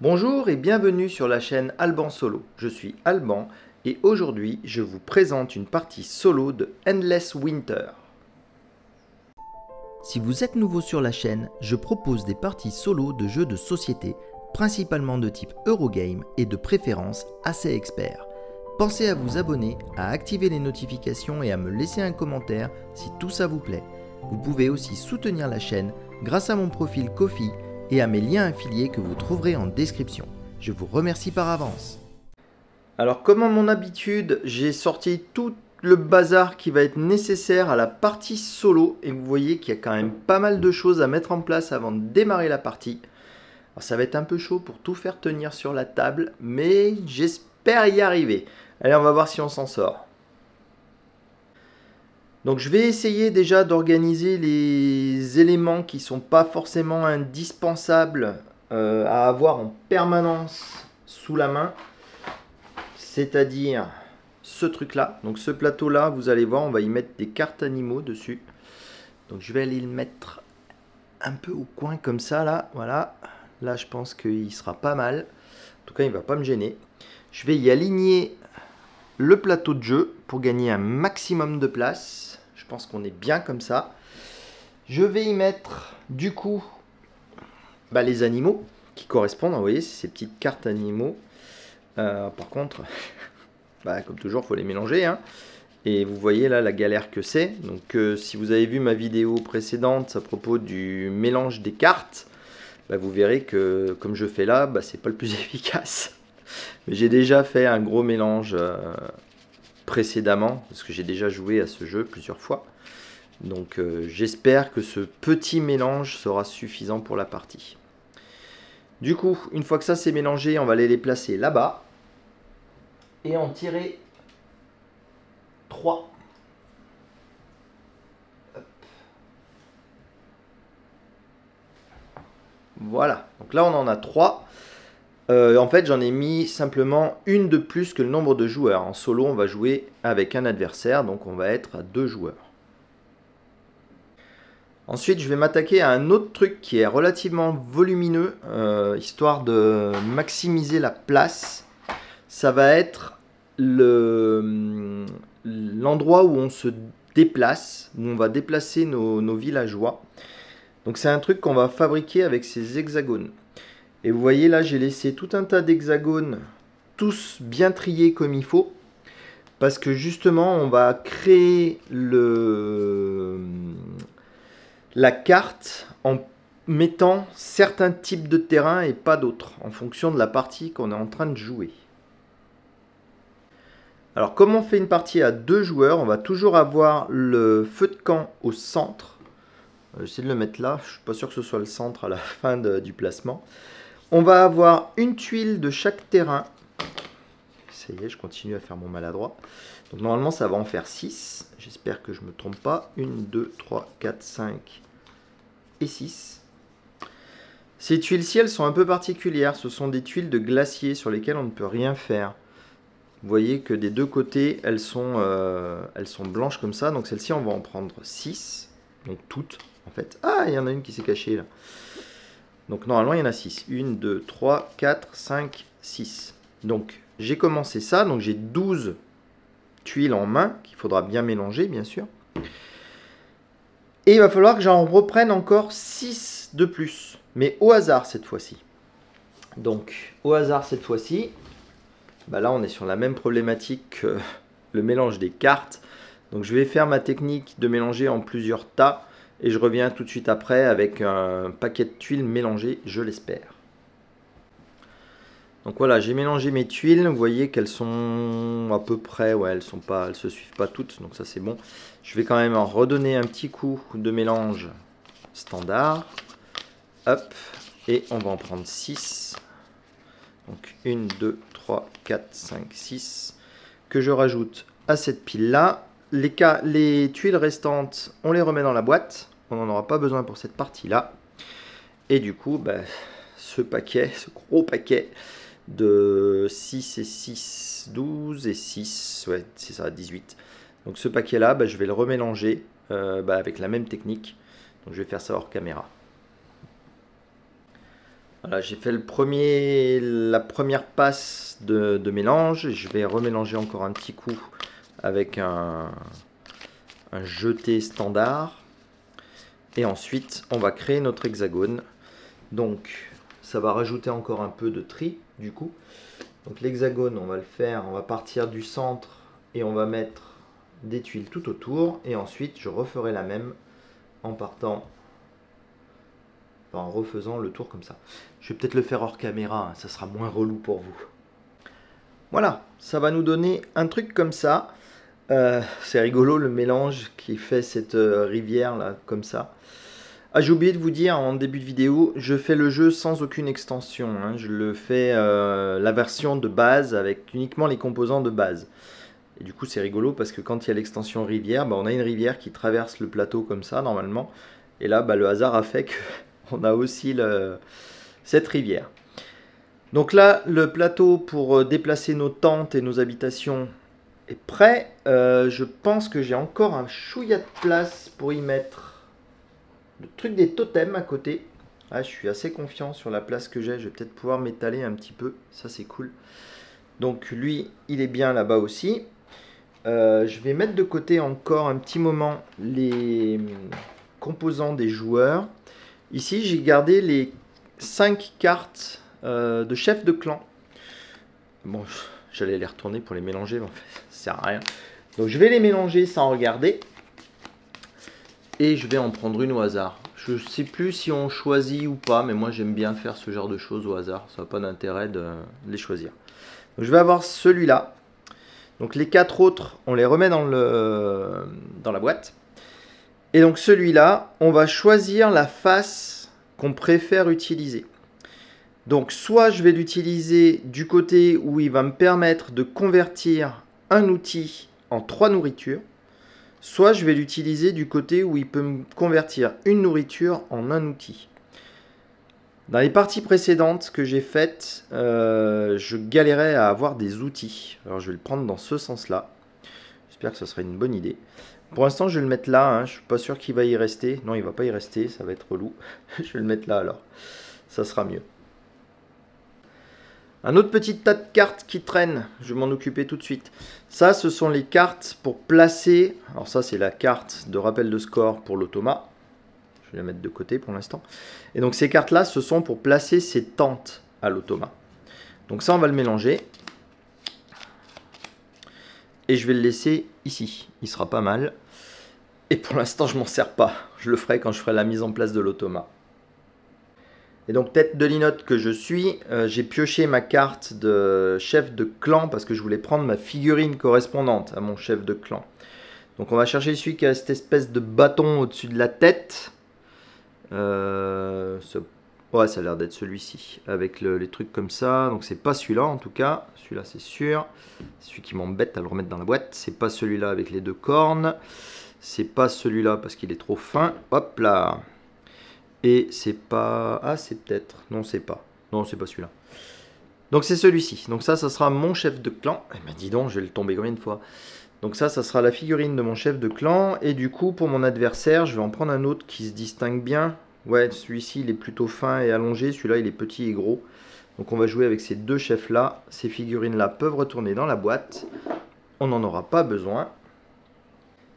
Bonjour et bienvenue sur la chaîne Alban Solo. Je suis Alban et aujourd'hui je vous présente une partie solo de Endless Winter. Si vous êtes nouveau sur la chaîne, je propose des parties solo de jeux de société, principalement de type Eurogame et de préférence assez experts. Pensez à vous abonner, à activer les notifications et à me laisser un commentaire si tout ça vous plaît. Vous pouvez aussi soutenir la chaîne grâce à mon profil Ko-fi et à mes liens affiliés que vous trouverez en description. Je vous remercie par avance. Alors comme à mon habitude, j'ai sorti tout le bazar qui va être nécessaire à la partie solo et vous voyez qu'il y a quand même pas mal de choses à mettre en place avant de démarrer la partie. Alors, ça va être un peu chaud pour tout faire tenir sur la table, mais j'espère y arriver. Allez, on va voir si on s'en sort. Donc je vais essayer déjà d'organiser les éléments qui ne sont pas forcément indispensables à avoir en permanence sous la main. C'est-à-dire ce truc-là. Donc ce plateau-là, vous allez voir, on va y mettre des cartes animaux dessus. Donc je vais aller le mettre un peu au coin comme ça, là. Voilà. Là, je pense qu'il sera pas mal. En tout cas, il ne va pas me gêner. Je vais y aligner le plateau de jeu pour gagner un maximum de place. Je pense qu'on est bien comme ça. Je vais y mettre du coup les animaux qui correspondent. Vous voyez, c'est ces petites cartes animaux. Par contre, comme toujours, il faut les mélanger. Hein. Et vous voyez là la galère que c'est. Donc si vous avez vu ma vidéo précédente à propos du mélange des cartes, vous verrez que comme je fais là, c'est pas le plus efficace. Mais j'ai déjà fait un gros mélange précédemment, parce que j'ai déjà joué à ce jeu plusieurs fois. Donc j'espère que ce petit mélange sera suffisant pour la partie. Du coup, une fois que ça c'est mélangé, on va aller les placer là-bas. Et en tirer 3. Voilà, donc là on en a 3. En fait, j'en ai mis simplement une de plus que le nombre de joueurs. En solo, on va jouer avec un adversaire, donc on va être à 2 joueurs. Ensuite, je vais m'attaquer à un autre truc qui est relativement volumineux, histoire de maximiser la place. Ça va être l'endroit où on se déplace, où on va déplacer nos villageois. Donc c'est un truc qu'on va fabriquer avec ces hexagones. Et vous voyez là, j'ai laissé tout un tas d'hexagones, tous bien triés comme il faut. Parce que justement, on va créer la carte en mettant certains types de terrain et pas d'autres, en fonction de la partie qu'on est en train de jouer. Alors comme on fait une partie à 2 joueurs, on va toujours avoir le feu de camp au centre. J'essaie de le mettre là, je ne suis pas sûr que ce soit le centre à la fin du placement. On va avoir une tuile de chaque terrain. Ça y est, je continue à faire mon maladroit. Donc normalement, ça va en faire 6. J'espère que je ne me trompe pas. 1, 2, 3, 4, 5 et 6. Ces tuiles-ci, elles sont un peu particulières. Ce sont des tuiles de glacier sur lesquelles on ne peut rien faire. Vous voyez que des deux côtés, elles sont blanches comme ça. Donc celle-ci, on va en prendre 6. Donc toutes, en fait. Ah, il y en a une qui s'est cachée là. Donc normalement, il y en a 6. 1, 2, 3, 4, 5, 6. Donc j'ai commencé ça. Donc j'ai 12 tuiles en main qu'il faudra bien mélanger, bien sûr. Et il va falloir que j'en reprenne encore 6 de plus. Mais au hasard cette fois-ci. Donc au hasard cette fois-ci. Là, on est sur la même problématique que le mélange des cartes. Donc je vais faire ma technique de mélanger en plusieurs tas. Et je reviens tout de suite après avec un paquet de tuiles mélangées, je l'espère. Donc voilà, j'ai mélangé mes tuiles. Vous voyez qu'elles sont à peu près, ouais, elles se suivent pas toutes, donc ça c'est bon. Je vais quand même en redonner un petit coup de mélange standard. Hop, et on va en prendre 6. Donc 1, 2, 3, 4, 5, 6. Que je rajoute à cette pile-là. Les tuiles restantes, on les remet dans la boîte. On n'en aura pas besoin pour cette partie-là. Et du coup, ce gros paquet de 6 et 6, 12 et 6, ouais, c'est ça, 18. Donc ce paquet-là, je vais le remélanger avec la même technique. Donc je vais faire ça hors caméra. Voilà, j'ai fait la première passe de mélange. Je vais remélanger encore un petit coup avec un jeté standard. Et ensuite, on va créer notre hexagone. Donc, ça va rajouter encore un peu de tri, du coup. Donc, l'hexagone, on va le faire, on va partir du centre et on va mettre des tuiles tout autour. Et ensuite, je referai la même en partant, en refaisant le tour comme ça. Je vais peut-être le faire hors caméra, hein, ça sera moins relou pour vous. Voilà, ça va nous donner un truc comme ça. C'est rigolo le mélange qui fait cette rivière là, comme ça. Ah, j'ai oublié de vous dire en début de vidéo, je fais le jeu sans aucune extension. Hein. Je le fais la version de base avec uniquement les composants de base. Et du coup c'est rigolo parce que quand il y a l'extension rivière, bah, on a une rivière qui traverse le plateau comme ça normalement. Et là bah, le hasard a fait qu'on a aussi cette rivière. Donc là le plateau pour déplacer nos tentes et nos habitations est prêt. Je pense que j'ai encore un chouïa de place pour y mettre le truc des totems à côté. Ah, je suis assez confiant sur la place que j'ai. Je vais peut-être pouvoir m'étaler un petit peu. Ça, c'est cool. Donc, lui, il est bien là-bas aussi. Je vais mettre de côté encore un petit moment les composants des joueurs. Ici, j'ai gardé les 5 cartes de chef de clan. Bon, j'allais les retourner pour les mélanger, mais en fait, ça sert à rien. Donc, je vais les mélanger sans regarder. Et je vais en prendre une au hasard. Je ne sais plus si on choisit ou pas, mais moi j'aime bien faire ce genre de choses au hasard. Ça n'a pas d'intérêt de les choisir. Donc, je vais avoir celui-là. Donc les 4 autres, on les remet dans la boîte. Et donc celui-là, on va choisir la face qu'on préfère utiliser. Donc soit je vais l'utiliser du côté où il va me permettre de convertir un outil en 3 nourritures. Soit je vais l'utiliser du côté où il peut me convertir une nourriture en un outil. Dans les parties précédentes que j'ai faites, je galérais à avoir des outils. Alors je vais le prendre dans ce sens-là. J'espère que ce sera une bonne idée. Pour l'instant, je vais le mettre là. Hein. Je ne suis pas sûr qu'il va y rester. Non, il ne va pas y rester. Ça va être relou. Je vais le mettre là alors. Ça sera mieux. Un autre petit tas de cartes qui traîne, je vais m'en occuper tout de suite. Ça, ce sont les cartes pour placer. Alors ça, c'est la carte de rappel de score pour l'automa. Je vais la mettre de côté pour l'instant. Et donc ces cartes-là, ce sont pour placer ces tentes à l'automa. Donc ça, on va le mélanger. Et je vais le laisser ici. Il sera pas mal. Et pour l'instant, je m'en sers pas. Je le ferai quand je ferai la mise en place de l'automa. Et donc tête de linotte que je suis, j'ai pioché ma carte de chef de clan parce que je voulais prendre ma figurine correspondante à mon chef de clan. Donc on va chercher celui qui a cette espèce de bâton au-dessus de la tête. Ouais, ça a l'air d'être celui-ci, avec les trucs comme ça. Donc c'est pas celui-là en tout cas, celui-là c'est sûr. Celui qui m'embête à le remettre dans la boîte. C'est pas celui-là avec les 2 cornes. C'est pas celui-là parce qu'il est trop fin. Hop là. Et c'est pas... Ah, c'est peut-être... Non, c'est pas. Non, c'est pas celui-là. Donc c'est celui-ci. Donc ça sera mon chef de clan. Eh ben dis donc, je vais le tomber combien de fois. Donc ça sera la figurine de mon chef de clan. Et du coup, pour mon adversaire, je vais en prendre un autre qui se distingue bien. Ouais, celui-ci, il est plutôt fin et allongé. Celui-là, il est petit et gros. Donc on va jouer avec ces 2 chefs-là. Ces figurines-là peuvent retourner dans la boîte. On n'en aura pas besoin.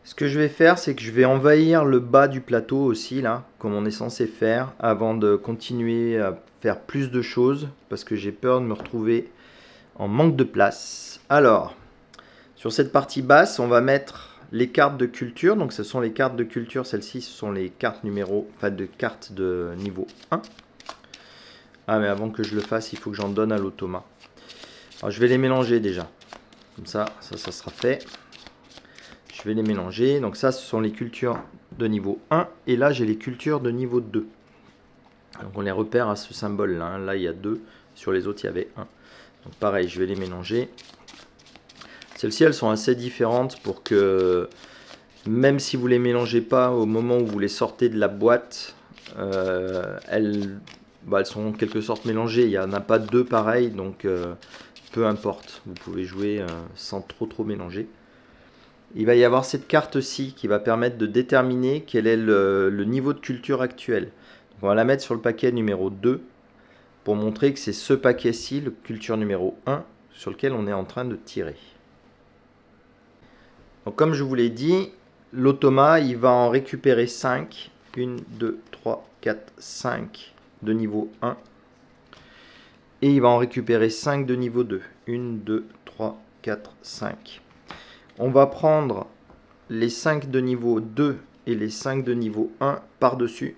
Ce que je vais faire, c'est que je vais envahir le bas du plateau aussi, là, comme on est censé faire, avant de continuer à faire plus de choses, parce que j'ai peur de me retrouver en manque de place. Alors, sur cette partie basse, on va mettre les cartes de culture. Donc, ce sont les cartes de culture, celles-ci, ce sont les cartes cartes de niveau 1. Ah, mais avant que je le fasse, il faut que j'en donne à l'automa. Alors, je vais les mélanger déjà. Comme ça sera fait. Je vais les mélanger. Donc ça, ce sont les cultures de niveau 1. Et là, j'ai les cultures de niveau 2. Donc on les repère à ce symbole-là. Là, il y a 2. Sur les autres, il y avait 1. Donc pareil, je vais les mélanger. Celles-ci, elles sont assez différentes pour que, même si vous ne les mélangez pas au moment où vous les sortez de la boîte, elles sont en quelque sorte mélangées. Il n'y en a pas 2 pareilles. Donc peu importe. Vous pouvez jouer sans trop mélanger. Il va y avoir cette carte-ci qui va permettre de déterminer quel est le niveau de culture actuel. Donc on va la mettre sur le paquet numéro 2. pour montrer que c'est ce paquet-ci, le culture numéro 1, sur lequel on est en train de tirer. Donc comme je vous l'ai dit, l'automa, il va en récupérer 5. 1, 2, 3, 4, 5 de niveau 1. Et il va en récupérer 5 de niveau 2. 1, 2, 3, 4, 5. On va prendre les 5 de niveau 2 et les 5 de niveau 1 par-dessus.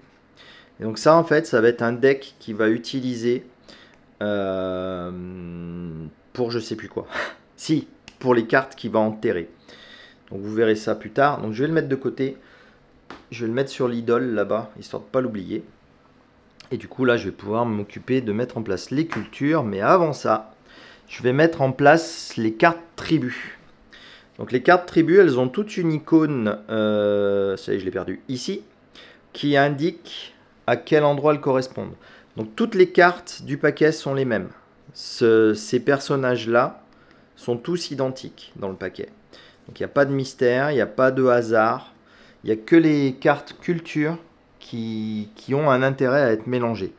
Et donc ça, en fait, ça va être un deck qui va utiliser pour je sais plus quoi. Si, pour les cartes qu'il va enterrer. Donc vous verrez ça plus tard. Donc je vais le mettre de côté. Je vais le mettre sur l'idole là-bas, histoire de ne pas l'oublier. Et du coup, là, je vais pouvoir m'occuper de mettre en place les cultures. Mais avant ça, je vais mettre en place les cartes tribus. Donc les cartes tribus, elles ont toutes une icône, ça y est, je l'ai perdu, ici, qui indique à quel endroit elles correspondent. Donc toutes les cartes du paquet sont les mêmes. Ces personnages-là sont tous identiques dans le paquet. Donc il n'y a pas de mystère, il n'y a pas de hasard. Il n'y a que les cartes culture qui ont un intérêt à être mélangées.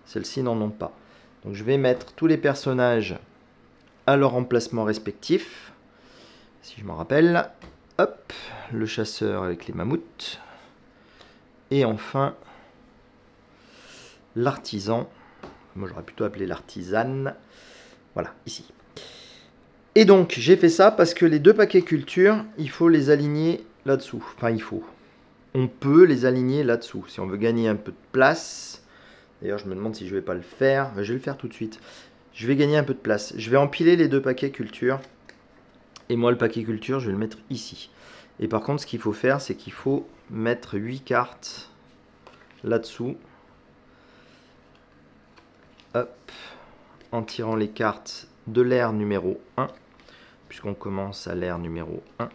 Celles-ci n'en ont pas. Donc je vais mettre tous les personnages à leur emplacement respectif. Si je m'en rappelle. Hop, le chasseur avec les mammouths. Et enfin, l'artisan. Moi j'aurais plutôt appelé l'artisane. Voilà, ici. Et donc j'ai fait ça parce que les deux paquets culture, il faut les aligner là-dessous. Enfin, on peut les aligner là-dessous. Si on veut gagner un peu de place. D'ailleurs, je me demande si je ne vais pas le faire. Je vais le faire tout de suite. Je vais gagner un peu de place. Je vais empiler les deux paquets culture. Et moi, le paquet culture, je vais le mettre ici. Et par contre, ce qu'il faut faire, c'est qu'il faut mettre 8 cartes là-dessous. Hop. En tirant les cartes de l'ère numéro 1. Puisqu'on commence à l'ère numéro 1.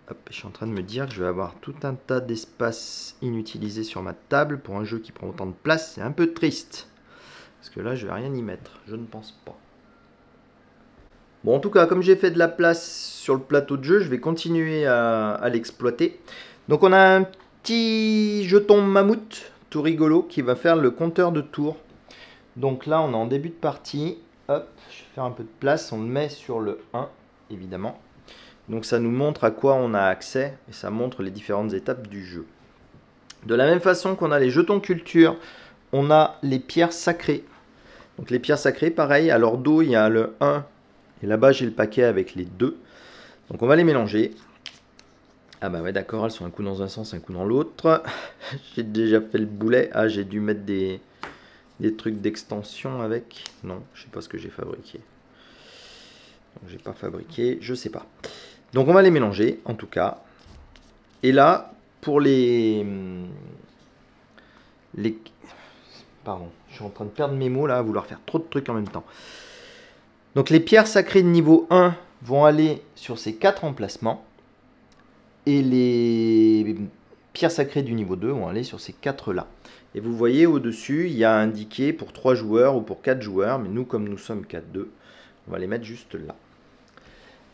Hop, je suis en train de me dire que je vais avoir tout un tas d'espace inutilisé sur ma table pour un jeu qui prend autant de place. C'est un peu triste. Parce que là, je vais rien y mettre. Je ne pense pas. Bon, en tout cas, comme j'ai fait de la place sur le plateau de jeu, je vais continuer à l'exploiter. Donc, on a un petit jeton mammouth, tout rigolo, qui va faire le compteur de tours. Donc là, on est en début de partie. Hop, je vais faire un peu de place. On le met sur le 1, évidemment. Donc ça nous montre à quoi on a accès et ça montre les différentes étapes du jeu. De la même façon qu'on a les jetons culture, on a les pierres sacrées. Donc les pierres sacrées, pareil, à leur dos, il y a le 1 et là-bas, j'ai le paquet avec les 2. Donc on va les mélanger. Ah bah ouais, d'accord, elles sont un coup dans un sens, un coup dans l'autre. J'ai déjà fait le boulet. Ah, j'ai dû mettre des trucs d'extension avec. Non, je sais pas ce que j'ai fabriqué. Donc j'ai pas fabriqué, je sais pas. Donc on va les mélanger, en tout cas. Et là, pour Pardon, je suis en train de perdre mes mots là, à vouloir faire trop de trucs en même temps. Donc les pierres sacrées de niveau 1 vont aller sur ces 4 emplacements. Et les pierres sacrées du niveau 2 vont aller sur ces 4 là. Et vous voyez au-dessus, il y a indiqué pour 3 joueurs ou pour 4 joueurs. Mais nous, comme nous sommes 4-2, on va les mettre juste là.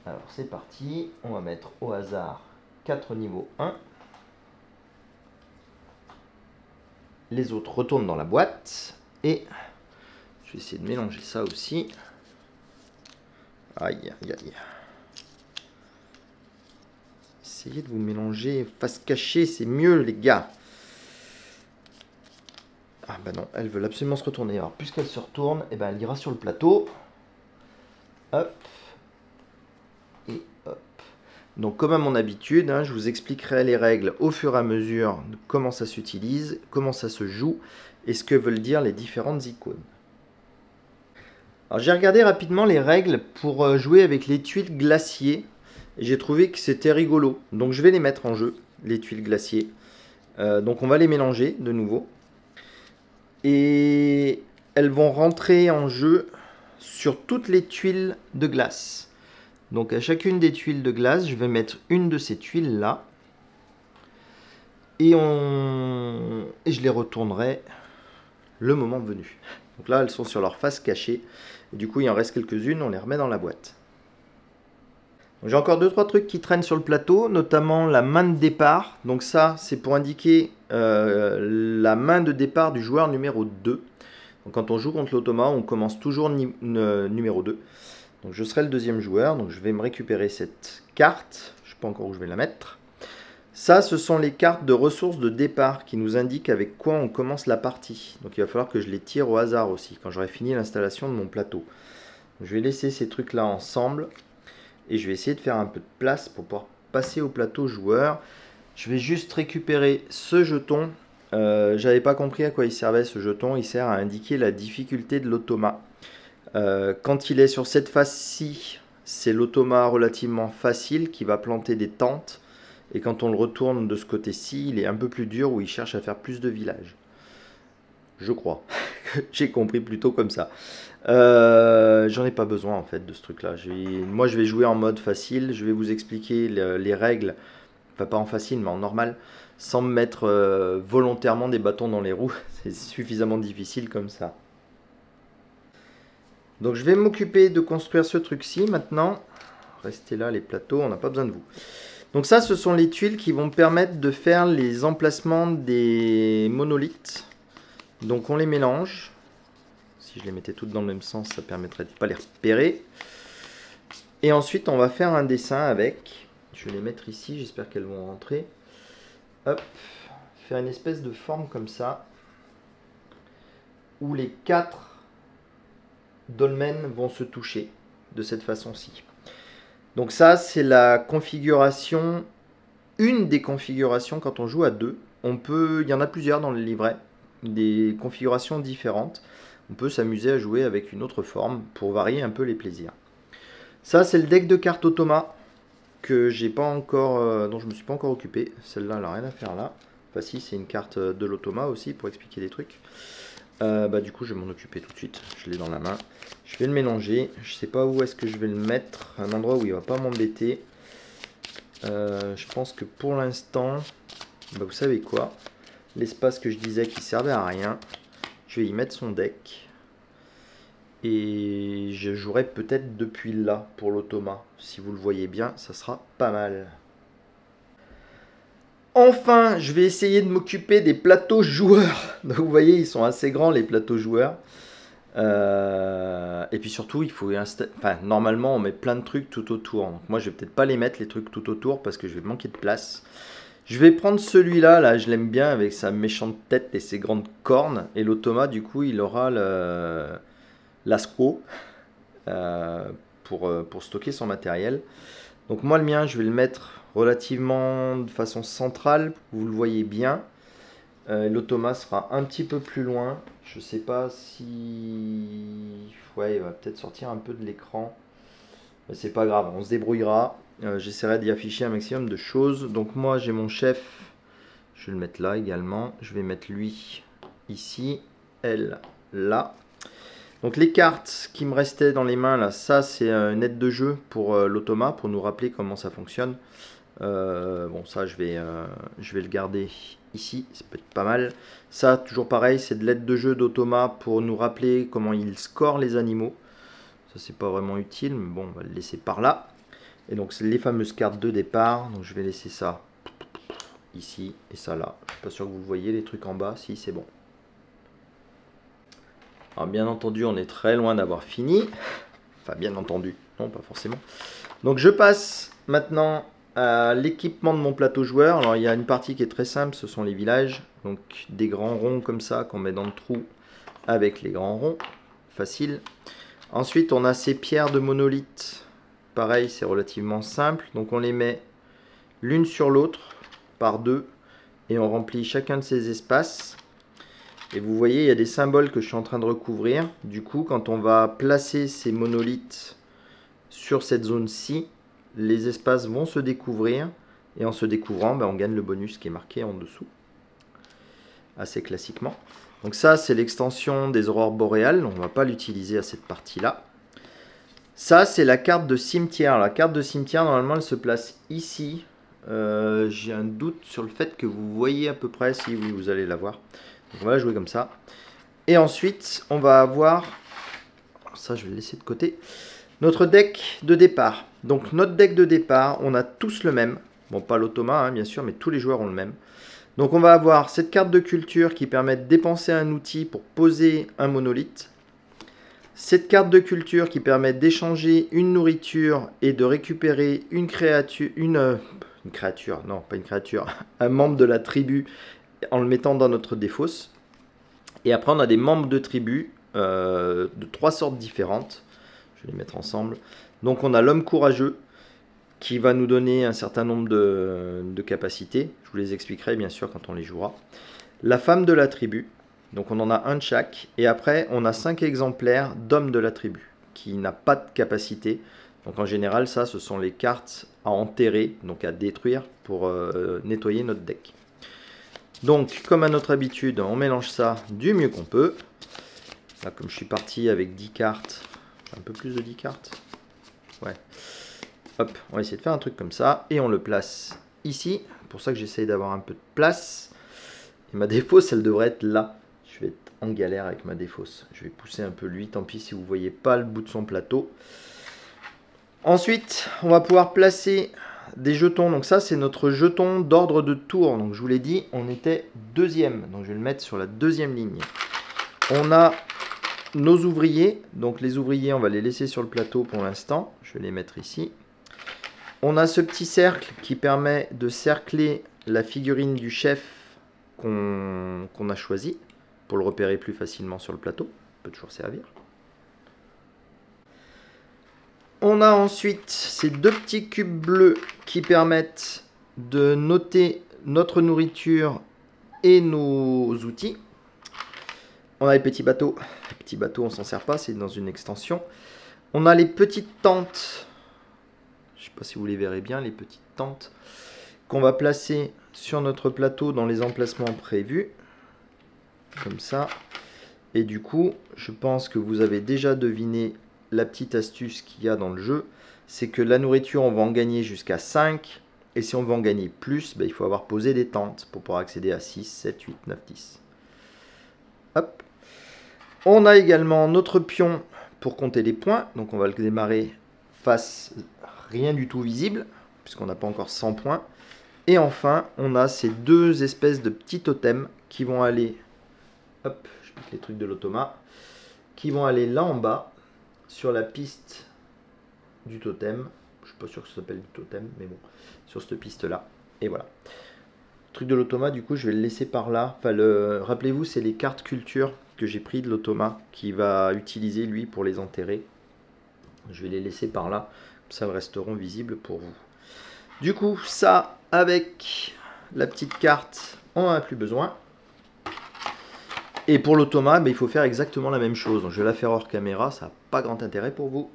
Alors c'est parti, on va mettre au hasard 4 niveaux 1. Les autres retournent dans la boîte. Et je vais essayer de mélanger ça aussi. Aïe, aïe, aïe. Essayez de vous mélanger face cachée, c'est mieux les gars. Ah bah non, elles veulent absolument se retourner. Alors puisqu'elle se retourne, eh ben, elle ira sur le plateau. Hop. Et hop. Donc comme à mon habitude, hein, je vous expliquerai les règles au fur et à mesure de comment ça s'utilise, comment ça se joue et ce que veulent dire les différentes icônes. Alors j'ai regardé rapidement les règles pour jouer avec les tuiles glaciers et j'ai trouvé que c'était rigolo. Donc je vais les mettre en jeu, les tuiles glaciers. Donc on va les mélanger de nouveau. Et elles vont rentrer en jeu sur toutes les tuiles de glace. Donc à chacune des tuiles de glace, je vais mettre une de ces tuiles là. Et je les retournerai le moment venu. Donc là, elles sont sur leur face cachée. Et du coup, il en reste quelques-unes, on les remet dans la boîte. J'ai encore 2-3 trucs qui traînent sur le plateau, notamment la main de départ. Donc ça, c'est pour indiquer la main de départ du joueur numéro 2. Donc quand on joue contre l'automa, on commence toujours numéro 2. Donc je serai le deuxième joueur, donc je vais me récupérer cette carte. Je ne sais pas encore où je vais la mettre. Ça, ce sont les cartes de ressources de départ qui nous indiquent avec quoi on commence la partie. Donc il va falloir que je les tire au hasard aussi, quand j'aurai fini l'installation de mon plateau. Je vais laisser ces trucs-là ensemble. Et je vais essayer de faire un peu de place pour pouvoir passer au plateau joueur. Je vais juste récupérer ce jeton. J'avais pas compris à quoi il servait ce jeton. Il sert à indiquer la difficulté de l'automa. Quand il est sur cette face-ci, c'est l'automa relativement facile qui va planter des tentes. Et quand on le retourne de ce côté-ci, il est un peu plus dur où il cherche à faire plus de villages. Je crois. J'ai compris plutôt comme ça. J'en ai pas besoin en fait de ce truc là. Moi je vais jouer en mode facile. Je vais vous expliquer les règles. Enfin pas en facile mais en normal. Sans me mettre volontairement des bâtons dans les roues. C'est suffisamment difficile comme ça. Donc je vais m'occuper de construire ce truc-ci maintenant. Restez là les plateaux, on n'a pas besoin de vous. Donc ça ce sont les tuiles qui vont me permettre de faire les emplacements des monolithes. Donc on les mélange. Si je les mettais toutes dans le même sens, ça permettrait de ne pas les repérer. Et ensuite, on va faire un dessin avec. Je vais les mettre ici, j'espère qu'elles vont rentrer. Hop, faire une espèce de forme comme ça. Où les 4 dolmens vont se toucher de cette façon-ci. Donc ça, c'est la configuration, une des configurations quand on joue à 2. Il y en a plusieurs dans le livret, des configurations différentes. On peut s'amuser à jouer avec une autre forme pour varier un peu les plaisirs. Ça, c'est le deck de cartes automa que j'ai pas encore, dont je me suis pas encore occupé. Celle-là, elle n'a rien à faire là. Enfin si, c'est une carte de l'automa aussi pour expliquer des trucs. Du coup, je vais m'en occuper tout de suite. Je l'ai dans la main. Je vais le mélanger. Je sais pas où est-ce que je vais le mettre. Un endroit où il va pas m'embêter. Je pense que pour l'instant, vous savez quoi? L'espace que je disais qui servait à rien. Je vais y mettre son deck. Et je jouerai peut-être depuis là pour l'automa. Si vous le voyez bien, ça sera pas mal. Enfin, je vais essayer de m'occuper des plateaux joueurs. Donc vous voyez, ils sont assez grands les plateaux joueurs. Et puis surtout, il faut installer. Enfin, normalement, on met plein de trucs tout autour. Donc moi, je vais peut-être pas les mettre les trucs tout autour parce que je vais manquer de place. Je vais prendre celui-là, là, je l'aime bien avec sa méchante tête et ses grandes cornes. Et l'automa, du coup, il aura l'ascro pour stocker son matériel. Donc moi, le mien, je vais le mettre relativement de façon centrale. Vous le voyez bien. L'automa sera un petit peu plus loin. Je sais pas si... Ouais, il va peut-être sortir un peu de l'écran. Mais c'est pas grave, on se débrouillera. J'essaierai d'y afficher un maximum de choses. Donc moi j'ai mon chef, je vais le mettre là également. Je vais mettre lui ici, elle là. Donc les cartes qui me restaient dans les mains là, ça c'est une aide de jeu pour l'automa, pour nous rappeler comment ça fonctionne. Bon ça je vais le garder ici, ça peut être pas mal. Ça toujours pareil, c'est de l'aide de jeu d'automa pour nous rappeler comment il score les animaux. Ça c'est pas vraiment utile, mais bon on va le laisser par là. Et donc c'est les fameuses cartes de départ. Donc je vais laisser ça ici et ça là. Je suis pas sûr que vous voyez les trucs en bas. Si, c'est bon. Alors bien entendu, on est très loin d'avoir fini. Enfin bien entendu, non pas forcément. Donc je passe maintenant à l'équipement de mon plateau joueur. Alors il y a une partie qui est très simple, ce sont les villages. Donc des grands ronds comme ça qu'on met dans le trou avec les grands ronds. Facile. Ensuite on a ces pierres de monolithe. Pareil, c'est relativement simple. Donc on les met l'une sur l'autre par deux et on remplit chacun de ces espaces. Et vous voyez, il y a des symboles que je suis en train de recouvrir. Du coup, quand on va placer ces monolithes sur cette zone-ci, les espaces vont se découvrir. Et en se découvrant, on gagne le bonus qui est marqué en dessous. Assez classiquement. Donc ça, c'est l'extension des aurores boréales. On ne va pas l'utiliser à cette partie-là. Ça, c'est la carte de cimetière. La carte de cimetière, normalement, elle se place ici. J'ai un doute sur le fait que vous voyez à peu près. Si oui, vous allez la voir. Donc, on va la jouer comme ça. Et ensuite, on va avoir... Ça, je vais le laisser de côté. Notre deck de départ. Donc, notre deck de départ, on a tous le même. Bon, pas l'automa, hein, bien sûr, mais tous les joueurs ont le même. Donc on va avoir cette carte de culture qui permet de dépenser un outil pour poser un monolithe. Cette carte de culture qui permet d'échanger une nourriture et de récupérer une créature, non pas une créature, un membre de la tribu en le mettant dans notre défausse. Et après on a des membres de tribu de 3 sortes différentes. Je vais les mettre ensemble. Donc on a l'homme courageux qui va nous donner un certain nombre de capacités. Je vous les expliquerai bien sûr quand on les jouera. La femme de la tribu. Donc on en a un de chaque. Et après, on a 5 exemplaires d'hommes de la tribu qui n'a pas de capacité. Donc en général, ça, ce sont les cartes à enterrer, donc à détruire pour nettoyer notre deck. Donc, comme à notre habitude, on mélange ça du mieux qu'on peut. Là, comme je suis parti avec 10 cartes, un peu plus de 10 cartes. Ouais. Hop, on va essayer de faire un truc comme ça. Et on le place ici. C'est pour ça que j'essaye d'avoir un peu de place. Et ma défausse, elle devrait être là. Je vais être en galère avec ma défausse. Je vais pousser un peu lui. Tant pis si vous ne voyez pas le bout de son plateau. Ensuite, on va pouvoir placer des jetons. Donc ça, c'est notre jeton d'ordre de tour. Donc je vous l'ai dit, on était deuxième. Donc je vais le mettre sur la deuxième ligne. On a nos ouvriers. Donc les ouvriers, on va les laisser sur le plateau pour l'instant. Je vais les mettre ici. On a ce petit cercle qui permet de cercler la figurine du chef qu'on a choisi pour le repérer plus facilement sur le plateau. Ça peut toujours servir. On a ensuite ces 2 petits cubes bleus qui permettent de noter notre nourriture et nos outils. On a les petits bateaux. Les petits bateaux, on s'en sert pas, c'est dans une extension. On a les petites tentes. Je ne sais pas si vous les verrez bien, les petites tentes qu'on va placer sur notre plateau dans les emplacements prévus. Comme ça. Et du coup, je pense que vous avez déjà deviné la petite astuce qu'il y a dans le jeu. C'est que la nourriture, on va en gagner jusqu'à 5. Et si on veut en gagner plus, il faut avoir posé des tentes pour pouvoir accéder à 6, 7, 8, 9, 10. Hop. On a également notre pion pour compter les points. Donc on va le démarrer face rien du tout visible, puisqu'on n'a pas encore 100 points. Et enfin, on a ces 2 espèces de petits totems qui vont aller... Hop, je pique les trucs de l'automa. Qui vont aller là en bas, sur la piste du totem. Je ne suis pas sûr que ça s'appelle du totem, mais bon, sur cette piste-là. Et voilà. Le truc de l'automa, du coup, je vais le laisser par là. Enfin, rappelez-vous, c'est les cartes culture que j'ai pris de l'automa, qui va utiliser, lui, pour les enterrer. Je vais les laisser par là. Comme ça, elles resteront visibles pour vous. Du coup, ça, avec la petite carte, on n'en a plus besoin. Et pour l'automa, il faut faire exactement la même chose. Donc, je vais la faire hors caméra, ça n'a pas grand intérêt pour vous.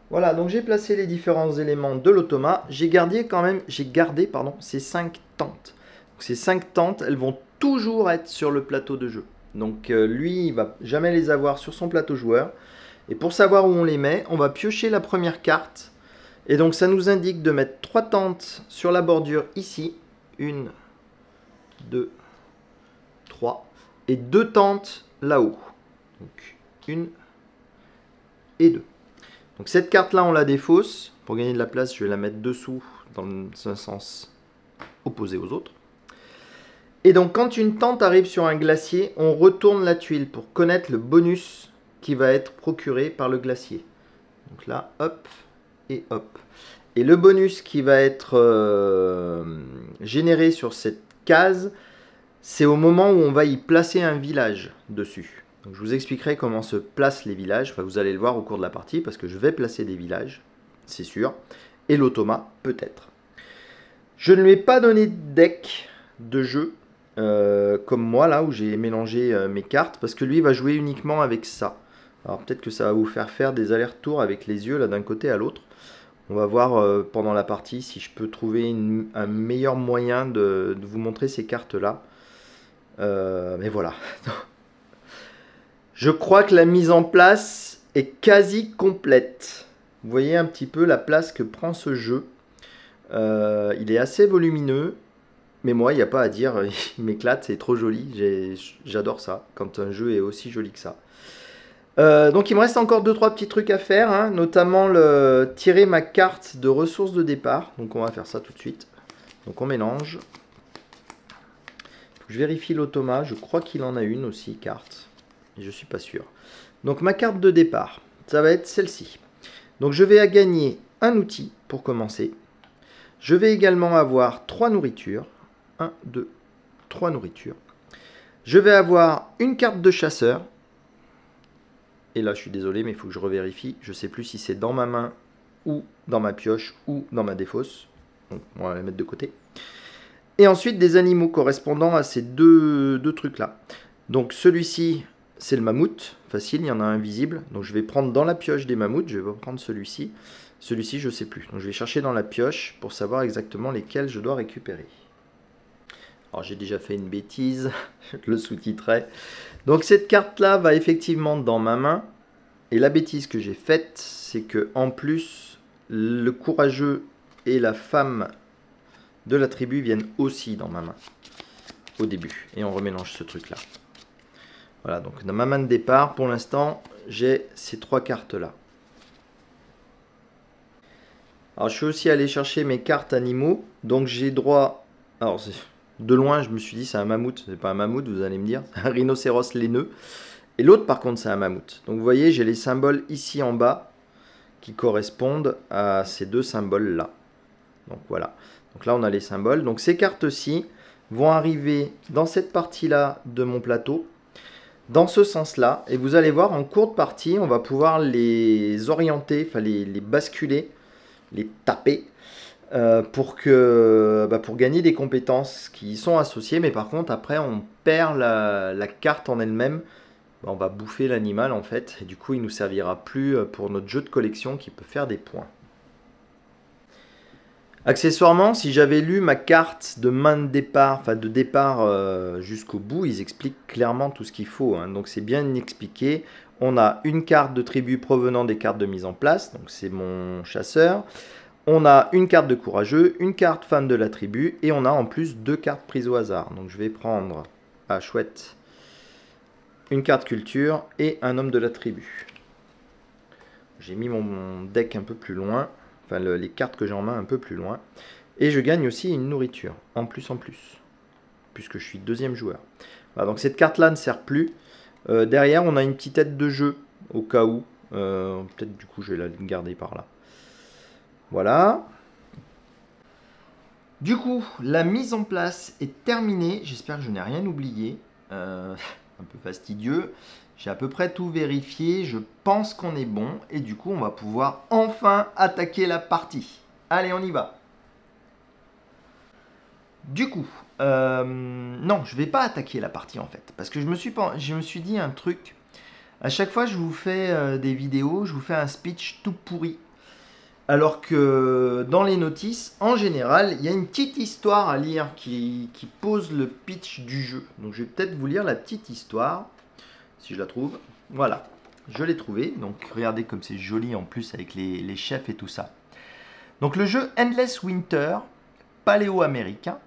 Voilà, donc j'ai placé les différents éléments de l'automa. J'ai gardé ces 5 tentes. Donc, ces 5 tentes, elles vont toujours être sur le plateau de jeu. Donc lui, il ne va jamais les avoir sur son plateau joueur. Et pour savoir où on les met, on va piocher la première carte. Et donc ça nous indique de mettre 3 tentes sur la bordure ici. 1, 2, 3. Et 2 tentes là-haut. Donc 1 et 2. Donc cette carte-là, on la défausse. Pour gagner de la place, je vais la mettre dessous dans un sens opposé aux autres. Et donc quand une tente arrive sur un glacier, on retourne la tuile pour connaître le bonus qui va être procuré par le glacier. Donc là, hop et hop. Et le bonus qui va être généré sur cette case, c'est au moment où on va y placer un village dessus. Donc je vous expliquerai comment se placent les villages. Enfin, vous allez le voir au cours de la partie parce que je vais placer des villages, c'est sûr. Et l'automa, peut-être. Je ne lui ai pas donné de deck de jeu comme moi, là où j'ai mélangé mes cartes, parce que lui va jouer uniquement avec ça. Alors peut-être que ça va vous faire des allers-retours avec les yeux là d'un côté à l'autre. On va voir pendant la partie si je peux trouver un meilleur moyen de vous montrer ces cartes-là. Mais voilà. Je crois que la mise en place est quasi complète. Vous voyez un petit peu la place que prend ce jeu. Il est assez volumineux. Mais moi, il n'y a pas à dire, il m'éclate, c'est trop joli. J'adore ça, quand un jeu est aussi joli que ça. Donc il me reste encore 2-3 petits trucs à faire, hein, notamment tirer ma carte de ressources de départ. Donc on va faire ça tout de suite. Donc on mélange. Je vérifie l'automa, je crois qu'il en a une aussi, carte. Et je suis pas sûr. Donc ma carte de départ, ça va être celle-ci. Donc je vais gagner un outil pour commencer. Je vais également avoir 3 nourritures. 1, 2, 3 nourritures. Je vais avoir une carte de chasseur. Et là, je suis désolé, mais il faut que je revérifie. Je ne sais plus si c'est dans ma main ou dans ma pioche ou dans ma défausse. Donc, on va la mettre de côté. Et ensuite, des animaux correspondant à ces deux trucs-là. Donc, celui-ci, c'est le mammouth. Facile, il y en a un visible. Donc, je vais prendre dans la pioche des mammouths. Je vais prendre celui-ci. Celui-ci, je ne sais plus. Donc, je vais chercher dans la pioche pour savoir exactement lesquels je dois récupérer. Alors, j'ai déjà fait une bêtise. Je le sous-titrerai. Donc, cette carte-là va effectivement dans ma main. Et la bêtise que j'ai faite, c'est que en plus, le courageux et la femme de la tribu viennent aussi dans ma main. Au début. Et on remélange ce truc-là. Voilà, donc dans ma main de départ, pour l'instant, j'ai ces 3 cartes-là. Alors, je suis aussi allé chercher mes cartes animaux. Donc, j'ai droit... Alors, de loin, je me suis dit, c'est un mammouth. C'est pas un mammouth, vous allez me dire. C'est un rhinocéros laineux. Et l'autre, par contre, c'est un mammouth. Donc, vous voyez, j'ai les symboles ici en bas qui correspondent à ces 2 symboles-là. Donc, voilà. Donc là, on a les symboles. Donc, ces cartes-ci vont arriver dans cette partie-là de mon plateau. Dans ce sens-là. Et vous allez voir, en cours de partie, on va pouvoir les orienter, enfin les basculer, les taper. Pour gagner des compétences qui y sont associées, mais par contre après on perd la carte en elle-même. On va bouffer l'animal en fait, et du coup il nous servira plus pour notre jeu de collection qui peut faire des points. Accessoirement, si j'avais lu ma carte de main de départ, enfin de départ jusqu'au bout, ils expliquent clairement tout ce qu'il faut, hein. Donc c'est bien expliqué. On a une carte de tribu provenant des cartes de mise en place, donc c'est mon chasseur. On a une carte de courageux, une carte femme de la tribu, et on a en plus 2 cartes prises au hasard. Donc je vais prendre, ah chouette, une carte culture et un homme de la tribu. J'ai mis mon deck un peu plus loin, enfin les cartes que j'ai en main un peu plus loin. Et je gagne aussi une nourriture, en plus, puisque je suis 2e joueur. Voilà, donc cette carte-là ne sert plus. Derrière, on a une petite aide de jeu, au cas où. Peut-être du coup, je vais la garder par là. Voilà. Du coup, la mise en place est terminée. J'espère que je n'ai rien oublié. Un peu fastidieux. J'ai à peu près tout vérifié. Je pense qu'on est bon. Et du coup, on va pouvoir enfin attaquer la partie. Allez, on y va. Du coup, non, je ne vais pas attaquer la partie en fait. Parce que je me suis dit un truc. À chaque fois, je vous fais des vidéos, je vous fais un speech tout pourri. Alors que dans les notices, en général, il y a une petite histoire à lire qui pose le pitch du jeu. Donc je vais peut-être vous lire la petite histoire, si je la trouve. Voilà, je l'ai trouvée. Donc regardez comme c'est joli en plus avec les chefs et tout ça. Donc le jeu Endless Winter, paléo-américain,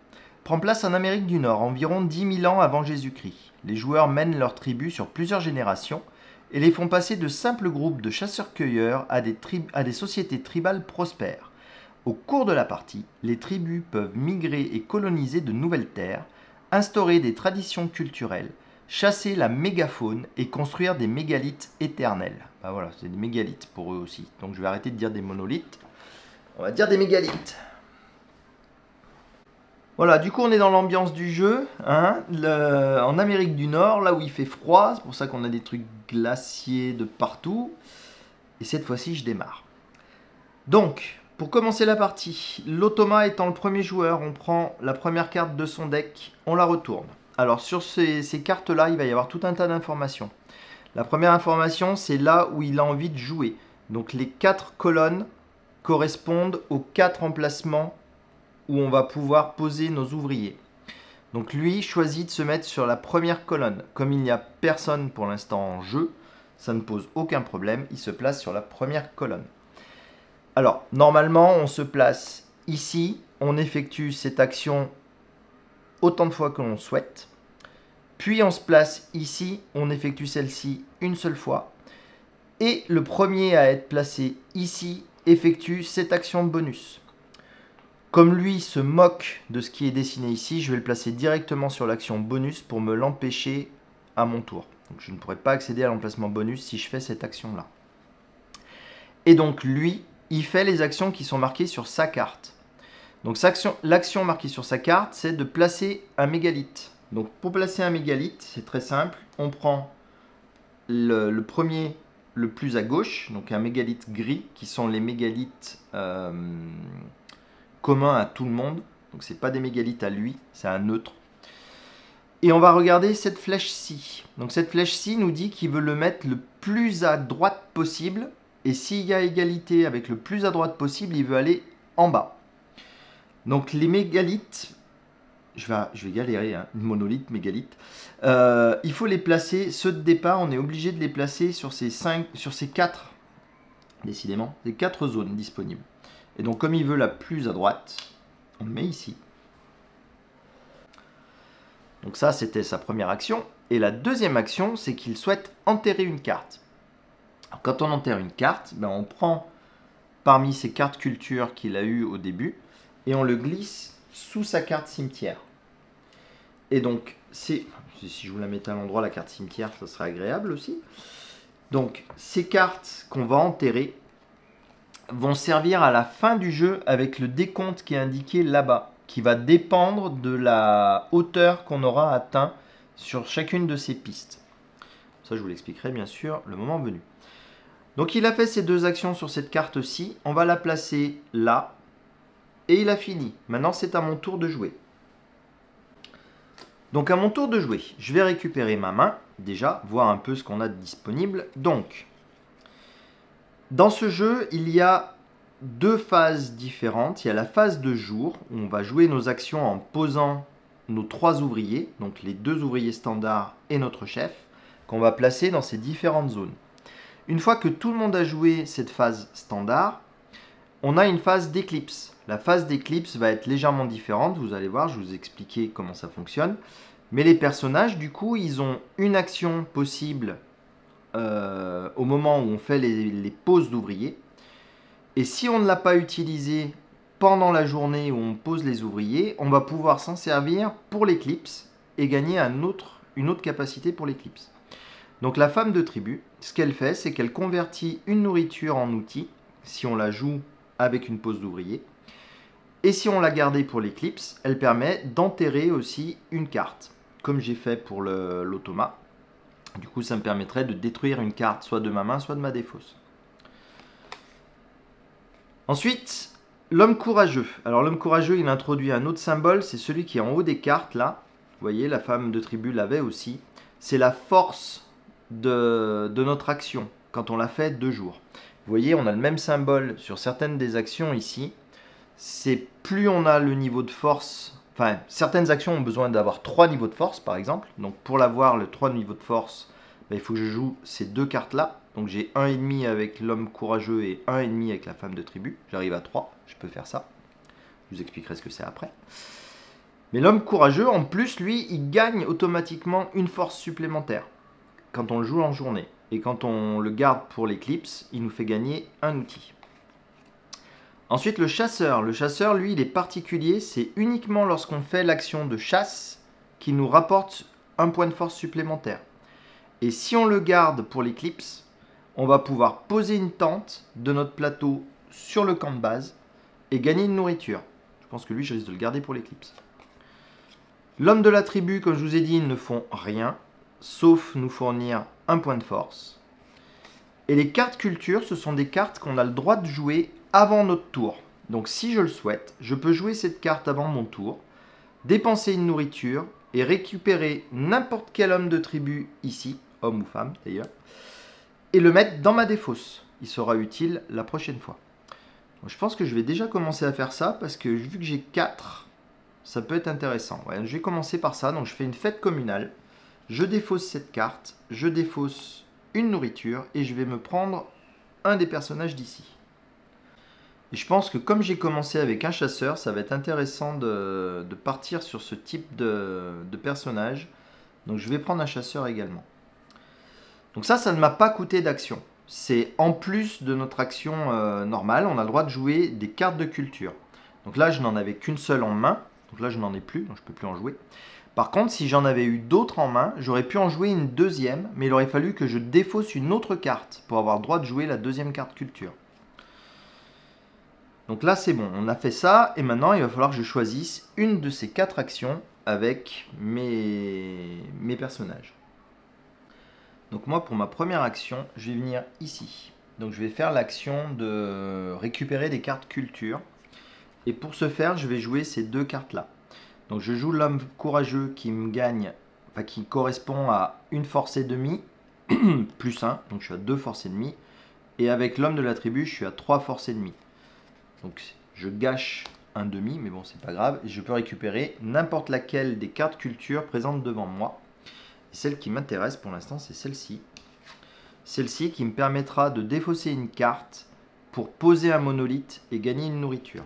prend place en Amérique du Nord, environ 10 000 ans avant Jésus-Christ. Les joueurs mènent leur tribu sur plusieurs générations et les font passer de simples groupes de chasseurs-cueilleurs à des sociétés tribales prospères. Au cours de la partie, les tribus peuvent migrer et coloniser de nouvelles terres, instaurer des traditions culturelles, chasser la mégafaune et construire des mégalithes éternels. Ben voilà, c'est des mégalithes pour eux aussi. Donc je vais arrêter de dire des monolithes. On va dire des mégalithes. Voilà, du coup on est dans l'ambiance du jeu, hein, en Amérique du Nord, là où il fait froid, c'est pour ça qu'on a des trucs glaciers de partout. Et cette fois-ci je démarre. Donc, pour commencer la partie, l'automa étant le premier joueur, on prend la première carte de son deck, on la retourne. Alors sur ces cartes-là, il va y avoir tout un tas d'informations. La première information, c'est là où il a envie de jouer. Donc les 4 colonnes correspondent aux 4 emplacements où on va pouvoir poser nos ouvriers. Donc lui choisit de se mettre sur la première colonne. Comme il n'y a personne pour l'instant en jeu, ça ne pose aucun problème, il se place sur la première colonne. Alors, normalement, on se place ici, on effectue cette action autant de fois que l'on souhaite. Puis on se place ici, on effectue celle-ci une seule fois. Et le premier à être placé ici effectue cette action bonus. Comme lui se moque de ce qui est dessiné ici, je vais le placer directement sur l'action bonus pour me l'empêcher à mon tour. Donc je ne pourrai pas accéder à l'emplacement bonus si je fais cette action-là. Et donc lui, il fait les actions qui sont marquées sur sa carte. Donc l'action marquée sur sa carte, c'est de placer un mégalithe. Donc pour placer un mégalithe, c'est très simple. On prend le premier, le plus à gauche, donc un mégalithe gris, qui sont les mégalithes communs à tout le monde. Donc ce n'est pas des mégalithes à lui, c'est un neutre. Et on va regarder cette flèche-ci. Donc cette flèche-ci nous dit qu'il veut le mettre le plus à droite possible. Et s'il y a égalité avec le plus à droite possible, il veut aller en bas. Donc les mégalithes, je vais galérer, hein, monolithe, mégalithe. Il faut les placer, ceux de départ, on est obligé de les placer sur ces 4, décidément, les 4 zones disponibles. Et donc comme il veut la plus à droite, on le met ici. Donc ça, c'était sa première action. Et la deuxième action, c'est qu'il souhaite enterrer une carte. Alors, quand on enterre une carte, ben, on prend parmi ces cartes culture qu'il a eues au début et on le glisse sous sa carte cimetière. Et donc, si je vous la mettais à l'endroit, la carte cimetière, ça serait agréable aussi. Donc, ces cartes qu'on va enterrer vont servir à la fin du jeu avec le décompte qui est indiqué là-bas, qui va dépendre de la hauteur qu'on aura atteint sur chacune de ces pistes. Ça, je vous l'expliquerai bien sûr le moment venu. Donc il a fait ces 2 actions sur cette carte-ci. On va la placer là. Et il a fini. Maintenant, c'est à mon tour de jouer. Donc à mon tour de jouer, je vais récupérer ma main, déjà, voir un peu ce qu'on a de disponible. Donc, dans ce jeu, il y a 2 phases différentes. Il y a la phase de jour, où on va jouer nos actions en posant nos 3 ouvriers, donc les 2 ouvriers standards et notre chef, qu'on va placer dans ces différentes zones. Une fois que tout le monde a joué cette phase standard, on a une phase d'éclipse. La phase d'éclipse va être légèrement différente, vous allez voir, je vais vous expliquer comment ça fonctionne. Mais les personnages, du coup, ils ont une action possible au moment où on fait les pauses d'ouvriers. Et si on ne l'a pas utilisé pendant la journée où on pose les ouvriers, on va pouvoir s'en servir pour l'éclipse et gagner une autre capacité pour l'éclipse. Donc la femme de tribu, ce qu'elle fait, c'est qu'elle convertit une nourriture en outil, si on la joue avec une pose d'ouvrier. Et si on l'a gardée pour l'éclipse, elle permet d'enterrer aussi une carte, comme j'ai fait pour l'automa. Du coup, ça me permettrait de détruire une carte, soit de ma main, soit de ma défausse. Ensuite, l'homme courageux. Alors l'homme courageux, il introduit un autre symbole, c'est celui qui est en haut des cartes, là. Vous voyez, la femme de tribu l'avait aussi. C'est la force de notre action, quand on l'a fait 2 jours. Vous voyez, on a le même symbole sur certaines des actions ici. C'est plus on a le niveau de force, enfin, certaines actions ont besoin d'avoir 3 niveaux de force, par exemple. Donc pour l'avoir, le 3 niveaux de force, ben, il faut que je joue ces 2 cartes-là. Donc j'ai 1,5 avec l'homme courageux et 1,5 avec la femme de tribu. J'arrive à 3, je peux faire ça. Je vous expliquerai ce que c'est après. Mais l'homme courageux, en plus, lui, il gagne automatiquement une force supplémentaire quand on le joue en journée. Et quand on le garde pour l'éclipse, il nous fait gagner un outil. Ensuite, le chasseur. Le chasseur, lui, il est particulier. C'est uniquement lorsqu'on fait l'action de chasse qu'il nous rapporte un point de force supplémentaire. Et si on le garde pour l'éclipse, on va pouvoir poser une tente de notre plateau sur le camp de base et gagner une nourriture. Je pense que lui, je risque de le garder pour l'éclipse. L'homme de la tribu, comme je vous ai dit, ils ne font rien, sauf nous fournir un point de force. Et les cartes culture, ce sont des cartes qu'on a le droit de jouer avant notre tour. Donc si je le souhaite, je peux jouer cette carte avant mon tour, dépenser une nourriture et récupérer n'importe quel homme de tribu ici, homme ou femme d'ailleurs, et le mettre dans ma défausse. Il sera utile la prochaine fois. Donc, je pense que je vais déjà commencer à faire ça parce que vu que j'ai 4, ça peut être intéressant. Ouais, je vais commencer par ça. Donc je fais une fête communale. Je défausse cette carte. Je défausse une nourriture. Et je vais me prendre un des personnages d'ici. Et je pense que comme j'ai commencé avec un chasseur, ça va être intéressant de partir sur ce type de personnage. Donc je vais prendre un chasseur également. Donc ça ne m'a pas coûté d'action. C'est en plus de notre action normale. On a le droit de jouer des cartes de culture. Donc là, je n'en avais qu'une seule en main. Donc là, je n'en ai plus, donc je ne peux plus en jouer. Par contre, si j'en avais eu d'autres en main, j'aurais pu en jouer une deuxième, mais il aurait fallu que je défausse une autre carte pour avoir le droit de jouer la deuxième carte culture. Donc là, c'est bon, on a fait ça, et maintenant, il va falloir que je choisisse une de ces 4 actions avec mes personnages. Donc moi, pour ma première action, je vais venir ici. Donc je vais faire l'action de récupérer des cartes culture. Et pour ce faire, je vais jouer ces 2 cartes-là. Donc je joue l'homme courageux qui me gagne, enfin qui correspond à une force et demie, plus 1, donc je suis à 2 forces et demie. Et avec l'homme de la tribu, je suis à 3 forces et demie. Donc je gâche un demi, mais bon, c'est pas grave. Et je peux récupérer n'importe laquelle des cartes culture présentes devant moi. Et celle qui m'intéresse pour l'instant, c'est celle-ci. Celle-ci qui me permettra de défausser une carte pour poser un monolithe et gagner une nourriture.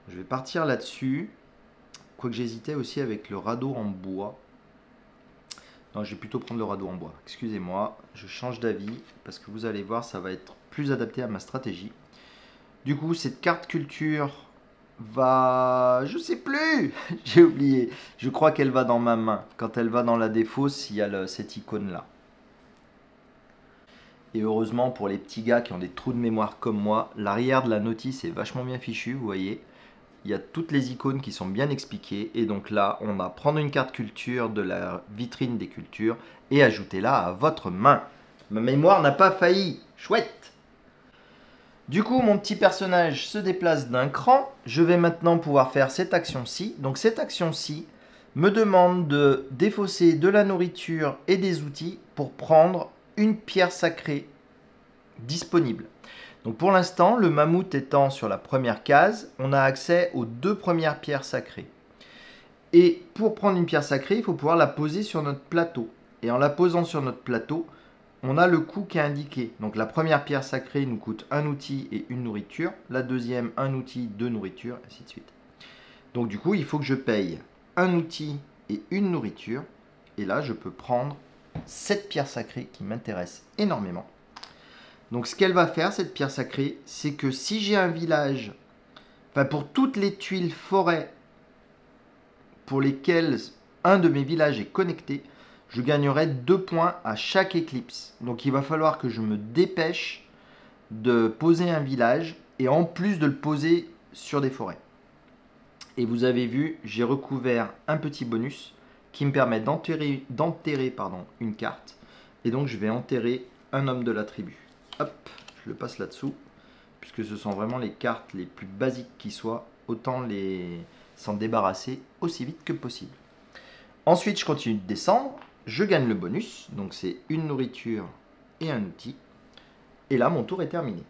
Je vais partir là-dessus. Quoique j'hésitais aussi avec le radeau en bois. Non, je vais plutôt prendre le radeau en bois. Excusez-moi, je change d'avis parce que vous allez voir, ça va être plus adapté à ma stratégie. Du coup, cette carte culture va... Je sais plus. J'ai oublié. Je crois qu'elle va dans ma main. Quand elle va dans la défausse, il y a cette icône-là. Et heureusement, pour les petits gars qui ont des trous de mémoire comme moi, l'arrière de la notice est vachement bien fichu, vous voyez. Il y a toutes les icônes qui sont bien expliquées. Et donc là, on va prendre une carte culture de la vitrine des cultures et ajouter-la à votre main. Ma mémoire n'a pas failli. Chouette! Du coup, mon petit personnage se déplace d'un cran. Je vais maintenant pouvoir faire cette action-ci. Donc cette action-ci me demande de défausser de la nourriture et des outils pour prendre une pierre sacrée disponible. Donc pour l'instant, le mammouth étant sur la première case, on a accès aux 2 premières pierres sacrées. Et pour prendre une pierre sacrée, il faut pouvoir la poser sur notre plateau. Et en la posant sur notre plateau, on a le coût qui est indiqué. Donc la première pierre sacrée nous coûte un outil et une nourriture. La deuxième, un outil, 2 nourritures, ainsi de suite. Donc du coup, il faut que je paye un outil et une nourriture. Et là, je peux prendre cette pierre sacrée qui m'intéresse énormément. Donc ce qu'elle va faire, cette pierre sacrée, c'est que si j'ai un village, enfin pour toutes les tuiles forêt pour lesquelles un de mes villages est connecté, je gagnerai 2 points à chaque éclipse. Donc il va falloir que je me dépêche de poser un village et en plus de le poser sur des forêts. Et vous avez vu, j'ai recouvert un petit bonus qui me permet d'enterrer une carte. Et donc je vais enterrer un homme de la tribu. Hop, je le passe là-dessous, puisque ce sont vraiment les cartes les plus basiques qui soient, autant s'en débarrasser aussi vite que possible. Ensuite, je continue de descendre, je gagne le bonus, donc c'est une nourriture et un outil. Et là, mon tour est terminé.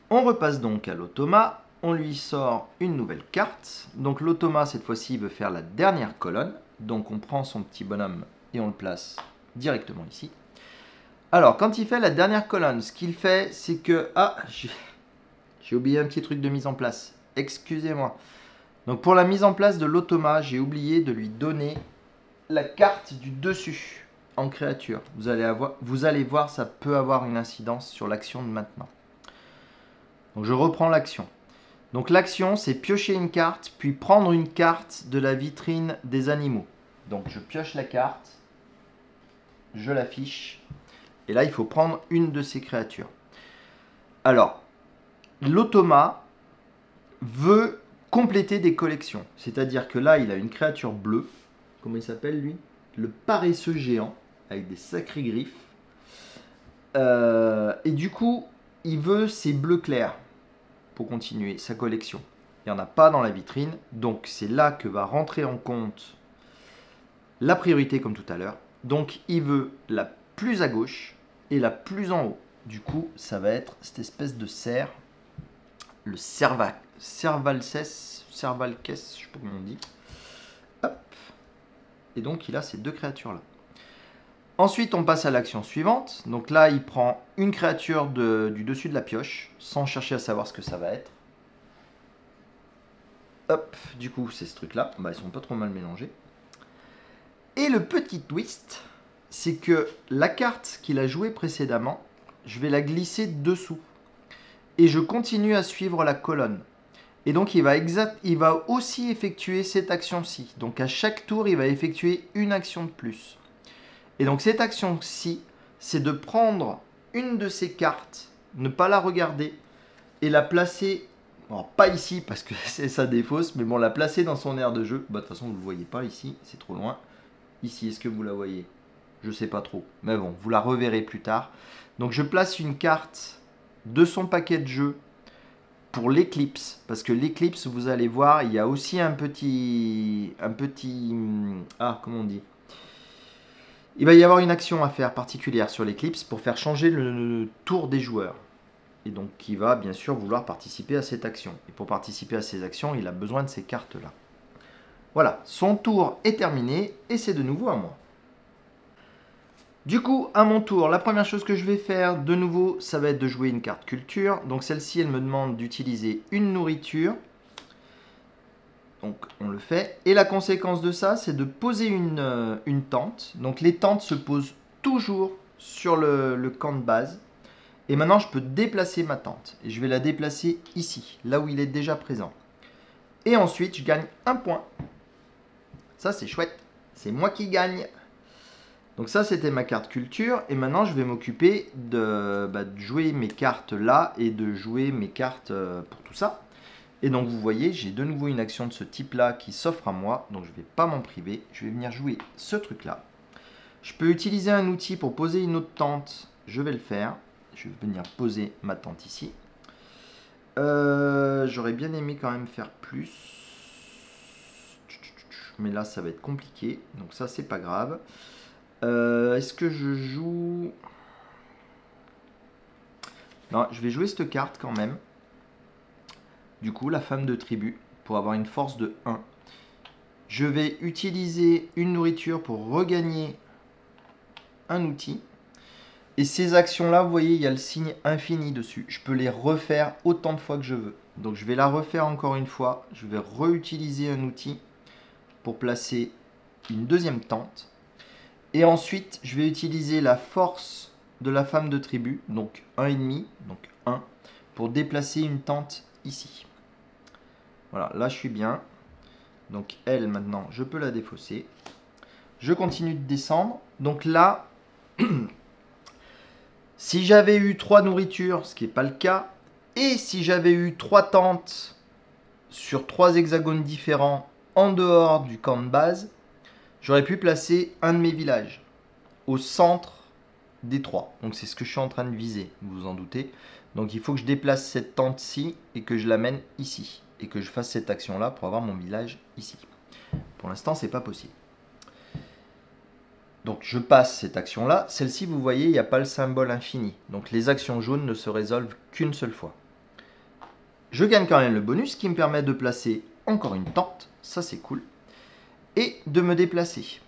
On repasse donc à l'automa, on lui sort une nouvelle carte. Donc l'automa, cette fois-ci, veut faire la dernière colonne. Donc on prend son petit bonhomme et on le place directement ici. Alors, quand il fait la dernière colonne, ce qu'il fait, c'est que... Ah, j'ai oublié un petit truc de mise en place. Excusez-moi. Donc, pour la mise en place de l'automa, j'ai oublié de lui donner la carte du dessus en créature. Vous allez voir, ça peut avoir une incidence sur l'action de maintenant. Donc, je reprends l'action. Donc, l'action, c'est piocher une carte, puis prendre une carte de la vitrine des animaux. Donc, je pioche la carte, je l'affiche. Et là, il faut prendre une de ces créatures. Alors, l'automa veut compléter des collections. C'est-à-dire que là, il a une créature bleue. Comment il s'appelle, lui? Le paresseux géant, avec des sacrées griffes. Et du coup, il veut ces bleus clairs pour continuer sa collection. Il n'y en a pas dans la vitrine. Donc, c'est là que va rentrer en compte la priorité, comme tout à l'heure. Donc, il veut la plus à gauche et la plus en haut. Du coup, ça va être cette espèce de cerf, le Servalkes, je sais pas comment on dit. Hop. Et donc, il a ces 2 créatures-là. Ensuite, on passe à l'action suivante. Donc là, il prend une créature du dessus de la pioche, sans chercher à savoir ce que ça va être. Hop, du coup, c'est ce truc-là. Bah, ils sont pas trop mal mélangés. Et le petit twist, c'est que la carte qu'il a jouée précédemment, je vais la glisser dessous. Et je continue à suivre la colonne. Et donc il va aussi effectuer cette action-ci. Donc à chaque tour, il va effectuer une action de plus. Et donc cette action-ci, c'est de prendre une de ces cartes, ne pas la regarder, et la placer, alors pas ici parce que c'est ça défausse, mais bon, la placer dans son aire de jeu. Bah, de toute façon, vous ne le voyez pas ici, c'est trop loin. Ici, est-ce que vous la voyez? Je sais pas trop, mais bon, vous la reverrez plus tard. Donc je place une carte de son paquet de jeu pour l'éclipse, parce que l'éclipse, vous allez voir, il y a aussi un petit, comment on dit? Il va y avoir une action à faire particulière sur l'éclipse pour faire changer le tour des joueurs. Et donc qui va bien sûr vouloir participer à cette action. Et pour participer à ces actions, il a besoin de ces cartes-là. Voilà, son tour est terminé et c'est de nouveau à moi. Du coup, à mon tour, la première chose que je vais faire de nouveau, ça va être de jouer une carte culture. Donc celle-ci, elle me demande d'utiliser une nourriture. Donc on le fait. Et la conséquence de ça, c'est de poser une tente. Donc les tentes se posent toujours sur le camp de base. Et maintenant, je peux déplacer ma tente. Et je vais la déplacer ici, là où il est déjà présent. Et ensuite, je gagne un point. Ça, c'est chouette. C'est moi qui gagne. Donc ça, c'était ma carte culture. Et maintenant, je vais m'occuper de jouer mes cartes là et de jouer mes cartes pour tout ça. Et donc, vous voyez, j'ai de nouveau une action de ce type-là qui s'offre à moi. Donc, je ne vais pas m'en priver. Je vais venir jouer ce truc-là. Je peux utiliser un outil pour poser une autre tente. Je vais le faire. Je vais venir poser ma tente ici. J'aurais bien aimé quand même faire plus. Mais là, ça va être compliqué. Donc ça, c'est pas grave. Est-ce que je joue... Non, je vais jouer cette carte quand même. Du coup, la femme de tribu, pour avoir une force de 1. Je vais utiliser une nourriture pour regagner un outil. Et ces actions-là, vous voyez, il y a le signe infini dessus. Je peux les refaire autant de fois que je veux. Donc je vais la refaire encore une fois. Je vais réutiliser un outil pour placer une deuxième tente. Et ensuite, je vais utiliser la force de la femme de tribu, donc 1,5, donc 1, pour déplacer une tente ici. Voilà, là je suis bien. Donc elle, maintenant, je peux la défausser. Je continue de descendre. Donc là... Si j'avais eu 3 nourritures, ce qui n'est pas le cas, et si j'avais eu 3 tentes sur 3 hexagones différents en dehors du camp de base, j'aurais pu placer un de mes villages au centre des 3. Donc c'est ce que je suis en train de viser, vous vous en doutez. Donc il faut que je déplace cette tente-ci et que je l'amène ici. Et que je fasse cette action-là pour avoir mon village ici. Pour l'instant, c'est pas possible. Donc je passe cette action-là. Celle-ci, vous voyez, il n'y a pas le symbole infini. Donc les actions jaunes ne se résolvent qu'une seule fois. Je gagne quand même le bonus qui me permet de placer encore une tente. Ça, c'est cool. Et de me déplacer.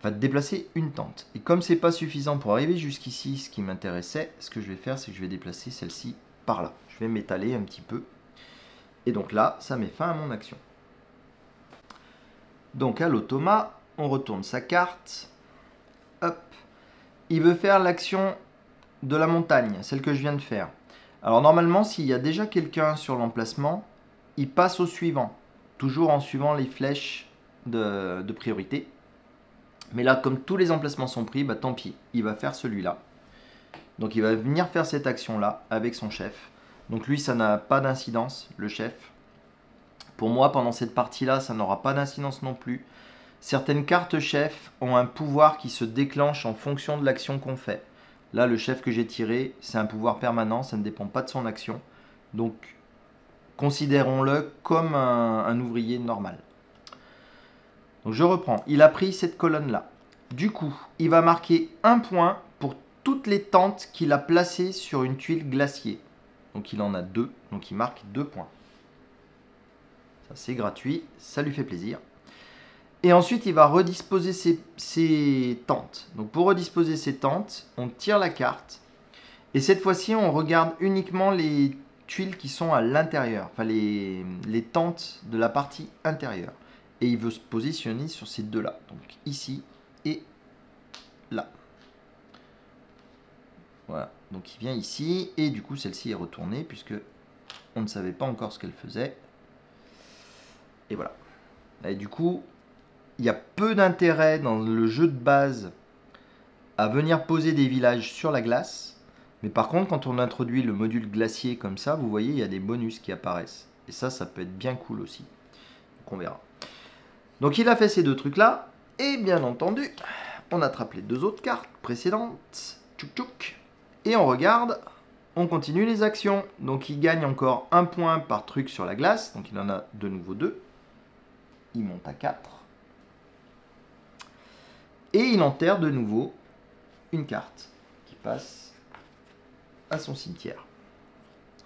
Va déplacer une tente. Et comme c'est pas suffisant pour arriver jusqu'ici, ce qui m'intéressait, ce que je vais faire, c'est que je vais déplacer celle-ci par là. Je vais m'étaler un petit peu. Et donc là, ça met fin à mon action. Donc à l'automa, on retourne sa carte. Hop, il veut faire l'action de la montagne, celle que je viens de faire. Alors normalement, s'il y a déjà quelqu'un sur l'emplacement, il passe au suivant, toujours en suivant les flèches de priorité. Mais là, comme tous les emplacements sont pris, bah tant pis, il va faire celui-là. Donc il va venir faire cette action-là avec son chef. Donc lui, ça n'a pas d'incidence, le chef. Pour moi, pendant cette partie-là, ça n'aura pas d'incidence non plus. Certaines cartes chefs ont un pouvoir qui se déclenche en fonction de l'action qu'on fait. Là, le chef que j'ai tiré, c'est un pouvoir permanent, ça ne dépend pas de son action. Donc, considérons-le comme un ouvrier normal. Donc, je reprends. Il a pris cette colonne-là. Du coup, il va marquer un point pour toutes les tentes qu'il a placées sur une tuile glacier. Donc, il en a 2, donc il marque 2 points. Ça, c'est gratuit, ça lui fait plaisir. Et ensuite, il va redisposer ses tentes. Donc pour redisposer ses tentes, on tire la carte. Et cette fois-ci, on regarde uniquement les tuiles qui sont à l'intérieur. Enfin, les tentes de la partie intérieure. Et il veut se positionner sur ces deux-là. Donc ici et là. Voilà. Donc il vient ici. Et du coup, celle-ci est retournée puisque On ne savait pas encore ce qu'elle faisait. Et voilà. Et du coup, il y a peu d'intérêt dans le jeu de base à venir poser des villages sur la glace. Mais par contre, quand on introduit le module glacier comme ça, vous voyez, il y a des bonus qui apparaissent. Et ça peut être bien cool aussi. Donc on verra. Donc il a fait ces deux trucs-là. Et bien entendu, on attrape les deux autres cartes précédentes. Tchouk tchouk. Et on regarde, on continue les actions. Donc il gagne encore 1 point par truc sur la glace. Donc il en a de nouveau 2. Il monte à 4. Et il enterre de nouveau une carte qui passe à son cimetière.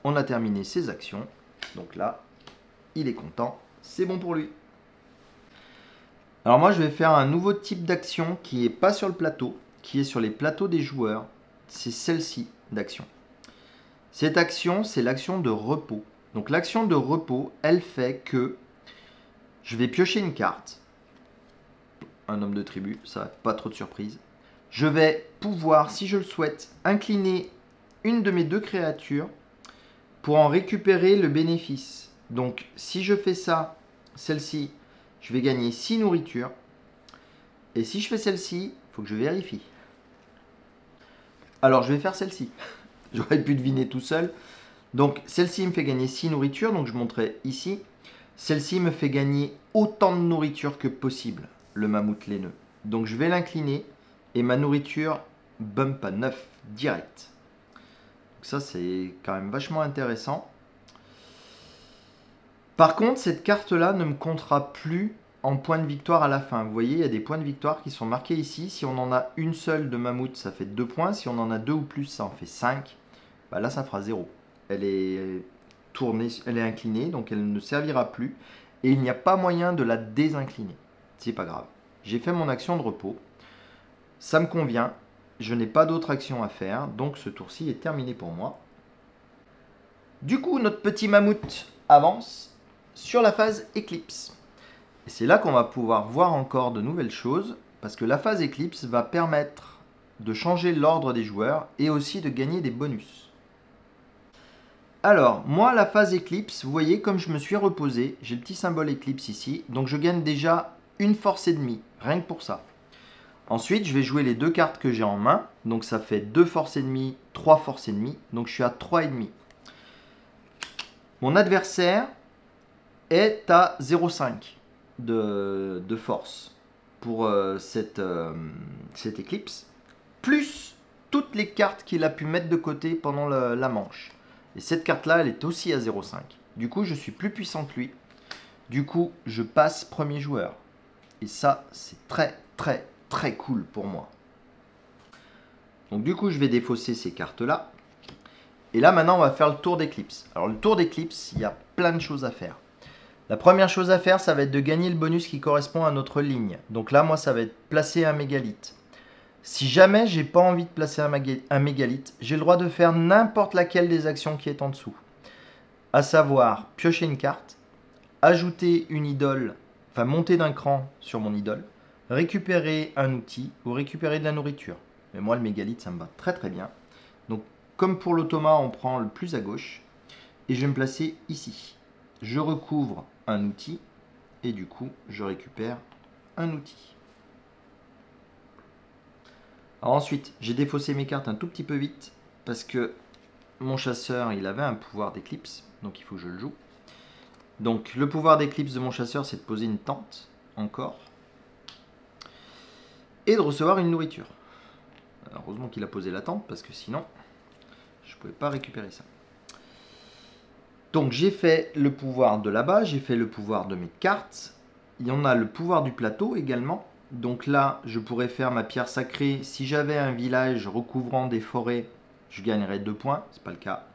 On a terminé ses actions. Donc là, il est content. C'est bon pour lui. Alors moi, je vais faire un nouveau type d'action qui n'est pas sur le plateau, qui est sur les plateaux des joueurs. C'est celle-ci d'action. Cette action, c'est l'action de repos. Donc l'action de repos, elle fait que je vais piocher une carte. Un homme de tribu, ça, pas trop de surprise. Je vais pouvoir, si je le souhaite, incliner une de mes deux créatures pour en récupérer le bénéfice. Donc si je fais ça, celle-ci, je vais gagner 6 nourritures. Et si je fais celle-ci, il faut que je vérifie. Alors je vais faire celle-ci. J'aurais pu deviner tout seul. Donc celle-ci me fait gagner 6 nourritures, donc je montrerai ici. Celle-ci me fait gagner autant de nourriture que possible, le mammouth laineux. Donc je vais l'incliner et ma nourriture bump à 9 direct. Donc ça c'est quand même vachement intéressant. Par contre, cette carte-là ne me comptera plus en points de victoire à la fin. Vous voyez, il y a des points de victoire qui sont marqués ici. Si on en a une seule de mammouth, ça fait 2 points. Si on en a 2 ou plus, ça en fait 5. Bah là, ça fera 0. Elle est tournée, elle est inclinée, donc elle ne servira plus. Et il n'y a pas moyen de la désincliner. C'est pas grave. J'ai fait mon action de repos. Ça me convient. Je n'ai pas d'autre action à faire. Donc ce tour-ci est terminé pour moi. Du coup, notre petit mammouth avance sur la phase éclipse. Et c'est là qu'on va pouvoir voir encore de nouvelles choses, parce que la phase éclipse va permettre de changer l'ordre des joueurs et aussi de gagner des bonus. Alors, moi, la phase éclipse, vous voyez, comme je me suis reposé, j'ai le petit symbole éclipse ici, donc je gagne déjà une force et demie, rien que pour ça. Ensuite, je vais jouer les deux cartes que j'ai en main, donc ça fait 2 forces et demie, 3 forces et demie, donc je suis à 3,5. Mon adversaire est à 0,5 de force pour cette éclipse, plus toutes les cartes qu'il a pu mettre de côté pendant la manche. Et cette carte-là, elle est aussi à 0,5. Du coup, je suis plus puissant que lui. Du coup, je passe premier joueur. Et ça, c'est très, très, très cool pour moi. Donc du coup, je vais défausser ces cartes-là. Et là, maintenant, on va faire le tour d'éclipse. Alors, le tour d'éclipse, il y a plein de choses à faire. La première chose à faire, ça va être de gagner le bonus qui correspond à notre ligne. Donc là, moi, ça va être placer un mégalithe. Si jamais j'ai pas envie de placer un mégalithe, j'ai le droit de faire n'importe laquelle des actions qui est en dessous. À savoir, piocher une carte, ajouter une idole, enfin monter d'un cran sur mon idole, récupérer un outil ou récupérer de la nourriture. Mais moi, le mégalithe, ça me va très très bien. Donc, comme pour l'automa, on prend le plus à gauche. Et je vais me placer ici. Je recouvre un outil et du coup, je récupère un outil. Alors ensuite, j'ai défaussé mes cartes un tout petit peu vite parce que mon chasseur, il avait un pouvoir d'éclipse, donc il faut que je le joue. Donc le pouvoir d'éclipse de mon chasseur, c'est de poser une tente, encore, et de recevoir une nourriture. Alors, heureusement qu'il a posé la tente parce que sinon, je ne pouvais pas récupérer ça. Donc j'ai fait le pouvoir de là-bas, j'ai fait le pouvoir de mes cartes. Il y en a le pouvoir du plateau également. Donc là, je pourrais faire ma pierre sacrée. Si j'avais un village recouvrant des forêts, je gagnerais 2 points. C'est pas le cas.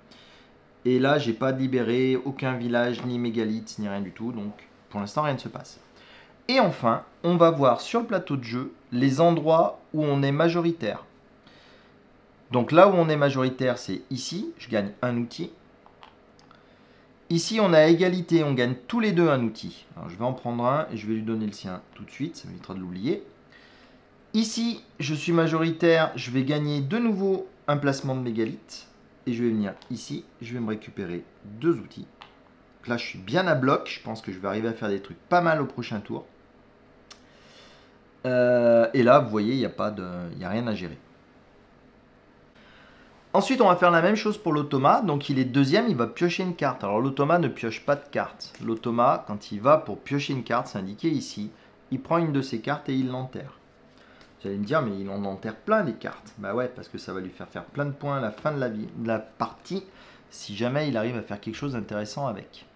Et là, j'ai pas libéré aucun village, ni mégalithe, ni rien du tout. Donc pour l'instant, rien ne se passe. Et enfin, on va voir sur le plateau de jeu les endroits où on est majoritaire. Donc là où on est majoritaire, c'est ici. Je gagne un outil. Ici, on a égalité, on gagne tous les deux un outil. Alors, je vais en prendre un et je vais lui donner le sien tout de suite, ça m'évitera de l'oublier. Ici, je suis majoritaire, je vais gagner de nouveau un placement de mégalithe. et je vais venir ici, je vais me récupérer 2 outils. Donc là, je suis bien à bloc, je pense que je vais arriver à faire des trucs pas mal au prochain tour. Et là, vous voyez, il n'y a rien à gérer. Ensuite, on va faire la même chose pour l'automa. Donc, il est deuxième, il va piocher une carte. Alors, l'automa ne pioche pas de carte. L'automa, quand il va pour piocher une carte, c'est indiqué ici, il prend une de ses cartes et il l'enterre. Vous allez me dire, mais il en enterre plein des cartes. Bah ouais, parce que ça va lui faire plein de points à la fin de la partie, si jamais il arrive à faire quelque chose d'intéressant avec.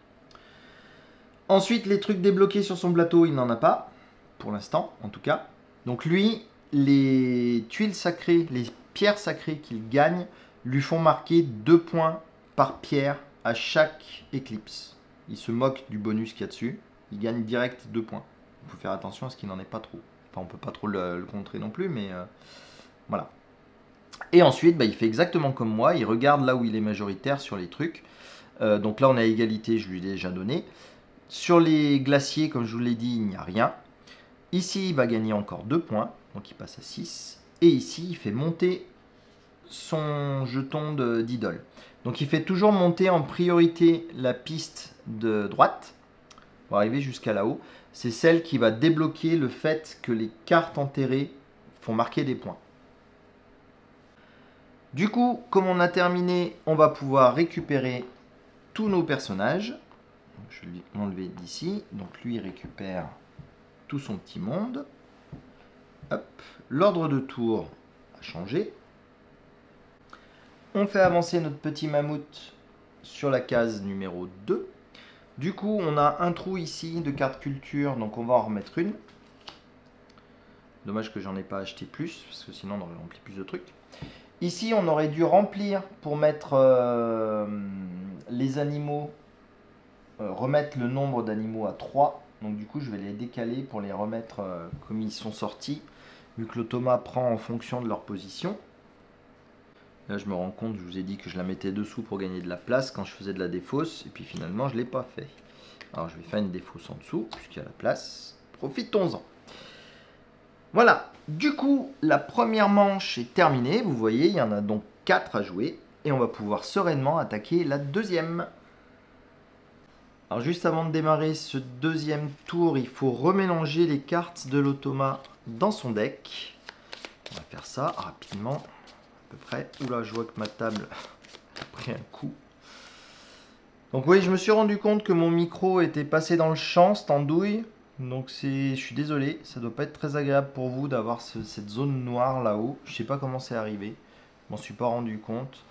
Ensuite, les trucs débloqués sur son plateau, il n'en a pas, pour l'instant, en tout cas. Donc lui, les tuiles sacrées, les pierres sacrées qu'il gagne, lui font marquer 2 points par pierre à chaque éclipse. Il se moque du bonus qu'il y a dessus. Il gagne direct 2 points. Il faut faire attention à ce qu'il n'en ait pas trop. Enfin, on peut pas trop le contrer non plus, mais voilà. Et ensuite, bah, il fait exactement comme moi. Il regarde là où il est majoritaire sur les trucs. Donc là, on a égalité, je lui ai déjà donné. Sur les glaciers, comme je vous l'ai dit, il n'y a rien. Ici, il va gagner encore 2 points. Donc il passe à 6. Et ici, il fait monter son jeton d'idole. Donc il fait toujours monter en priorité la piste de droite pour arriver jusqu'à là-haut. C'est celle qui va débloquer le fait que les cartes enterrées font marquer des points. Du coup, comme on a terminé, on va pouvoir récupérer tous nos personnages. Donc, je vais l'enlever d'ici. Donc lui, il récupère tout son petit monde. L'ordre de tour a changé. On fait avancer notre petit mammouth sur la case numéro 2. Du coup, on a un trou ici de carte culture, donc on va en remettre une. Dommage que j'en ai pas acheté plus, parce que sinon on aurait rempli plus de trucs. Ici, on aurait dû remplir pour mettre les animaux, remettre le nombre d'animaux à 3. Donc du coup, je vais les décaler pour les remettre comme ils sont sortis, vu que l'automa prend en fonction de leur position. Là, je me rends compte, je vous ai dit que je la mettais dessous pour gagner de la place quand je faisais de la défausse. Et puis finalement, je ne l'ai pas fait. Alors, je vais faire une défausse en dessous, puisqu'il y a la place. Profitons-en. Voilà. Du coup, la première manche est terminée. Vous voyez, il y en a donc 4 à jouer. Et on va pouvoir sereinement attaquer la deuxième. Alors, juste avant de démarrer ce deuxième tour, il faut remélanger les cartes de l'automa dans son deck. On va faire ça rapidement. Près. Oula, je vois que ma table a pris un coup. Donc oui, je me suis rendu compte que mon micro était passé dans le champ, cette andouille. Donc je suis désolé, ça doit pas être très agréable pour vous d'avoir cette zone noire là-haut. Je sais pas comment c'est arrivé, je m'en suis pas rendu compte.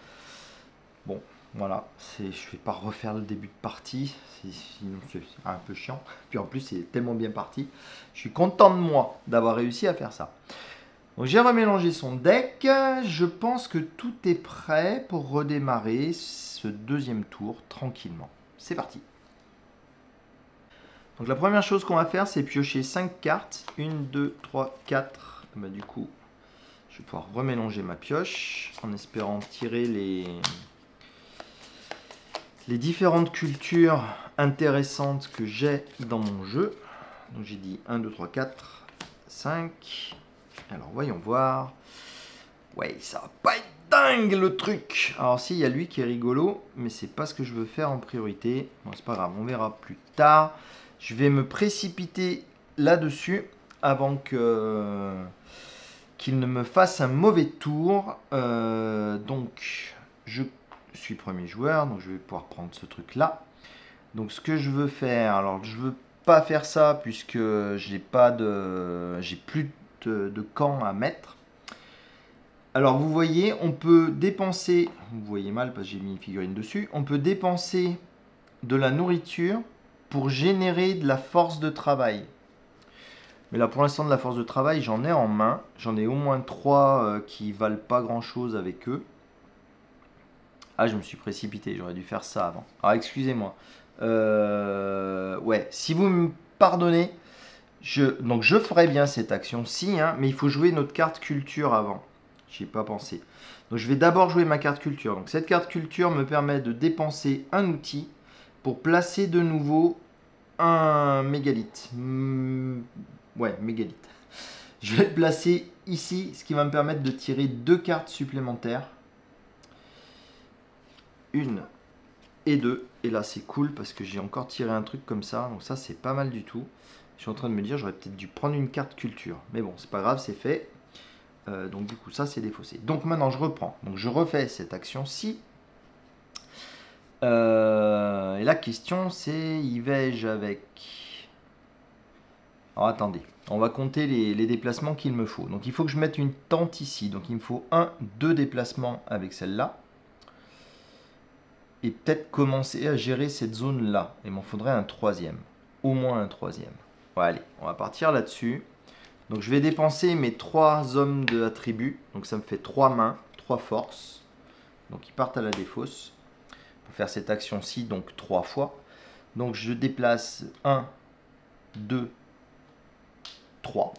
Bon, voilà, je vais pas refaire le début de partie, sinon c'est un peu chiant. Puis en plus, c'est tellement bien parti. Je suis content de moi d'avoir réussi à faire ça. J'ai remélangé son deck, je pense que tout est prêt pour redémarrer ce deuxième tour tranquillement. C'est parti. Donc la première chose qu'on va faire, c'est piocher 5 cartes. 1, 2, 3, 4. Bah, du coup, je vais pouvoir remélanger ma pioche en espérant tirer les différentes cultures intéressantes que j'ai dans mon jeu. Donc j'ai dit 1, 2, 3, 4, 5... Alors, voyons voir. Ouais, ça va pas être dingue le truc. Alors, si, il y a lui qui est rigolo, mais c'est pas ce que je veux faire en priorité. Bon, c'est pas grave, on verra plus tard. Je vais me précipiter là-dessus avant qu'il ne me fasse un mauvais tour. Donc, je suis premier joueur, donc je vais pouvoir prendre ce truc-là. Donc, ce que je veux faire, alors je veux pas faire ça puisque j'ai plus de camp à mettre. Alors vous voyez, on peut dépenser, vous voyez mal parce que j'ai mis une figurine dessus, on peut dépenser de la nourriture pour générer de la force de travail. Mais là pour l'instant de la force de travail j'en ai en main, j'en ai au moins 3 qui valent pas grand chose avec eux. Ah, je me suis précipité, j'aurais dû faire ça avant. Alors excusez-moi. Ouais, si vous me pardonnez, donc je ferai bien cette action-ci, hein, mais il faut jouer notre carte culture avant. J'y ai pas pensé. Donc je vais d'abord jouer ma carte culture. Donc cette carte culture me permet de dépenser un outil pour placer de nouveau un mégalithe. Ouais, mégalithe. Je vais le placer ici, ce qui va me permettre de tirer 2 cartes supplémentaires. 1 et 2. Et là, c'est cool parce que j'ai encore tiré un truc comme ça. Donc ça, c'est pas mal du tout. Je suis en train de me dire, j'aurais peut-être dû prendre une carte culture. Mais bon, c'est pas grave, c'est fait. Donc du coup, ça, c'est défaussé. Donc maintenant, je reprends. Donc je refais cette action-ci. Et la question, c'est, y vais-je avec... Alors attendez, on va compter les déplacements qu'il me faut. Donc il faut que je mette une tente ici. Donc il me faut 2 déplacements avec celle-là. Et peut-être commencer à gérer cette zone-là. Il m'en faudrait un 3e. Au moins un 3e. Bon, allez, on va partir là-dessus. Donc je vais dépenser mes 3 hommes d'attribut. Donc ça me fait 3 mains, 3 forces. Donc ils partent à la défausse. Pour faire cette action-ci, donc 3 fois. Donc je déplace 1, 2, 3.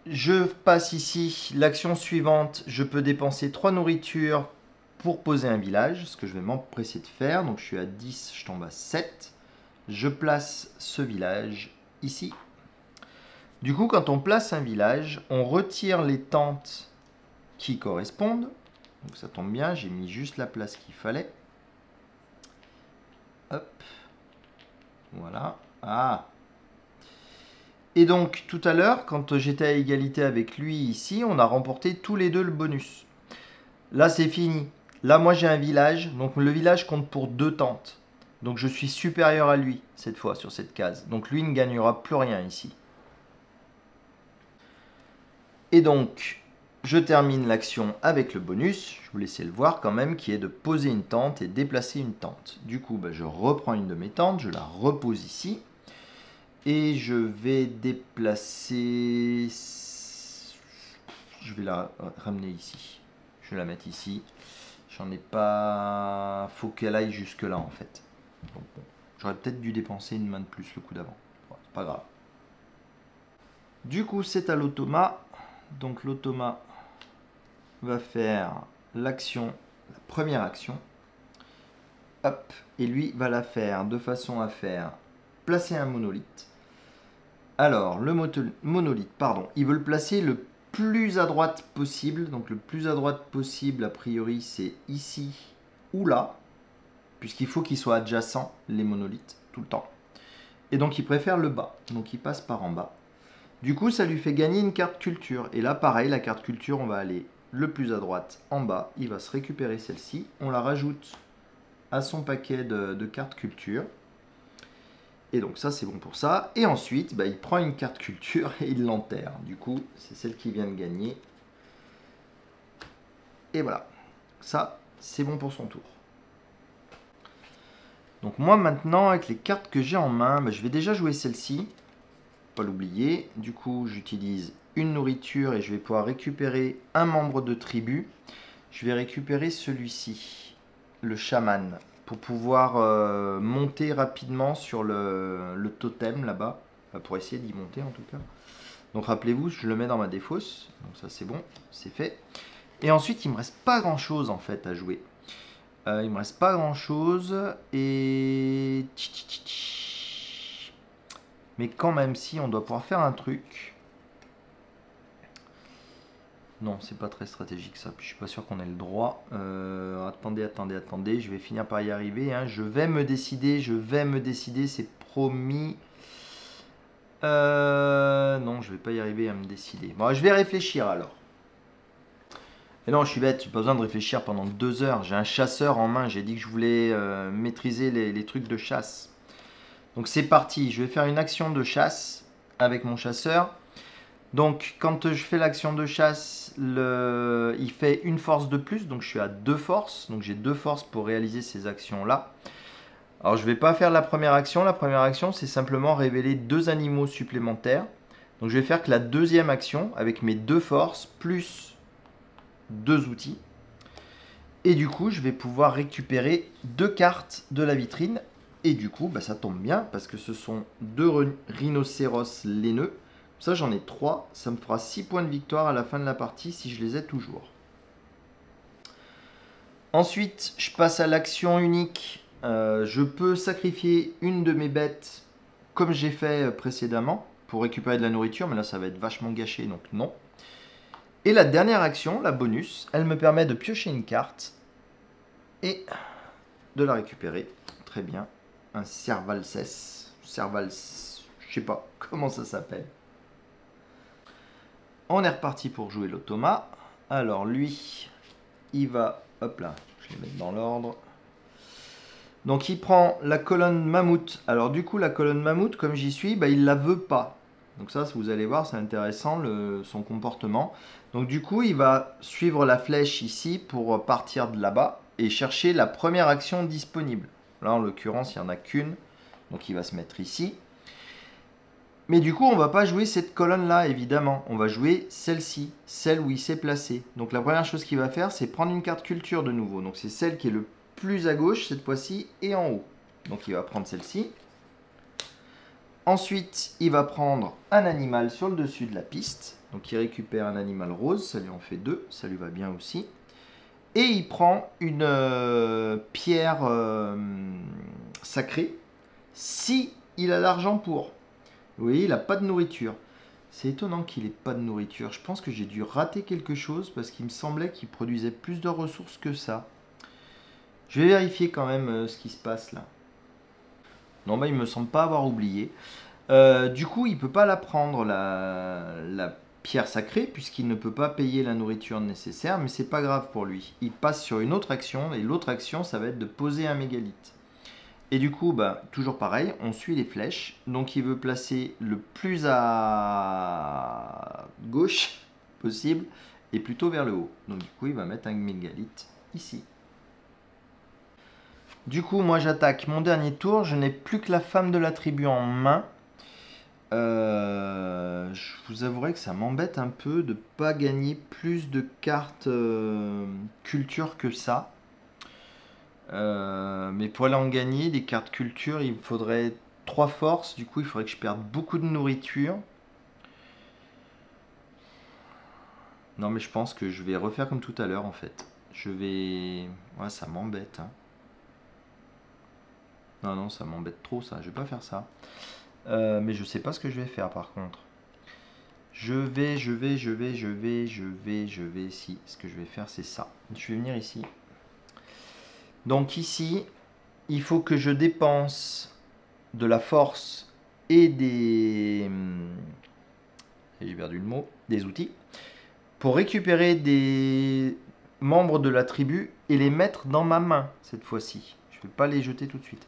Je passe ici. L'action suivante, je peux dépenser 3 nourritures pour poser un village, ce que je vais m'empresser de faire. Donc je suis à 10, je tombe à 7. Je place ce village ici. Du coup, quand on place un village, on retire les tentes qui correspondent. Donc ça tombe bien, j'ai mis juste la place qu'il fallait. Hop. Voilà. Ah. Et donc, tout à l'heure, quand j'étais à égalité avec lui ici, on a remporté tous les deux le bonus. Là, c'est fini. Là, moi, j'ai un village. Donc, le village compte pour 2 tentes. Donc, je suis supérieur à lui, cette fois, sur cette case. Donc, lui ne gagnera plus rien ici. Et donc, je termine l'action avec le bonus. Je vous laisse le voir quand même, qui est de poser une tente et déplacer une tente. Du coup, je reprends une de mes tentes. Je la repose ici. Et je vais déplacer... Je vais la ramener ici. Je vais la mettre ici. J'en ai pas... Faut qu'elle aille jusque là en fait. Donc, bon. J'aurais peut-être dû dépenser une main de plus le coup d'avant. Bon, c'est pas grave. Du coup, c'est à l'automa. Donc l'automa va faire l'action, la première action. Hop. Et lui va la faire de façon à faire placer un monolithe. Alors, le monolithe, pardon, il veut le placer le plus à droite possible. Donc le plus à droite possible, a priori, c'est ici ou là. Puisqu'il faut qu'ils soient adjacents, les monolithes, tout le temps. Et donc il préfère le bas. Donc il passe par en bas. Du coup, ça lui fait gagner une carte culture. Et là, pareil, la carte culture, on va aller le plus à droite en bas. Il va se récupérer celle-ci. On la rajoute à son paquet de cartes culture. Et donc ça, c'est bon pour ça. Et ensuite, il prend une carte culture et il l'enterre. Du coup, c'est celle qui vient de gagner. Et voilà. Ça, c'est bon pour son tour. Donc moi, maintenant, avec les cartes que j'ai en main, je vais déjà jouer celle-ci. Pas l'oublier. Du coup, j'utilise une nourriture et je vais pouvoir récupérer un membre de tribu. Je vais récupérer celui-ci, le chaman, pour pouvoir monter rapidement sur le totem là-bas, pour essayer d'y monter en tout cas. Donc rappelez-vous, je le mets dans ma défausse, donc ça c'est bon, c'est fait. Et ensuite, il me reste pas grand-chose en fait à jouer. Il me reste pas grand-chose et... Mais quand même, si, on doit pouvoir faire un truc. Non, c'est pas très stratégique ça. Puis je suis pas sûr qu'on ait le droit. Attendez. Je vais finir par y arriver. Hein. Je vais me décider, c'est promis. Non, je vais pas y arriver à me décider. Bon, je vais réfléchir alors. Et non, je suis bête, j'ai pas besoin de réfléchir pendant 2 heures. J'ai un chasseur en main. J'ai dit que je voulais maîtriser les trucs de chasse. Donc c'est parti. Je vais faire une action de chasse avec mon chasseur. Donc, quand je fais l'action de chasse, il fait une force de plus. Donc, je suis à 2 forces. Donc, j'ai 2 forces pour réaliser ces actions-là. Alors, je ne vais pas faire la première action. La première action, c'est simplement révéler 2 animaux supplémentaires. Donc, je vais faire que la deuxième action avec mes 2 forces plus 2 outils. Et du coup, je vais pouvoir récupérer 2 cartes de la vitrine. Et du coup, ça tombe bien parce que ce sont 2 rhinocéros laineux. Ça, j'en ai 3. Ça me fera 6 points de victoire à la fin de la partie si je les ai toujours. Ensuite, je passe à l'action unique. Je peux sacrifier une de mes bêtes comme j'ai fait précédemment pour récupérer de la nourriture. Mais là, ça va être vachement gâché, donc non. Et la dernière action, la bonus, elle me permet de piocher une carte et de la récupérer. Très bien. Un Servalses. Servals, je sais pas comment ça s'appelle. On est reparti pour jouer l'automa. Alors lui, il va... Hop là, je vais mettre dans l'ordre. Donc il prend la colonne mammouth. Alors du coup, la colonne mammouth, comme j'y suis, bah, il ne la veut pas. Donc ça, vous allez voir, c'est intéressant, son comportement. Donc du coup, il va suivre la flèche ici pour partir de là-bas et chercher la première action disponible. Là, en l'occurrence, il n'y en a qu'une. Donc il va se mettre ici. Mais du coup, on ne va pas jouer cette colonne-là, évidemment. On va jouer celle-ci, celle où il s'est placé. Donc la première chose qu'il va faire, c'est prendre une carte culture de nouveau. Donc c'est celle qui est le plus à gauche cette fois-ci et en haut. Donc il va prendre celle-ci. Ensuite, il va prendre un animal sur le dessus de la piste. Donc il récupère un animal rose, ça lui en fait 2, ça lui va bien aussi. Et il prend une pierre sacrée, si il a l'argent pour. Vous voyez, il n'a pas de nourriture. C'est étonnant qu'il n'ait pas de nourriture. Je pense que j'ai dû rater quelque chose parce qu'il me semblait qu'il produisait plus de ressources que ça. Je vais vérifier quand même ce qui se passe là. Non, bah, il ne me semble pas avoir oublié. Du coup, il ne peut pas la prendre, la pierre sacrée, puisqu'il ne peut pas payer la nourriture nécessaire, mais c'est pas grave pour lui. Il passe sur une autre action, et l'autre action, ça va être de poser un mégalithe. Et du coup, bah, toujours pareil, on suit les flèches. Donc il veut placer le plus à gauche possible, et plutôt vers le haut. Donc du coup, il va mettre un mégalithe ici. Du coup, moi j'attaque mon dernier tour. Je n'ai plus que la femme de la tribu en main. Je vous avouerai que ça m'embête un peu de ne pas gagner plus de cartes culture que ça. Mais pour aller en gagner des cartes culture, il me faudrait 3 forces. Du coup, il faudrait que je perde beaucoup de nourriture. Non, mais je pense que je vais refaire comme tout à l'heure en fait. Je vais... Ouais, ça m'embête. Hein. Non, non, ça m'embête trop ça. Je vais pas faire ça. Mais je sais pas ce que je vais faire par contre. Si, ce que je vais faire c'est ça. Je vais venir ici. Donc ici, il faut que je dépense de la force et des... J'ai perdu le mot. Des outils. Pour récupérer des membres de la tribu et les mettre dans ma main cette fois-ci. Je ne vais pas les jeter tout de suite.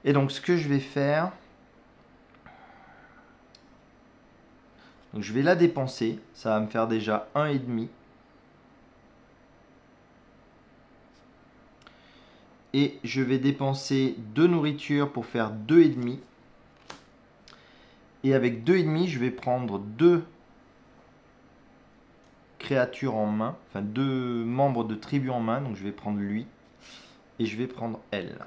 Et donc ce que je vais faire... Donc je vais la dépenser, ça va me faire déjà 1,5. Et je vais dépenser 2 nourritures pour faire 2,5. Et avec 2,5, je vais prendre 2 créatures en main, enfin 2 membres de tribu en main. Donc je vais prendre lui et je vais prendre elle.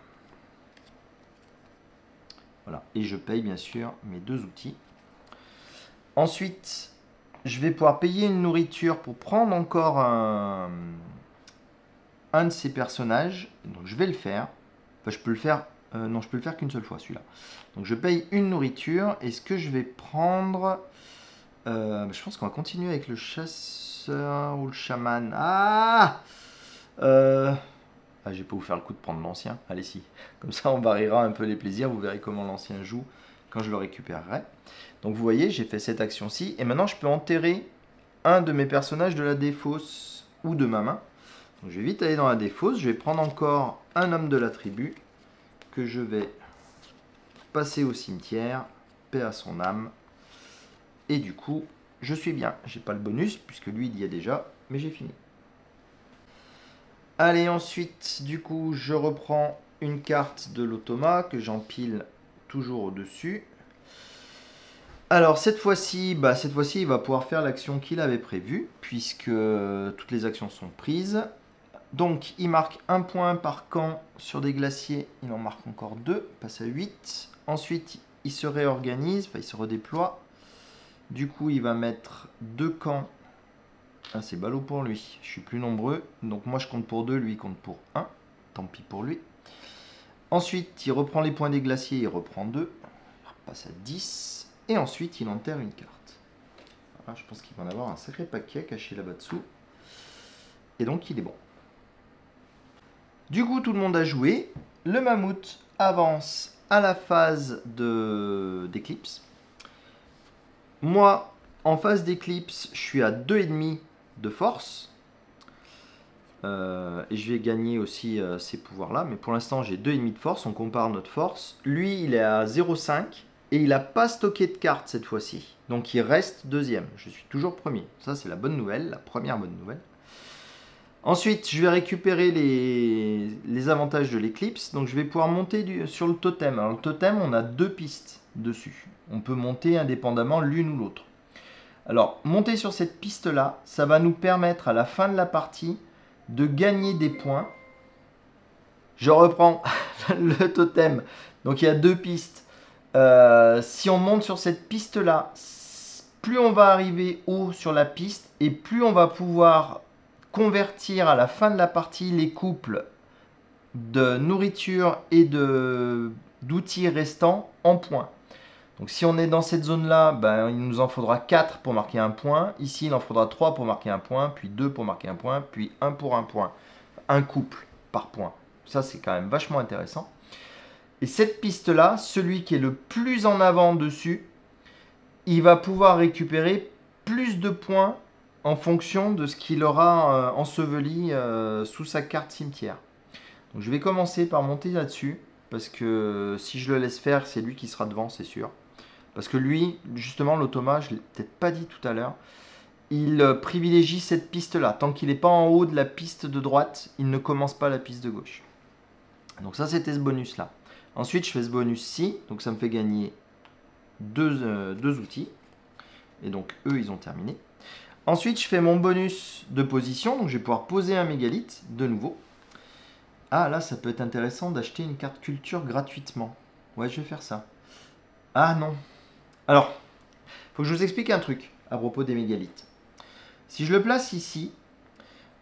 Voilà, et je paye bien sûr mes 2 outils. Ensuite, je vais pouvoir payer une nourriture pour prendre encore un de ces personnages. Donc je vais le faire. Enfin, je peux le faire. Non, je peux le faire qu'une seule fois celui-là. Donc je paye une nourriture. Et ce que je vais prendre... je pense qu'on va continuer avec le chasseur ou le chaman. Je vais pas vous faire le coup de prendre l'ancien. Allez, si. Comme ça, on variera un peu les plaisirs. Vous verrez comment l'ancien joue quand je le récupérerai. Donc vous voyez, j'ai fait cette action-ci. Et maintenant, je peux enterrer un de mes personnages de la défausse ou de ma main. Donc, je vais vite aller dans la défausse. Je vais prendre encore un homme de la tribu que je vais passer au cimetière. Paix à son âme. Et du coup, je suis bien. J'ai pas le bonus puisque lui, il y a déjà. Mais j'ai fini. Allez, ensuite, du coup, je reprends une carte de l'automa que j'empile toujours au-dessus. Alors cette fois-ci, il va pouvoir faire l'action qu'il avait prévue, puisque toutes les actions sont prises. Donc il marque 1 point par camp sur des glaciers, il en marque encore 2, passe à 8. Ensuite, il se réorganise, enfin il se redéploie. Du coup, il va mettre 2 camps. Ah, c'est ballot pour lui, je suis plus nombreux. Donc moi je compte pour 2, lui il compte pour 1. Tant pis pour lui. Ensuite, il reprend les points des glaciers, il reprend 2. Il repasse à 10. Et ensuite, il enterre une carte. Voilà, je pense qu'il va en avoir un sacré paquet caché là-bas dessous. Et donc, il est bon. Du coup, tout le monde a joué. Le mammouth avance à la phase d'éclipse. Moi, en phase d'éclipse, je suis à 2,5 de force. Et je vais gagner aussi ces pouvoirs-là. Mais pour l'instant, j'ai 2,5 de force. On compare notre force. Lui, il est à 0,5. Et il n'a pas stocké de cartes cette fois-ci. Donc il reste deuxième. Je suis toujours premier. Ça, c'est la bonne nouvelle. La première bonne nouvelle. Ensuite, je vais récupérer les avantages de l'éclipse. Donc je vais pouvoir monter sur le totem. Alors le totem, on a 2 pistes dessus. On peut monter indépendamment l'une ou l'autre. Alors, monter sur cette piste-là, ça va nous permettre à la fin de la partie de gagner des points. Je reprends le totem. Donc il y a 2 pistes. Si on monte sur cette piste-là, plus on va arriver haut sur la piste et plus on va pouvoir convertir à la fin de la partie les couples de nourriture et d'outils restants en points. Donc si on est dans cette zone-là, ben, il nous en faudra 4 pour marquer un point. Ici, il en faudra 3 pour marquer un point, puis 2 pour marquer un point, puis 1 pour un point. Un couple par point. Ça, c'est quand même vachement intéressant. Et cette piste-là, celui qui est le plus en avant dessus, il va pouvoir récupérer plus de points en fonction de ce qu'il aura enseveli sous sa carte cimetière. Donc je vais commencer par monter là-dessus, parce que si je le laisse faire, c'est lui qui sera devant, c'est sûr. Parce que lui, justement, l'automa, je ne l'ai peut-être pas dit tout à l'heure, il privilégie cette piste-là. Tant qu'il n'est pas en haut de la piste de droite, il ne commence pas la piste de gauche. Donc ça, c'était ce bonus-là. Ensuite, je fais ce bonus-ci, donc ça me fait gagner deux outils. Et donc, eux, ils ont terminé. Ensuite, je fais mon bonus de position, donc je vais pouvoir poser un mégalithe de nouveau. Ah, là, ça peut être intéressant d'acheter une carte culture gratuitement. Ouais, je vais faire ça. Ah non. Alors, il faut que je vous explique un truc à propos des mégalithes. Si je le place ici,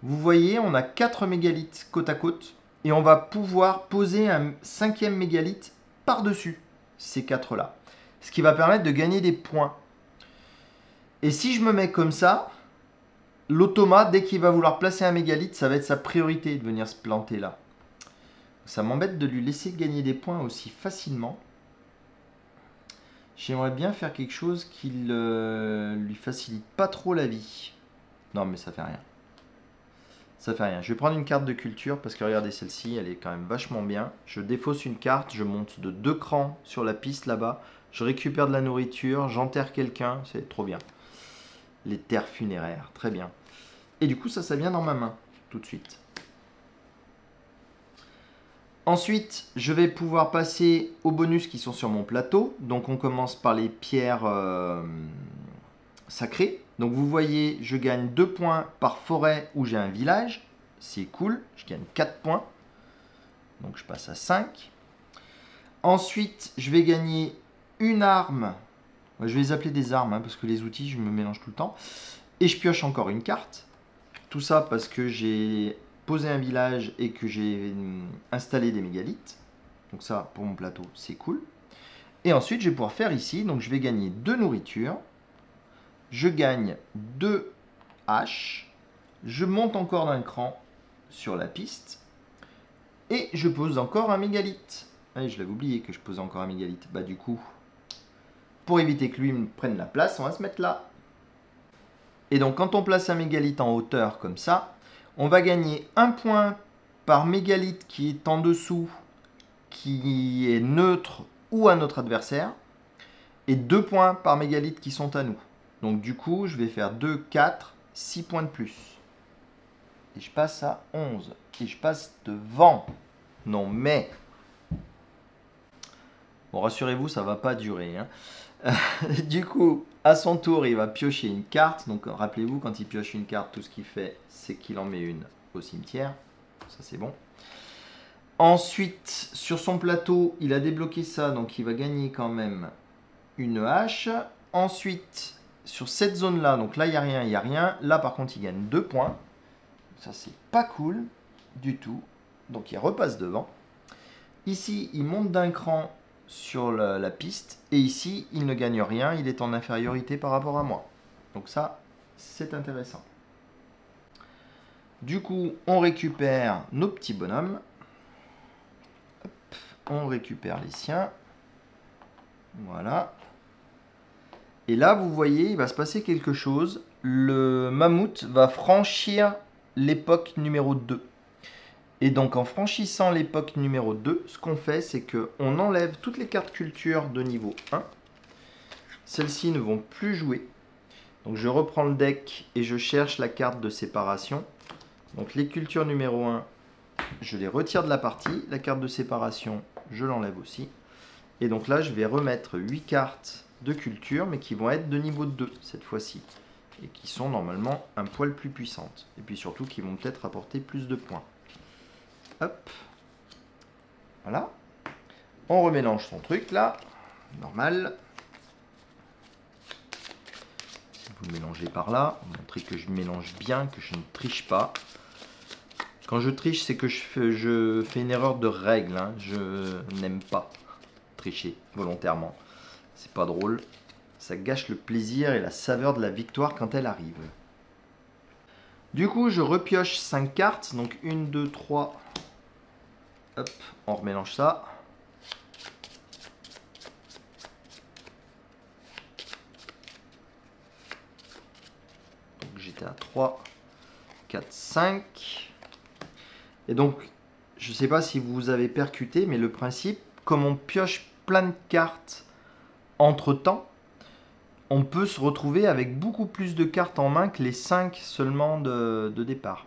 vous voyez, on a 4 mégalithes côte à côte. Et on va pouvoir poser un 5e mégalithe par-dessus ces 4-là. Ce qui va permettre de gagner des points. Et si je me mets comme ça, l'automa, dès qu'il va vouloir placer un mégalithe, ça va être sa priorité de venir se planter là. Ça m'embête de lui laisser gagner des points aussi facilement. J'aimerais bien faire quelque chose qui lui facilite pas trop la vie. Non, mais ça fait rien. Ça fait rien. Je vais prendre une carte de culture parce que regardez celle-ci, elle est quand même vachement bien. Je défausse une carte, je monte de 2 crans sur la piste là-bas. Je récupère de la nourriture, j'enterre quelqu'un, c'est trop bien. Les terres funéraires, très bien. Et du coup, ça vient dans ma main tout de suite. Ensuite, je vais pouvoir passer aux bonus qui sont sur mon plateau. Donc on commence par les pierres sacrées. Donc vous voyez, je gagne 2 points par forêt où j'ai un village. C'est cool, je gagne 4 points. Donc je passe à 5. Ensuite, je vais gagner une arme. Je vais les appeler des armes, parce que les outils, je me mélange tout le temps. Et je pioche encore une carte. Tout ça parce que j'ai posé un village et que j'ai installé des mégalithes. Donc ça, pour mon plateau, c'est cool. Et ensuite, je vais pouvoir faire ici. Donc je vais gagner 2 nourritures. Je gagne 2 haches. Je monte encore d'un cran sur la piste. Et je pose encore un mégalithe. Allez, je l'avais oublié que je posais encore un mégalithe. Bah du coup, pour éviter que lui me prenne la place, on va se mettre là. Et donc quand on place un mégalithe en hauteur comme ça, on va gagner 1 point par mégalithe qui est en dessous, qui est neutre ou à notre adversaire, et 2 points par mégalithe qui sont à nous. Donc du coup, je vais faire 2, 4, 6 points de plus. Et je passe à 11. Et je passe devant. Non mais... Bon, rassurez-vous, ça va pas durer. Hein. Du coup, à son tour, il va piocher une carte. Donc rappelez-vous, quand il pioche une carte, tout ce qu'il fait, c'est qu'il en met une au cimetière. Ça, c'est bon. Ensuite, sur son plateau, il a débloqué ça. Donc il va gagner quand même une hache. Ensuite, sur cette zone-là, donc là, il n'y a rien, il n'y a rien. Là, par contre, il gagne 2 points. Ça, c'est pas cool du tout. Donc il repasse devant. Ici, il monte d'un cran sur la piste. Et ici, il ne gagne rien. Il est en infériorité par rapport à moi. Donc ça, c'est intéressant. Du coup, on récupère nos petits bonhommes. On récupère les siens. Voilà. Et là, vous voyez, il va se passer quelque chose. Le mammouth va franchir l'époque numéro 2. Et donc, en franchissant l'époque numéro 2, ce qu'on fait, c'est qu'on enlève toutes les cartes culture de niveau 1. Celles-ci ne vont plus jouer. Donc, je reprends le deck et je cherche la carte de séparation. Donc, les cultures numéro 1, je les retire de la partie. La carte de séparation, je l'enlève aussi. Et donc là, je vais remettre 8 cartes de culture, mais qui vont être de niveau 2 cette fois-ci. Et qui sont normalement un poil plus puissantes. Et puis surtout, qui vont peut-être apporter plus de points. Hop. Voilà. On remélange son truc là. Normal. Si vous mélangez par là, montrez que je mélange bien, que je ne triche pas. Quand je triche, c'est que je fais une erreur de règle. Hein. Je n'aime pas tricher volontairement. C'est pas drôle. Ça gâche le plaisir et la saveur de la victoire quand elle arrive. Du coup, je repioche 5 cartes. Donc 1, 2, 3. Hop, on remélange ça. Donc j'étais à 3, 4, 5. Et donc, je ne sais pas si vous avez percuté, mais le principe, comme on pioche plein de cartes entre-temps, on peut se retrouver avec beaucoup plus de cartes en main que les 5 seulement de départ.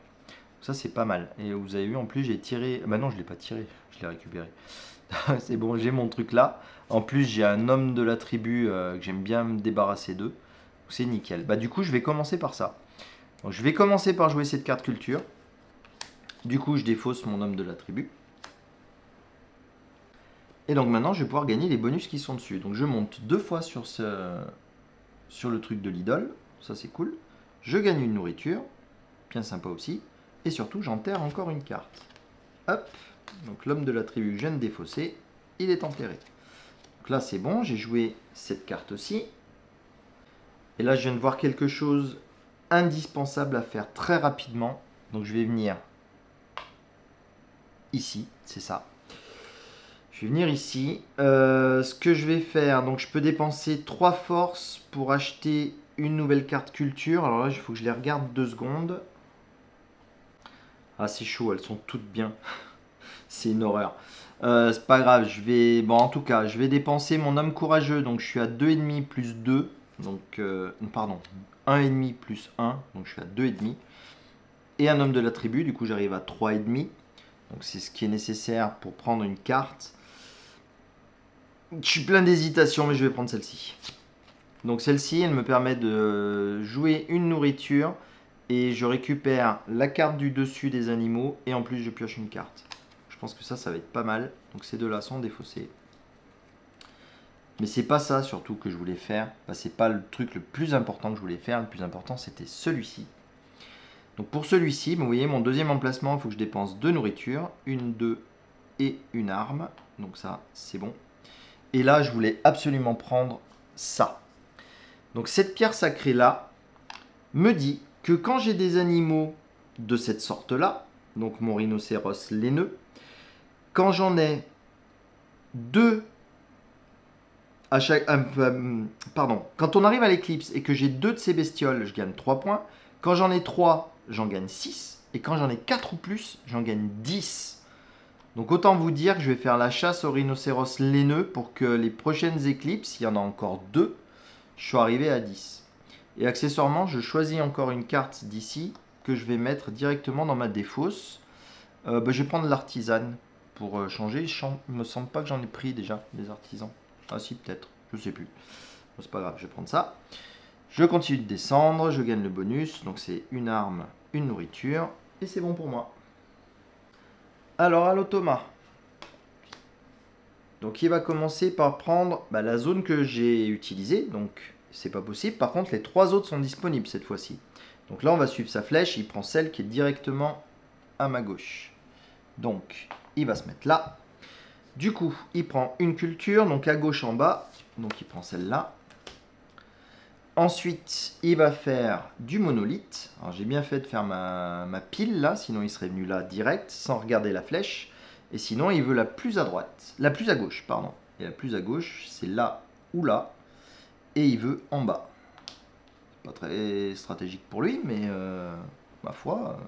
Ça, c'est pas mal. Et vous avez vu, en plus, j'ai tiré... Bah non, je ne l'ai pas tiré, je l'ai récupéré. C'est bon, j'ai mon truc là. En plus, j'ai un homme de la tribu que j'aime bien me débarrasser d'eux. C'est nickel. Bah du coup, je vais commencer par ça. Donc, je vais commencer par jouer cette carte culture. Du coup, je défausse mon homme de la tribu. Et donc maintenant, je vais pouvoir gagner les bonus qui sont dessus. Donc je monte 2 fois sur le truc de l'idole. Ça, c'est cool. Je gagne une nourriture. Bien sympa aussi. Et surtout, j'enterre encore une carte. Hop. Donc l'homme de la tribu, je viens de défausser. Il est enterré. Donc là, c'est bon. J'ai joué cette carte-ci. Et là, je viens de voir quelque chose indispensable à faire très rapidement. Donc je vais venir ici. C'est ça. Je vais venir ici. Ce que je vais faire, donc je peux dépenser 3 forces pour acheter une nouvelle carte culture. Alors là, il faut que je les regarde 2 secondes. Ah, c'est chaud, elles sont toutes bien. C'est une horreur. C'est pas grave, je vais... Bon, en tout cas, je vais dépenser mon homme courageux. Donc, je suis à 2,5 plus 2. Donc, pardon, 1,5 plus 1. Donc, je suis à 2,5. Et un homme de la tribu. Du coup, j'arrive à 3,5. Donc, c'est ce qui est nécessaire pour prendre une carte. Je suis plein d'hésitation, mais je vais prendre celle-ci. Donc, celle-ci, elle me permet de jouer une nourriture. Et je récupère la carte du dessus des animaux. Et en plus, je pioche une carte. Je pense que ça va être pas mal. Donc ces deux-là sont défaussés. Mais c'est pas ça surtout que je voulais faire. Bah, c'est pas le truc le plus important que je voulais faire. Le plus important, c'était celui-ci. Donc pour celui-ci, vous voyez, mon deuxième emplacement, il faut que je dépense 2 nourritures. 1, 2 et une arme. Donc ça, c'est bon. Et là, je voulais absolument prendre ça. Donc cette pierre sacrée-là me dit que quand j'ai des animaux de cette sorte-là, donc mon rhinocéros laineux, quand j'en ai 2 à chaque... pardon, quand on arrive à l'éclipse et que j'ai 2 de ces bestioles, je gagne 3 points. Quand j'en ai 3, j'en gagne 6. Et quand j'en ai 4 ou plus, j'en gagne 10. Donc autant vous dire que je vais faire la chasse au rhinocéros laineux pour que les prochaines éclipses, il y en a encore 2, je sois arrivé à 10. Et accessoirement, je choisis encore une carte d'ici que je vais mettre directement dans ma défausse. Je vais prendre l'artisane pour changer. Il me semble pas que j'en ai pris déjà, des artisans. Ah si, peut-être, je sais plus. Bon, c'est pas grave, je vais prendre ça. Je continue de descendre, je gagne le bonus. Donc c'est une arme, une nourriture. Et c'est bon pour moi. Alors, allo Thomas. Donc il va commencer par prendre la zone que j'ai utilisée. Donc c'est pas possible. Par contre, les 3 autres sont disponibles cette fois-ci. Donc là, on va suivre sa flèche. Il prend celle qui est directement à ma gauche. Donc, il va se mettre là. Du coup, il prend une culture, donc à gauche en bas. Donc, il prend celle-là. Ensuite, il va faire du monolithe. Alors, j'ai bien fait de faire ma pile là, sinon il serait venu là direct, sans regarder la flèche. Et sinon, il veut la plus à droite, la plus à gauche, pardon. Et la plus à gauche, c'est là ou là. Et il veut en bas. Pas très stratégique pour lui, mais ma foi,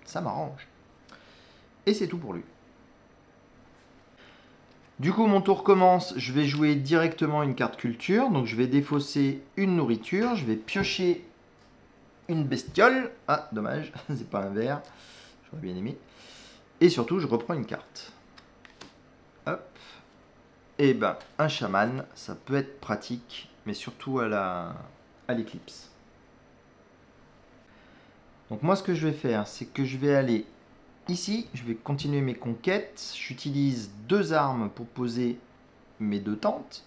ça m'arrange. Et c'est tout pour lui. Du coup, mon tour commence. Je vais jouer directement une carte culture. Donc, je vais défausser une nourriture. Je vais piocher une bestiole. Ah, dommage, c'est pas un ver. J'aurais bien aimé. Et surtout, je reprends une carte. Hop. Et ben, un chaman, ça peut être pratique, mais surtout à l'éclipse. Donc moi, ce que je vais faire, c'est que je vais aller ici. Je vais continuer mes conquêtes. J'utilise 2 armes pour poser mes 2 tentes.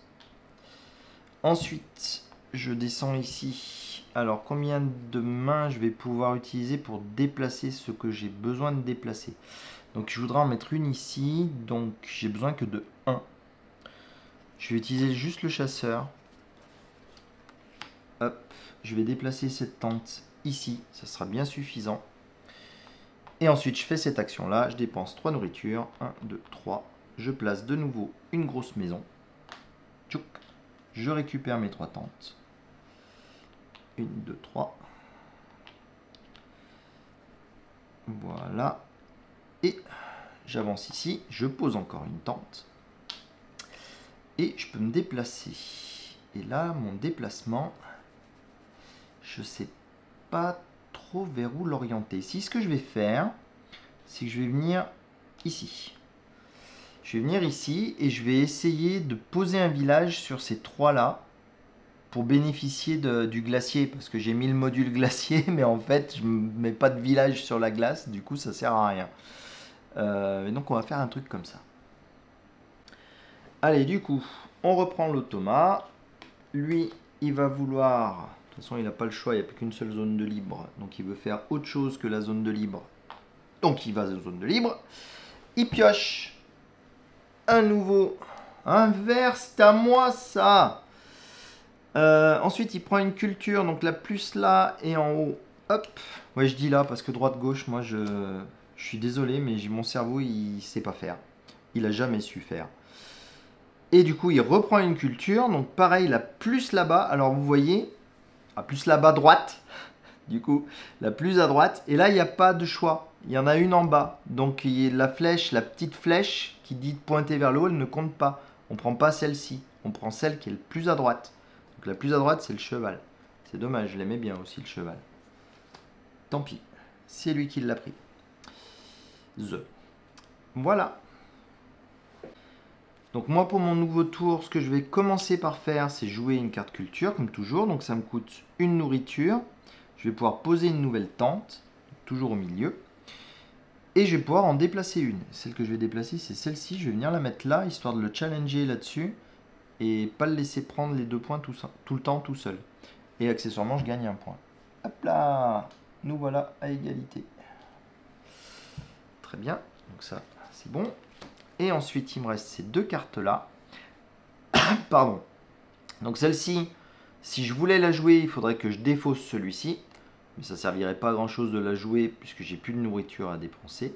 Ensuite, je descends ici. Alors, combien de mains je vais pouvoir utiliser pour déplacer ce que j'ai besoin de déplacer? Donc, je voudrais en mettre une ici. Donc, j'ai besoin que de 1. Je vais utiliser juste le chasseur. Hop, je vais déplacer cette tente ici. Ça sera bien suffisant. Et ensuite, je fais cette action-là. Je dépense 3 nourritures. 1, 2, 3. Je place de nouveau une grosse maison. Tchouk. Je récupère mes 3 tentes. 1, 2, 3. Voilà. Et j'avance ici. Je pose encore une tente. Et je peux me déplacer. Et là, mon déplacement, je ne sais pas trop vers où l'orienter. Si ce que je vais faire, c'est que je vais venir ici. Je vais venir ici et je vais essayer de poser un village sur ces 3 là pour bénéficier du glacier, parce que j'ai mis le module glacier, mais en fait je ne mets pas de village sur la glace, du coup ça sert à rien. Et donc on va faire un truc comme ça. Allez, du coup, on reprend l'automa. Lui, il va vouloir... De toute façon, il n'a pas le choix, il n'y a plus qu'une seule zone de libre. Donc il veut faire autre chose que la zone de libre. Donc il va à la zone de libre. Il pioche un nouveau... Un vert, c'est à moi ça. Ensuite, il prend une culture, donc la plus là et en haut. Hop. Ouais, je dis là parce que droite-gauche, moi je suis désolé, mais mon cerveau il sait pas faire. Il a jamais su faire. Et du coup, il reprend une culture, donc pareil, la plus là-bas. Alors vous voyez, la plus là-bas droite, du coup, la plus à droite. Et là, il n'y a pas de choix. Il y en a une en bas. Donc la flèche, la petite flèche qui dit de pointer vers le haut, elle ne compte pas. On ne prend pas celle-ci. On prend celle qui est le plus à droite. Donc la plus à droite, c'est le cheval. C'est dommage, je l'aimais bien aussi, le cheval. Tant pis. C'est lui qui l'a pris. Voilà. Donc moi, pour mon nouveau tour, ce que je vais commencer par faire, c'est jouer une carte culture, comme toujours. Donc ça me coûte une nourriture. Je vais pouvoir poser une nouvelle tente, toujours au milieu. Et je vais pouvoir en déplacer une. Celle que je vais déplacer, c'est celle-ci. Je vais venir la mettre là, histoire de le challenger là-dessus. Et pas le laisser prendre les 2 points tout le temps tout seul. Et accessoirement, je gagne un point. Hop là! Nous voilà à égalité. Très bien. Donc ça, c'est bon. Et ensuite, il me reste ces 2 cartes-là. Pardon. Donc celle-ci, si je voulais la jouer, il faudrait que je défausse celui-ci. Mais ça ne servirait pas à grand-chose de la jouer puisque j'ai plus de nourriture à dépenser.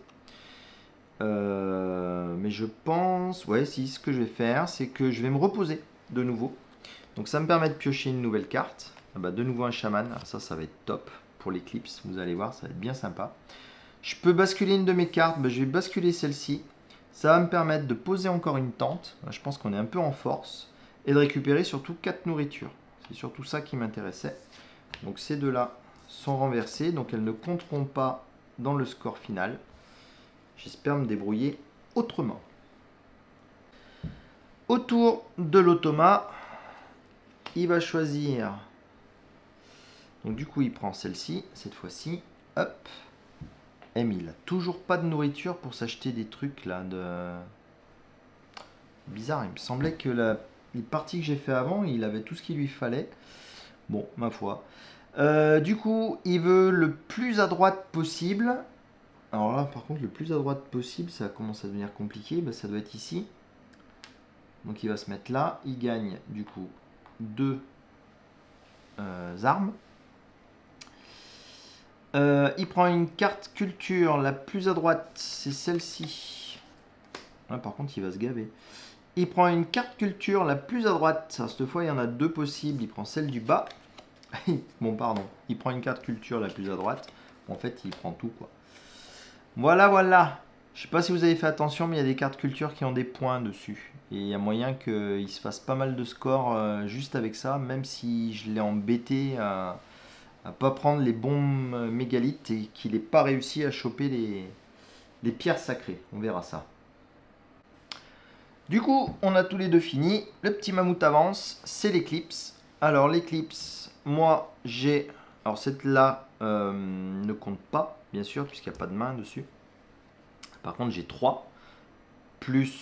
Mais je pense... Ouais, si, ce que je vais faire, c'est que je vais me reposer de nouveau. Donc ça me permet de piocher une nouvelle carte. Ah bah, de nouveau un chaman. Alors ça va être top pour l'éclipse. Vous allez voir, ça va être bien sympa. Je peux basculer une de mes cartes. Bah, je vais basculer celle-ci. Ça va me permettre de poser encore une tente. Je pense qu'on est un peu en force. Et de récupérer surtout 4 nourritures. C'est surtout ça qui m'intéressait. Donc ces 2-là sont renversées. Donc elles ne compteront pas dans le score final. J'espère me débrouiller autrement. Autour de l'automa, il va choisir. Donc du coup, il prend celle-ci, cette fois-ci. Hop. Mais il n'a toujours pas de nourriture pour s'acheter des trucs là de... Bizarre, il me semblait que les parties que j'ai fait avant, il avait tout ce qu'il lui fallait. Bon, ma foi. Du coup, il veut le plus à droite possible. Alors là, par contre, le plus à droite possible, ça commence à devenir compliqué. Ben, ça doit être ici. Donc il va se mettre là. Il gagne du coup 2 armes. Il prend une carte culture. La plus à droite, c'est celle-ci. Là, par contre, il va se gaver. Il prend une carte culture la plus à droite. Alors, cette fois, il y en a deux possibles. Il prend celle du bas. Bon, pardon. Il prend une carte culture la plus à droite. En fait, il prend tout, quoi. Voilà, voilà. Je sais pas si vous avez fait attention, mais il y a des cartes culture qui ont des points dessus. Et il y a moyen qu'il se fasse pas mal de scores juste avec ça, même si je l'ai embêté à pas prendre les bons mégalithes et qu'il n'ait pas réussi à choper les pierres sacrées. On verra ça. Du coup, on a tous les deux fini. Le petit mammouth avance, c'est l'éclipse. Alors l'éclipse, moi j'ai... Alors cette là ne compte pas, bien sûr, puisqu'il n'y a pas de main dessus. Par contre, j'ai 3, plus...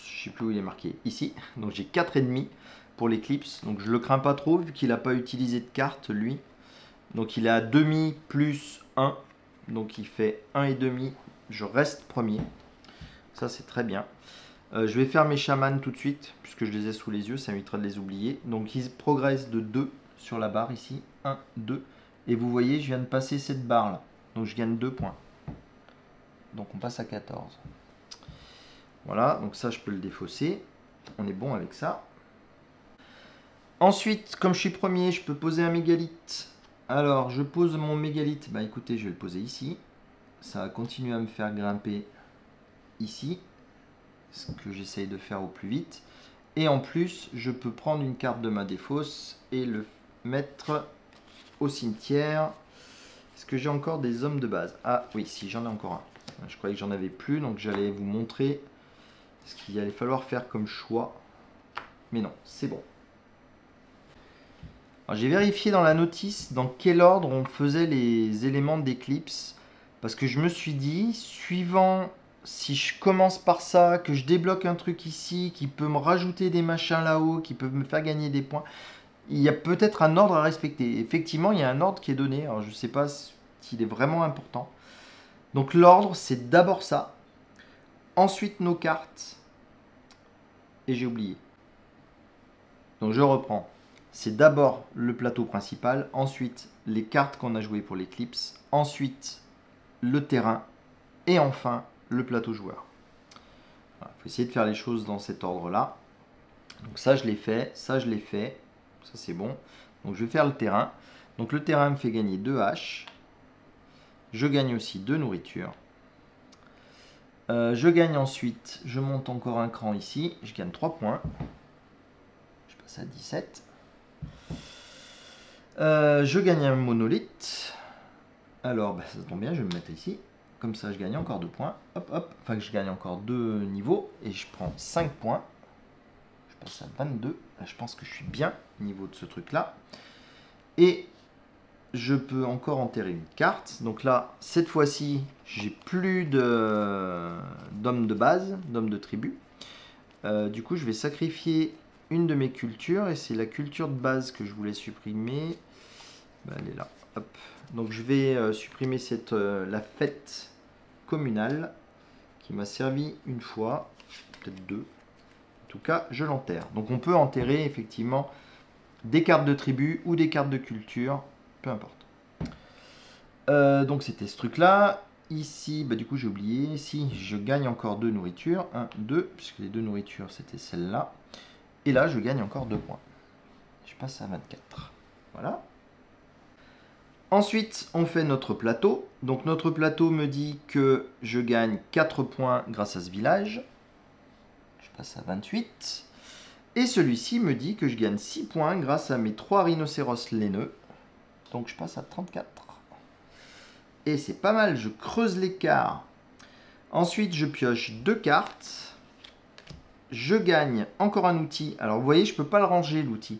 Je sais plus où il est marqué, ici. Donc j'ai 4,5 pour l'éclipse. Donc je le crains pas trop, vu qu'il n'a pas utilisé de carte, lui. Donc il est à demi plus 1. Donc il fait 1,5. Je reste premier. Ça, c'est très bien. Je vais faire mes chamans tout de suite, puisque je les ai sous les yeux, ça m'évitera de les oublier. Donc ils progressent de 2 sur la barre ici. 1, 2. Et vous voyez, je viens de passer cette barre là. Donc je gagne 2 points. Donc on passe à 14. Voilà, donc ça je peux le défausser. On est bon avec ça. Ensuite, comme je suis premier, je peux poser un mégalithe. Alors je pose mon mégalithe. Bah écoutez, je vais le poser ici. Ça va continuer à me faire grimper ici. Ce que j'essaye de faire au plus vite. Et en plus, je peux prendre une carte de ma défausse et le mettre au cimetière. Est-ce que j'ai encore des hommes de base? Ah oui, si, j'en ai encore un. Je croyais que j'en avais plus, donc j'allais vous montrer ce qu'il allait falloir faire comme choix. Mais non, c'est bon. J'ai vérifié dans la notice dans quel ordre on faisait les éléments d'éclipse. Parce que je me suis dit, suivant si je commence par ça, que je débloque un truc ici, qui peut me rajouter des machins là-haut, qui peut me faire gagner des points, il y a peut-être un ordre à respecter. Effectivement, il y a un ordre qui est donné. Alors je ne sais pas s'il est vraiment important. Donc l'ordre, c'est d'abord ça. Ensuite nos cartes. Et j'ai oublié. Donc je reprends. C'est d'abord le plateau principal. Ensuite les cartes qu'on a jouées pour l'éclipse. Ensuite le terrain. Et enfin le plateau joueur. Il faut essayer de faire les choses dans cet ordre-là. Donc ça je l'ai fait. Ça je l'ai fait. Ça c'est bon. Donc je vais faire le terrain. Donc le terrain me fait gagner 2 haches. Je gagne aussi 2 nourritures. Je gagne ensuite, je monte encore un cran ici, je gagne 3 points. Je passe à 17. Je gagne un monolithe. Alors, ça tombe bien, je vais me mettre ici. Comme ça, je gagne encore 2 points. Hop, hop. Enfin, je gagne encore 2 niveaux. Et je prends 5 points. Je passe à 22. Là, je pense que je suis bien au niveau de ce truc-là. Et je peux encore enterrer une carte. Donc là, cette fois-ci, j'ai plus d'hommes de base, d'hommes de tribu. Du coup, je vais sacrifier une de mes cultures. Et c'est la culture de base que je voulais supprimer. Ben, elle est là. Hop. Donc je vais supprimer la fête communale qui m'a servi une fois, peut-être 2. En tout cas, je l'enterre. Donc on peut enterrer effectivement des cartes de tribu ou des cartes de culture. Peu importe. Donc c'était ce truc là. Ici, bah, du coup j'ai oublié. Ici, je gagne encore 2 nourritures. 1, 2, puisque les 2 nourritures c'était celle-là. Et là, je gagne encore 2 points. Je passe à 24. Voilà. Ensuite, on fait notre plateau. Donc notre plateau me dit que je gagne 4 points grâce à ce village. Je passe à 28. Et celui-ci me dit que je gagne 6 points grâce à mes 3 rhinocéros laineux. Donc je passe à 34. Et c'est pas mal, je creuse l'écart. Ensuite, je pioche 2 cartes. Je gagne encore un outil. Alors, vous voyez, je ne peux pas le ranger, l'outil.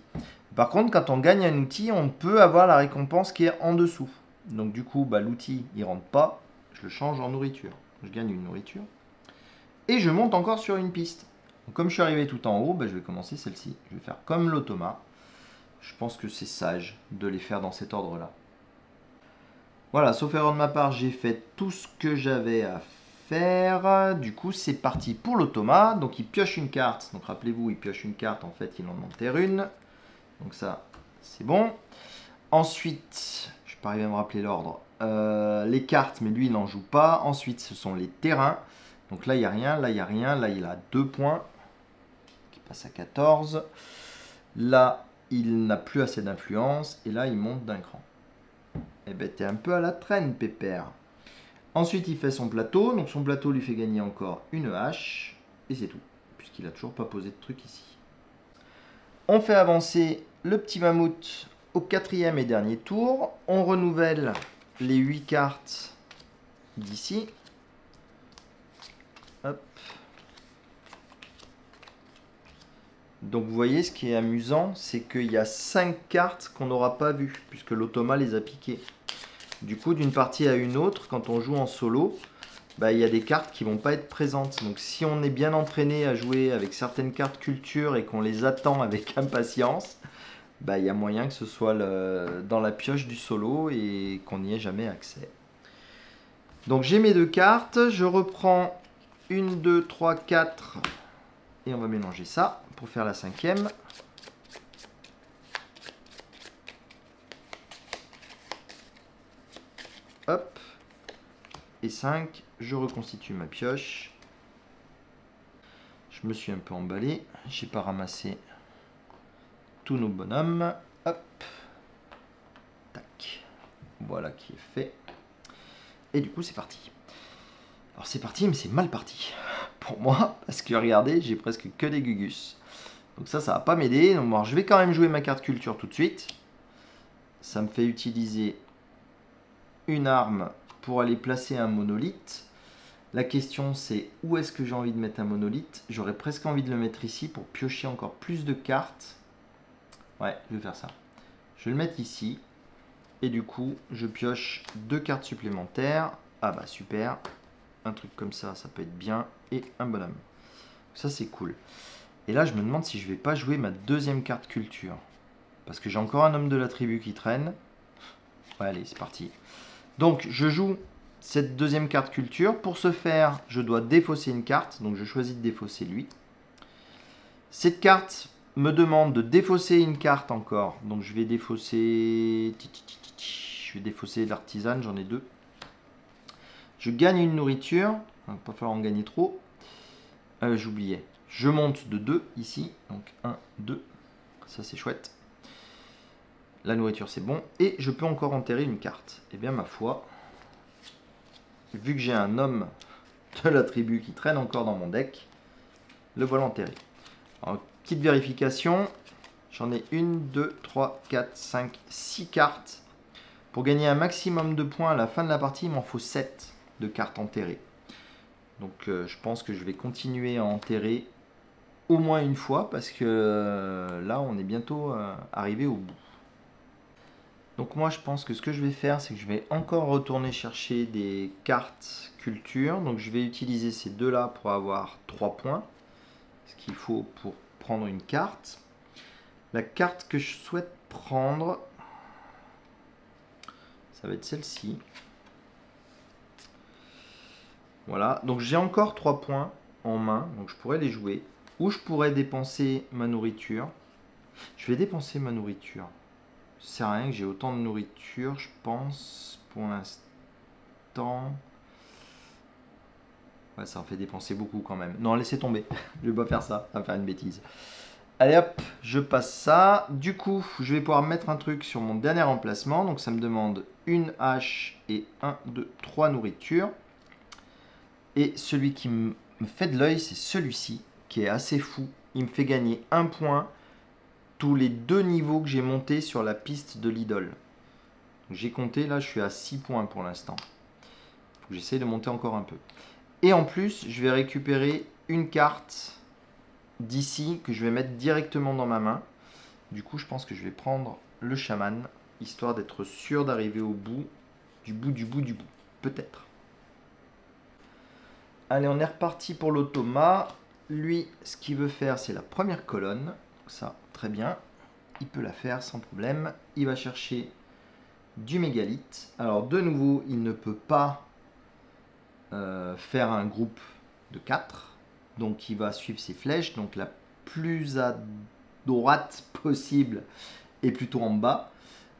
Par contre, quand on gagne un outil, on peut avoir la récompense qui est en dessous. Donc, du coup, bah, l'outil, il ne rentre pas. Je le change en nourriture. Je gagne une nourriture. Et je monte encore sur une piste. Donc, comme je suis arrivé tout en haut, bah, je vais commencer celle-ci. Je vais faire comme l'automa. Je pense que c'est sage de les faire dans cet ordre-là. Voilà, sauf erreur de ma part, j'ai fait tout ce que j'avais à faire. Du coup, c'est parti pour l'automa. Donc, il pioche une carte. Donc, rappelez-vous, il pioche une carte. En fait, il en enterre une. Donc, ça, c'est bon. Ensuite, je ne vais pas arriver à me rappeler l'ordre. Les cartes, mais lui, il n'en joue pas. Ensuite, ce sont les terrains. Donc là, il n'y a rien, là, il n'y a rien. Là, il a 2 points, qui passe à 14. Là, il n'a plus assez d'influence. Et là, il monte d'un cran. Eh ben, t'es un peu à la traîne, pépère. Ensuite, il fait son plateau. Donc, son plateau lui fait gagner encore une hache. Et c'est tout, puisqu'il n'a toujours pas posé de truc ici. On fait avancer le petit mammouth au 4e et dernier tour. On renouvelle les 8 cartes d'ici. Hop. Donc vous voyez, ce qui est amusant, c'est qu'il y a 5 cartes qu'on n'aura pas vues, puisque l'automa les a piquées. Du coup, d'une partie à une autre, quand on joue en solo, bah, il y a des cartes qui ne vont pas être présentes. Donc si on est bien entraîné à jouer avec certaines cartes culture et qu'on les attend avec impatience, bah, il y a moyen que ce soit dans la pioche du solo et qu'on n'y ait jamais accès. Donc j'ai mes 2 cartes, je reprends 1, 2, 3, 4 et on va mélanger ça pour faire la 5e. Hop. Et 5, je reconstitue ma pioche. Je me suis un peu emballé, j'ai pas ramassé tous nos bonhommes. Hop. Tac. Voilà qui est fait. Et du coup, c'est parti. Alors c'est parti, mais c'est mal parti pour moi, parce que regardez, j'ai presque que des gugus. Donc ça va pas m'aider. Donc bon, je vais quand même jouer ma carte culture tout de suite. Ça me fait utiliser une arme pour aller placer un monolithe. La question c'est où est-ce que j'ai envie de mettre un monolithe. J'aurais presque envie de le mettre ici pour piocher encore plus de cartes. Ouais, je vais faire ça. Je vais le mettre ici. Et du coup, je pioche 2 cartes supplémentaires. Ah bah super. Un truc comme ça peut être bien. Et un bonhomme. Ça c'est cool. Et là, je me demande si je vais pas jouer ma 2e carte culture. Parce que j'ai encore un homme de la tribu qui traîne. Ouais, allez, c'est parti. Donc, je joue cette 2e carte culture. Pour ce faire, je dois défausser une carte. Donc, je choisis de défausser lui. Cette carte me demande de défausser une carte encore. Donc, je vais défausser... Je vais défausser l'artisane, j'en ai 2. Je gagne une nourriture. Il ne va pas falloir en gagner trop. J'oubliais. Je monte de 2 ici. Donc 1, 2. Ça c'est chouette. La nourriture c'est bon. Et je peux encore enterrer une carte. Eh bien ma foi, vu que j'ai un homme de la tribu qui traîne encore dans mon deck, le voilà enterré. Alors, petite vérification. J'en ai 1, 2, 3, 4, 5, 6 cartes. Pour gagner un maximum de points à la fin de la partie, il m'en faut 7 de cartes enterrées. Donc je pense que je vais continuer à enterrer au moins une fois parce que là on est bientôt arrivé au bout. Donc moi je pense que ce que je vais faire, c'est que je vais encore retourner chercher des cartes culture. Donc je vais utiliser ces 2 là pour avoir 3 points, ce qu'il faut pour prendre une carte. La carte que je souhaite prendre, ça va être celle-ci. Voilà, donc j'ai encore 3 points en main, donc je pourrais les jouer. Ou je pourrais dépenser ma nourriture. Je vais dépenser ma nourriture. Ça sert à rien que j'ai autant de nourriture, je pense, pour l'instant. Ouais, ça en fait dépenser beaucoup quand même. Non, laissez tomber. Je vais pas faire ça, ça va faire une bêtise. Allez hop, je passe ça. Du coup, je vais pouvoir mettre un truc sur mon dernier emplacement. Donc ça me demande une hache et 1, 2, 3 nourritures. Et celui qui me fait de l'œil, c'est celui-ci, qui est assez fou. Il me fait gagner 1 point tous les 2 niveaux que j'ai montés sur la piste de l'idole. J'ai compté, là je suis à 6 points pour l'instant. Faut que j'essaye de monter encore un peu. Et en plus, je vais récupérer une carte d'ici que je vais mettre directement dans ma main. Du coup, je pense que je vais prendre le chaman, histoire d'être sûr d'arriver au bout, du bout, du bout, du bout. Peut-être. Allez, on est reparti pour l'automa. Lui, ce qu'il veut faire, c'est la première colonne. Ça, très bien. Il peut la faire sans problème. Il va chercher du mégalithe. Alors, de nouveau, il ne peut pas faire un groupe de 4. Donc, il va suivre ses flèches. Donc, la plus à droite possible est plutôt en bas.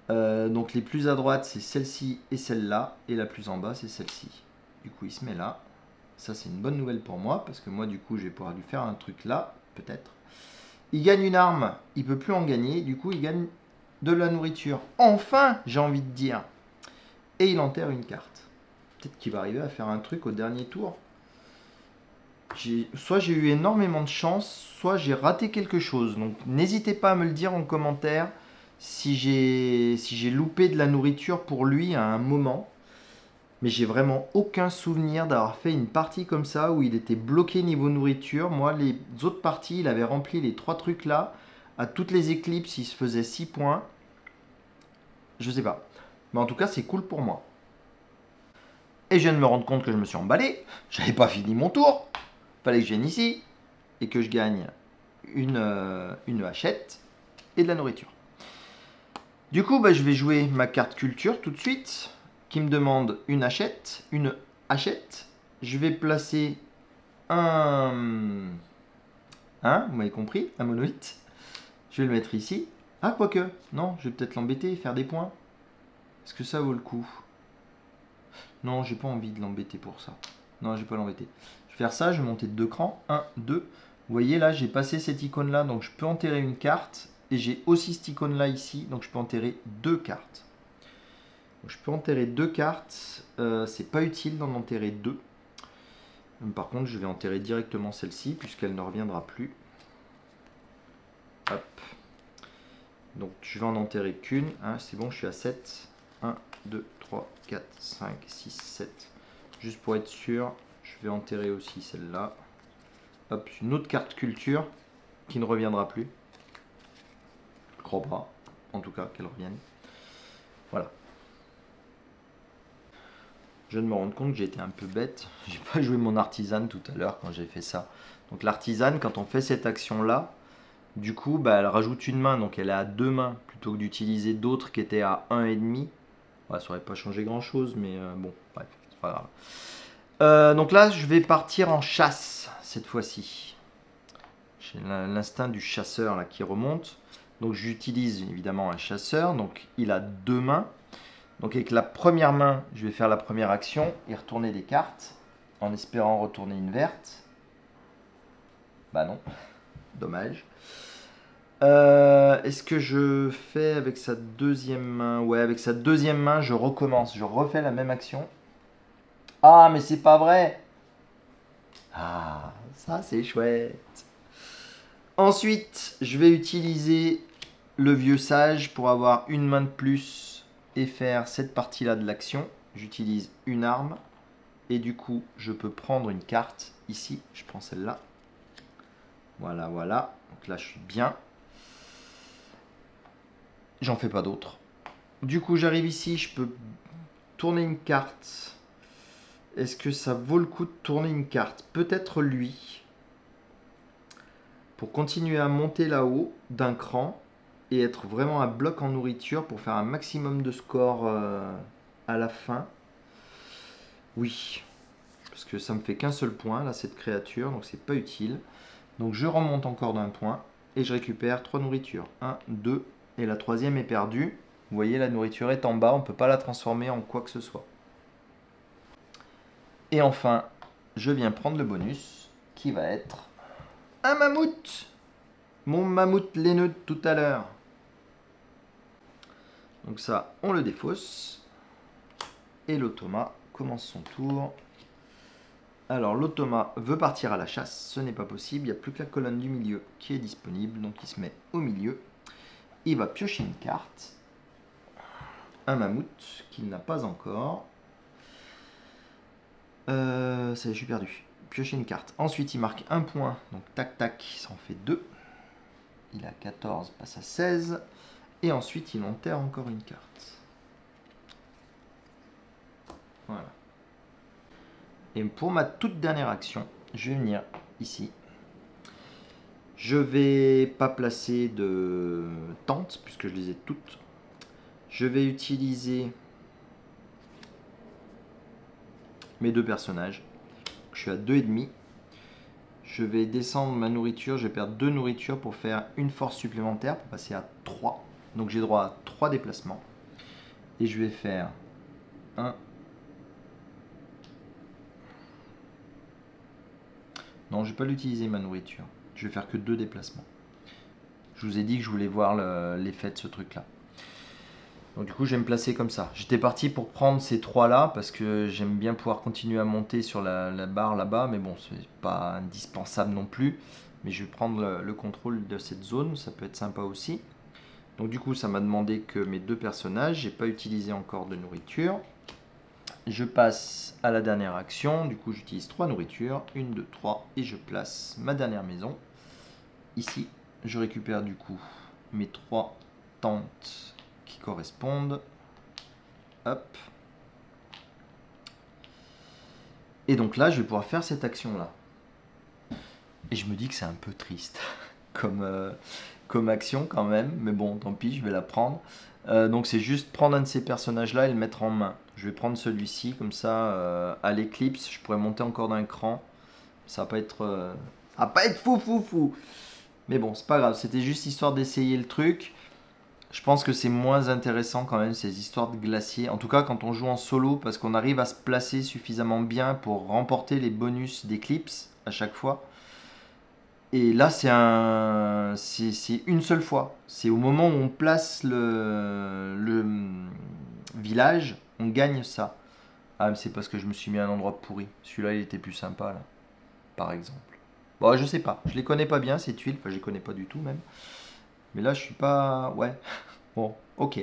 Donc, les plus à droite, c'est celle-ci et celle-là. Et la plus en bas, c'est celle-ci. Du coup, il se met là. Ça, c'est une bonne nouvelle pour moi, parce que moi, du coup, je vais pouvoir lui faire un truc là, peut-être. Il gagne une arme, il peut plus en gagner, du coup, il gagne de la nourriture. Enfin, j'ai envie de dire. Et il enterre une carte. Peut-être qu'il va arriver à faire un truc au dernier tour. Soit j'ai eu énormément de chance, soit j'ai raté quelque chose. Donc, n'hésitez pas à me le dire en commentaire si j'ai loupé de la nourriture pour lui à un moment. Mais j'ai vraiment aucun souvenir d'avoir fait une partie comme ça où il était bloqué niveau nourriture. Moi, les autres parties, il avait rempli les 3 trucs là. À toutes les éclipses, il se faisait 6 points. Je sais pas. Mais en tout cas, c'est cool pour moi. Et je viens de me rendre compte que je me suis emballé. J'avais pas fini mon tour. Fallait que je vienne ici et que je gagne une hachette et de la nourriture. Du coup, je vais jouer ma carte culture tout de suite, qui me demande une hachette. Je vais placer vous m'avez compris, un monolithe. Je vais le mettre ici. Ah, quoique, non, je vais peut-être l'embêter et faire des points. Est-ce que ça vaut le coup? Non, j'ai pas envie de l'embêter pour ça. Non, je vais pas l'embêter. Je vais faire ça, je vais monter de 2 crans. 1, 2. Vous voyez là, j'ai passé cette icône-là, donc je peux enterrer une carte. Et j'ai aussi cette icône-là ici, donc je peux enterrer 2 cartes. Donc, je peux enterrer 2 cartes. C'est pas utile d'en enterrer 2. Par contre, je vais enterrer directement celle-ci, puisqu'elle ne reviendra plus. Hop. Donc, je vais en enterrer qu'une. C'est bon, je suis à 7. 1, 2, 3, 4, 5, 6, 7. Juste pour être sûr, je vais enterrer aussi celle-là. Hop, une autre carte culture qui ne reviendra plus. Je crois pas, en tout cas, qu'elle revienne. Voilà. Je viens de me rendre compte que j'ai été un peu bête. J'ai pas joué mon artisane tout à l'heure quand j'ai fait ça. Donc l'artisane, quand on fait cette action-là, du coup, elle rajoute une main, donc elle est à 2 mains, plutôt que d'utiliser d'autres qui étaient à 1,5. Ça n'aurait pas changé grand-chose, mais bon, bref, c'est pas grave. Donc là, je vais partir en chasse, cette fois-ci. J'ai l'instinct du chasseur là qui remonte. Donc j'utilise évidemment un chasseur, donc il a 2 mains. Donc avec la première main, je vais faire la première action et retourner des cartes, en espérant retourner une verte. Bah non, dommage. Est-ce que je fais avec sa deuxième main? Ouais, avec sa deuxième main, je recommence. Je refais la même action. Ah, mais c'est pas vrai! Ah, ça c'est chouette. Ensuite, je vais utiliser le vieux sage pour avoir une main de plus et faire cette partie-là de l'action. J'utilise une arme. Et du coup, je peux prendre une carte ici. Je prends celle-là. Voilà, voilà. Donc là, je suis bien. J'en fais pas d'autres. Du coup, j'arrive ici, je peux tourner une carte. Est-ce que ça vaut le coup de tourner une carte? Peut-être lui. Pour continuer à monter là-haut d'un cran et être vraiment à bloc en nourriture pour faire un maximum de score à la fin. Oui. Parce que ça me fait qu'un seul point, là, cette créature, donc c'est pas utile. Donc je remonte encore d'un point et je récupère 3 nourritures. 1, 2, et la troisième est perdue. Vous voyez, la nourriture est en bas, on ne peut pas la transformer en quoi que ce soit. Et enfin, je viens prendre le bonus, qui va être un mammouth. Mon mammouth laineux de tout à l'heure. Donc ça, on le défausse. Et l'automa commence son tour. Alors l'automa veut partir à la chasse, ce n'est pas possible, il n'y a plus que la colonne du milieu qui est disponible, donc il se met au milieu. Il va piocher une carte, un mammouth qu'il n'a pas encore. Ça y est, je suis perdu. Piocher une carte. Ensuite il marque un point, donc tac tac, ça en fait 2. Il a 14, passe à 16. Et ensuite il enterre encore une carte. Voilà. Et pour ma toute dernière action, je vais venir ici. Je vais pas placer de tente, puisque je les ai toutes. Je vais utiliser mes 2 personnages. Je suis à 2,5. Je vais descendre ma nourriture. Je vais perdre 2 nourritures pour faire une force supplémentaire, pour passer à 3. Donc j'ai droit à 3 déplacements. Et je vais faire 1, Non, je vais pas l'utiliser ma nourriture. Je vais faire que 2 déplacements. Je vous ai dit que je voulais voir l'effet de ce truc-là. Donc du coup, je vais me placer comme ça. J'étais parti pour prendre ces 3-là parce que j'aime bien pouvoir continuer à monter sur la barre là-bas. Mais bon, c'est pas indispensable non plus. Mais je vais prendre le contrôle de cette zone. Ça peut être sympa aussi. Donc du coup, ça m'a demandé que mes 2 personnages, j'ai pas utilisé encore de nourriture. Je passe à la dernière action. Du coup, j'utilise 3 nourritures. 1, 2, 3. Et je place ma dernière maison ici. Je récupère du coup mes 3 tentes qui correspondent. Hop. Et donc là, je vais pouvoir faire cette action-là. Et je me dis que c'est un peu triste comme action quand même. Mais bon, tant pis, je vais la prendre. Donc c'est juste prendre un de ces personnages-là et le mettre en main. Je vais prendre celui-ci, comme ça, à l'éclipse, je pourrais monter encore d'un cran. Ça va pas être, fou. Mais bon, c'est pas grave, c'était juste histoire d'essayer le truc. Je pense que c'est moins intéressant quand même ces histoires de glaciers. En tout cas quand on joue en solo, parce qu'on arrive à se placer suffisamment bien pour remporter les bonus d'éclipse à chaque fois. Et là c'est une seule fois. C'est au moment où on place le village, on gagne ça. Ah mais c'est parce que je me suis mis à un endroit pourri. Celui-là il était plus sympa là, par exemple. Bon, je sais pas. Je les connais pas bien, ces tuiles. Enfin, je les connais pas du tout, même. Mais là, je suis pas... Ouais. Bon, ok.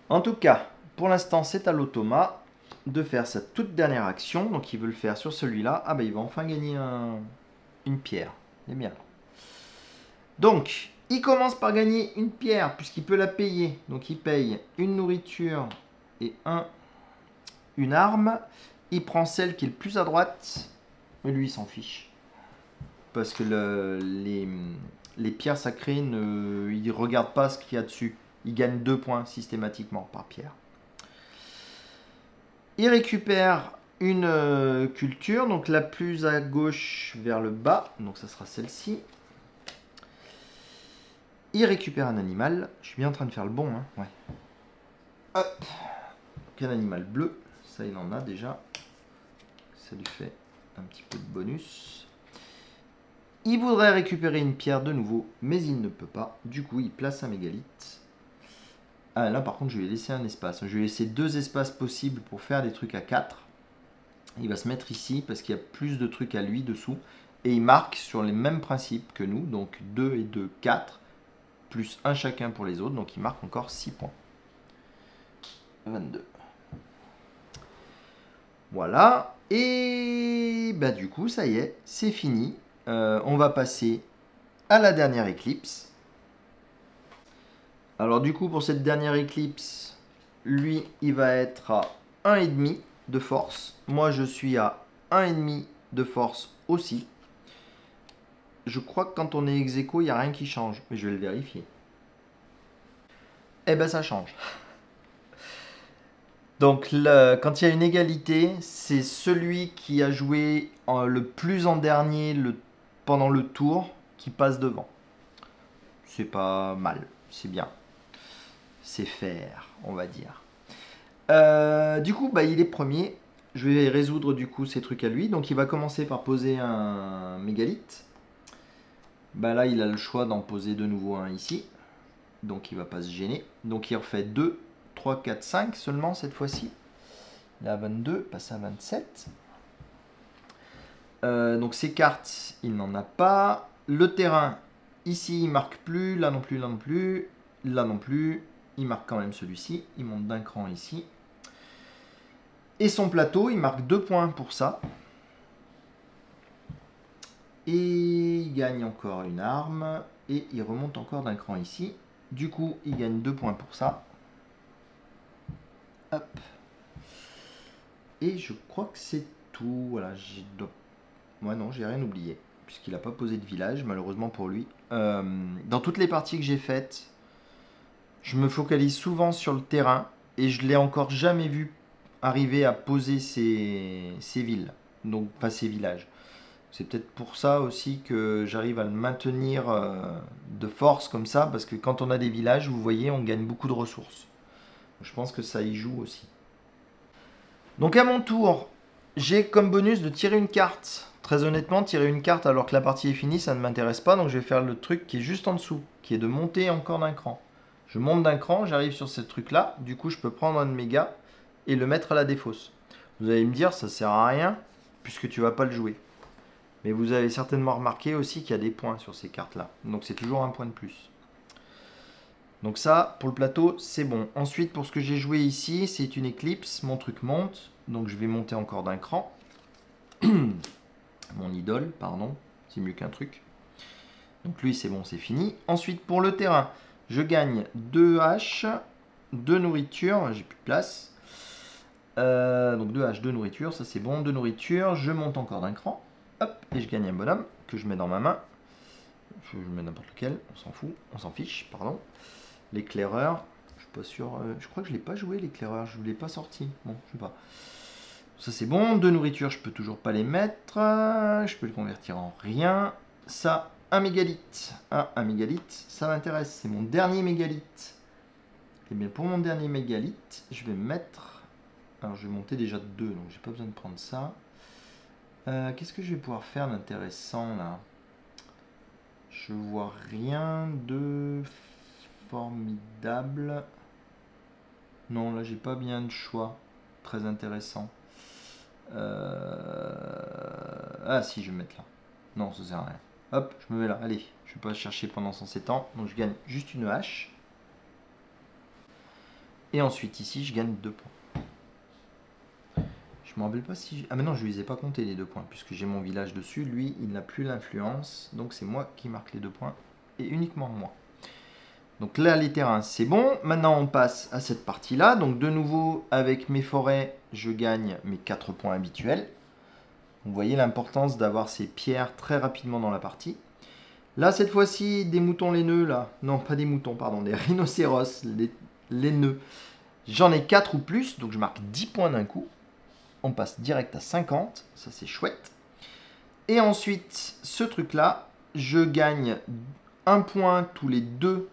En tout cas, pour l'instant, c'est à l'automa de faire sa toute dernière action. Donc, il veut le faire sur celui-là. Ah, bah, il va enfin gagner une pierre. C'est bien. Donc, il commence par gagner une pierre, puisqu'il peut la payer. Donc, il paye une nourriture et une arme. Il prend celle qui est le plus à droite. Mais lui, il s'en fiche. Parce que les pierres sacrées, ils ne regardent pas ce qu'il y a dessus. Ils gagnent 2 points systématiquement par pierre. Il récupère une culture, donc la plus à gauche vers le bas. Donc ça sera celle-ci. Il récupère un animal. Je suis bien en train de faire le bon. Hein, ouais. Hop. Donc un animal bleu. Ça, il en a déjà. Ça lui fait un petit peu de bonus. Il voudrait récupérer une pierre de nouveau, mais il ne peut pas. Du coup, il place un mégalithe. Ah, là, par contre, je vais laisser un espace. Je vais laisser 2 espaces possibles pour faire des trucs à 4. Il va se mettre ici parce qu'il y a plus de trucs à lui dessous. Et il marque sur les mêmes principes que nous. Donc 2 et 2, 4. Plus 1 chacun pour les autres. Donc il marque encore 6 points. 22. Voilà. Et bah, du coup, ça y est, c'est fini. On va passer à la dernière éclipse. Alors du coup, pour cette dernière éclipse, lui, il va être à 1,5 de force. Moi, je suis à 1,5 de force aussi. Je crois que quand on est ex aequo, il n'y a rien qui change. Mais je vais le vérifier. Eh ben, ça change. Donc, quand il y a une égalité, c'est celui qui a joué le plus en dernier pendant le tour qui passe devant. C'est pas mal, c'est bien. C'est faire, on va dire. Du coup, bah, il est premier. Je vais résoudre du coup ces trucs à lui. Donc il va commencer par poser un mégalithe. Bah, là, il a le choix d'en poser de nouveau un ici. Donc il va pas se gêner. Donc il refait 2, 3, 4, 5 seulement cette fois-ci. Il est à 22, passe à 27. Donc ces cartes, il n'en a pas. Le terrain, ici, il marque plus. Là non plus, là non plus. Là non plus. Il marque quand même celui-ci. Il monte d'un cran ici. Et son plateau, il marque 2 points pour ça. Et il gagne encore une arme. Et il remonte encore d'un cran ici. Du coup, il gagne 2 points pour ça. Hop. Et je crois que c'est tout. Voilà, moi non, j'ai rien oublié. Puisqu'il n'a pas posé de village, malheureusement pour lui. Dans toutes les parties que j'ai faites, je me focalise souvent sur le terrain. Et je ne l'ai encore jamais vu arriver à poser ses villes. Donc, pas ses villages. C'est peut-être pour ça aussi que j'arrive à le maintenir de force comme ça. Parce que quand on a des villages, vous voyez, on gagne beaucoup de ressources. Je pense que ça y joue aussi. Donc à mon tour, j'ai comme bonus de tirer une carte. Très honnêtement, tirer une carte alors que la partie est finie, ça ne m'intéresse pas. Donc je vais faire le truc qui est juste en dessous, qui est de monter encore d'un cran. Je monte d'un cran, j'arrive sur ce truc-là. Du coup, je peux prendre un de mes gars et le mettre à la défausse. Vous allez me dire, ça sert à rien puisque tu vas pas le jouer. Mais vous avez certainement remarqué aussi qu'il y a des points sur ces cartes-là. Donc c'est toujours un point de plus. Donc ça, pour le plateau, c'est bon. Ensuite, pour ce que j'ai joué ici, c'est une éclipse. Mon truc monte. Donc je vais monter encore d'un cran. Mon idole, pardon. C'est mieux qu'un truc. Donc lui, c'est bon, c'est fini. Ensuite, pour le terrain, je gagne 2 haches, 2 nourritures. J'ai plus de place. Donc 2 haches, 2 nourritures. Ça, c'est bon. 2 nourritures. Je monte encore d'un cran. Hop, et je gagne un bonhomme que je mets dans ma main. Je mets n'importe lequel, on s'en fout, on s'en fiche, pardon. L'éclaireur, je suis pas sûr, je crois que je l'ai pas joué l'éclaireur, je ne l'ai pas sorti. Bon, je sais pas. Ça c'est bon, 2 nourritures, je peux toujours pas les mettre. Je peux le convertir en rien. Ça, un mégalith. Ah, un mégalith, ça m'intéresse, c'est mon dernier mégalith. Et bien pour mon dernier mégalith, je vais mettre... Alors je vais monter déjà 2, donc j'ai pas besoin de prendre ça. Qu'est-ce que je vais pouvoir faire d'intéressant là? Je vois rien de formidable. Non, là j'ai pas bien de choix très intéressant. Ah si, je vais me mettre là. Non, ça sert à rien. Hop, je me mets là. Allez, je vais pas chercher pendant 107 ans. Donc je gagne juste une hache. Et ensuite ici, je gagne 2 points. Je me rappelle pas si... Ah mais non, je ne les ai pas comptés les 2 points, puisque j'ai mon village dessus. Lui, il n'a plus l'influence. Donc c'est moi qui marque les 2 points. Et uniquement moi. Donc là, les terrains, c'est bon. Maintenant, on passe à cette partie-là. Donc de nouveau, avec mes forêts, je gagne mes 4 points habituels. Vous voyez l'importance d'avoir ces pierres très rapidement dans la partie. Là, cette fois-ci, des moutons laineux, là. Non, pas des moutons, pardon, des rhinocéros laineux. J'en ai 4 ou plus, donc je marque 10 points d'un coup. On passe direct à 50, ça c'est chouette. Et ensuite, ce truc-là, je gagne 1 point tous les 2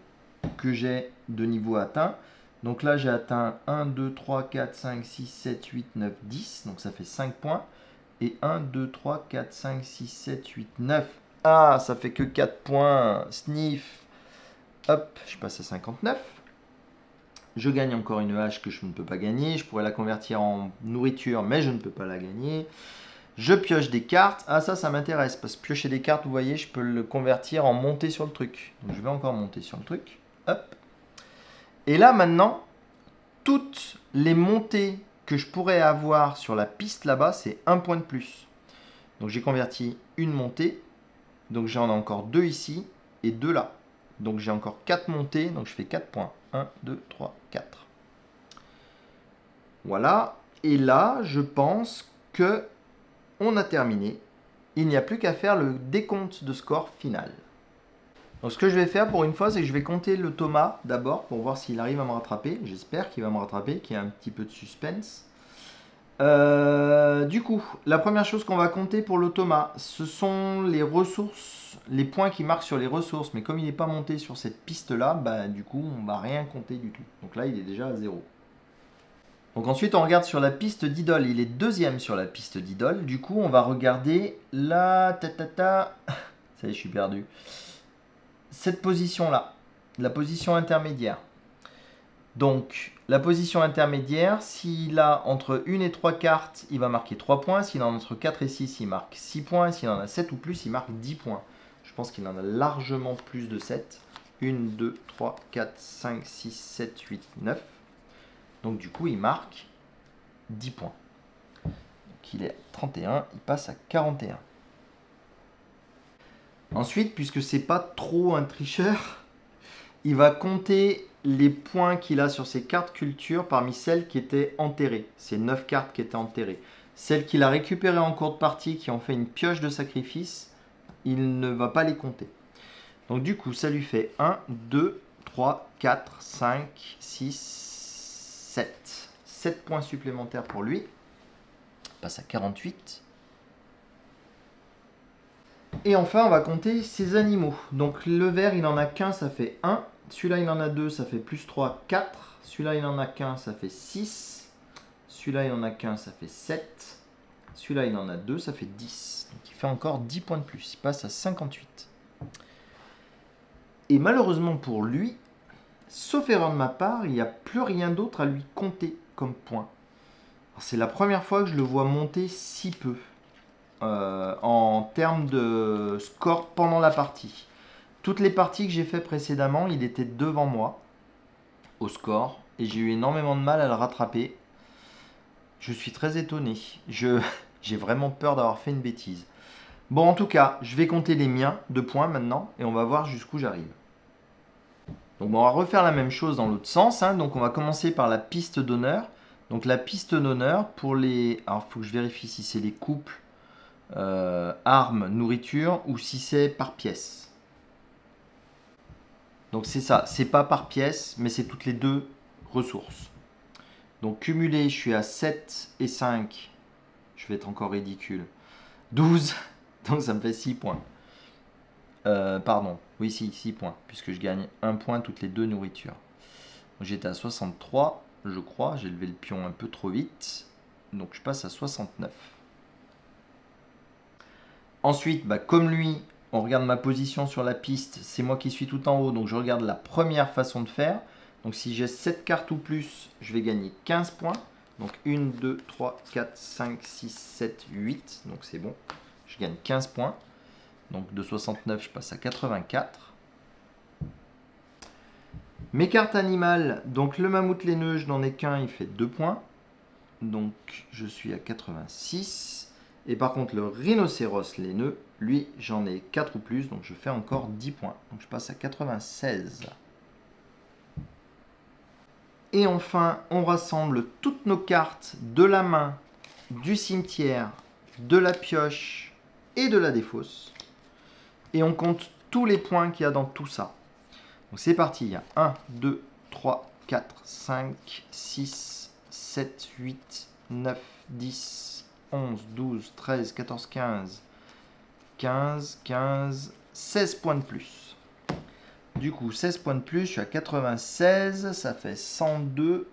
que j'ai de niveau atteint. Donc là, j'ai atteint 1, 2, 3, 4, 5, 6, 7, 8, 9, 10. Donc ça fait 5 points. Et 1, 2, 3, 4, 5, 6, 7, 8, 9. Ah, ça fait que 4 points. Sniff. Hop, je passe à 59. Je gagne encore une hache que je ne peux pas gagner. Je pourrais la convertir en nourriture, mais je ne peux pas la gagner. Je pioche des cartes. Ah, ça m'intéresse. Parce que piocher des cartes, vous voyez, je peux le convertir en monter sur le truc. Donc, je vais encore monter sur le truc. Hop. Et là, maintenant, toutes les montées que je pourrais avoir sur la piste là-bas, c'est 1 point de plus. Donc, j'ai converti une montée. Donc, j'en ai encore 2 ici et 2 là. Donc, j'ai encore 4 montées. Donc, je fais 4 points. 1, 2, 3, 4. Voilà. Et là, je pense que on a terminé. Il n'y a plus qu'à faire le décompte de score final. Donc, ce que je vais faire pour une fois, c'est que je vais compter le Thomas d'abord pour voir s'il arrive à me rattraper. J'espère qu'il va me rattraper, qu'il y a un petit peu de suspense. Du coup, la première chose qu'on va compter pour le Thomas, ce sont les ressources, les points qui marquent sur les ressources. Mais comme il n'est pas monté sur cette piste-là, bah, du coup, on ne va rien compter du tout. Donc là, il est déjà à 0. Donc ensuite, on regarde sur la piste d'idole. Il est deuxième sur la piste d'idole. Du coup, on va regarder la... Ça y est, je suis perdu. Cette position-là, la position intermédiaire. Donc, la position intermédiaire, s'il a entre 1 et 3 cartes, il va marquer 3 points. S'il en a entre 4 et 6, il marque 6 points. S'il en a 7 ou plus, il marque 10 points. Je pense qu'il en a largement plus de 7. 1, 2, 3, 4, 5, 6, 7, 8, 9. Donc, du coup, il marque 10 points. Donc, il est à 31, il passe à 41. Ensuite, puisque c'est pas trop un tricheur, il va compter les points qu'il a sur ses cartes culture parmi celles qui étaient enterrées. C'est 9 cartes qui étaient enterrées. Celles qu'il a récupérées en cours de partie, qui ont fait une pioche de sacrifice, il ne va pas les compter. Donc du coup, ça lui fait 1, 2, 3, 4, 5, 6, 7. 7 points supplémentaires pour lui. Il passe à 48. Et enfin, on va compter ses animaux. Donc le vert, il n'en a qu'un, ça fait 1. Celui-là, il en a 2, ça fait plus 3, 4. Celui-là, il n'en a qu'un, ça fait 6. Celui-là, il n'en a qu'un, ça fait 7. Celui-là, il en a 2, ça fait 10. Donc il fait encore 10 points de plus. Il passe à 58. Et malheureusement pour lui, sauf erreur de ma part, il n'y a plus rien d'autre à lui compter comme point. C'est la première fois que je le vois monter si peu en termes de score pendant la partie. Toutes les parties que j'ai fait précédemment, il était devant moi au score et j'ai eu énormément de mal à le rattraper. Je suis très étonné. J'ai vraiment peur d'avoir fait une bêtise. Bon, en tout cas, je vais compter les miens de points maintenant et on va voir jusqu'où j'arrive. Donc on va refaire la même chose dans l'autre sens. Hein. Donc on va commencer par la piste d'honneur. Donc la piste d'honneur pour les... Alors il faut que je vérifie si c'est les couples, armes, nourriture ou si c'est par pièce. Donc c'est ça, c'est pas par pièce, mais c'est toutes les deux ressources. Donc cumulé, je suis à 7 et 5. Je vais être encore ridicule. 12, donc ça me fait 6 points. Pardon, oui, 6 points, puisque je gagne 1 point toutes les deux nourritures. J'étais à 63, je crois, j'ai levé le pion un peu trop vite, donc je passe à 69. Ensuite, comme lui, on regarde ma position sur la piste, c'est moi qui suis tout en haut, donc je regarde la première façon de faire. Donc si j'ai 7 cartes ou plus, je vais gagner 15 points. Donc 1, 2, 3, 4, 5, 6, 7, 8, donc c'est bon, je gagne 15 points. Donc de 69, je passe à 84. Mes cartes animales, donc le mammouth laineux, je n'en ai qu'un, il fait 2 points. Donc je suis à 86. Et par contre, le rhinocéros laineux, lui, j'en ai 4 ou plus, donc je fais encore 10 points. Donc je passe à 96. Et enfin, on rassemble toutes nos cartes de la main, du cimetière, de la pioche et de la défausse. Et on compte tous les points qu'il y a dans tout ça. Donc c'est parti, il y a 1, 2, 3, 4, 5, 6, 7, 8, 9, 10, 11, 12, 13, 14, 15, 15, 16 points de plus. Du coup, 16 points de plus, je suis à 96, ça fait 102,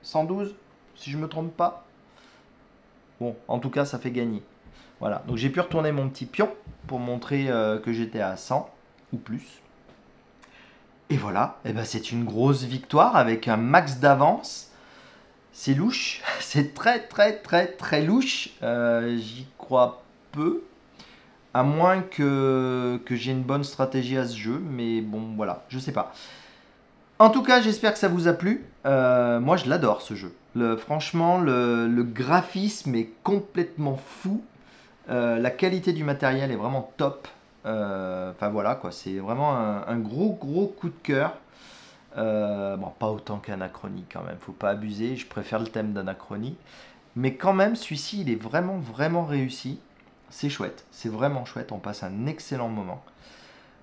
112, si je ne me trompe pas. Bon, en tout cas, ça fait gagner. Voilà, donc j'ai pu retourner mon petit pion pour montrer que j'étais à 100 ou plus. Et voilà, c'est une grosse victoire avec un max d'avance. C'est louche, c'est très louche. J'y crois peu. À moins que j'ai une bonne stratégie à ce jeu. Mais bon, voilà, je sais pas. En tout cas, j'espère que ça vous a plu. Moi, je l'adore ce jeu. Franchement, le graphisme est complètement fou. La qualité du matériel est vraiment top. Enfin voilà quoi, c'est vraiment un gros coup de cœur. Bon, pas autant qu'Anachronie quand même, faut pas abuser. Je préfère le thème d'Anachronie. Mais quand même, celui-ci, il est vraiment réussi. C'est chouette, c'est vraiment chouette. On passe un excellent moment.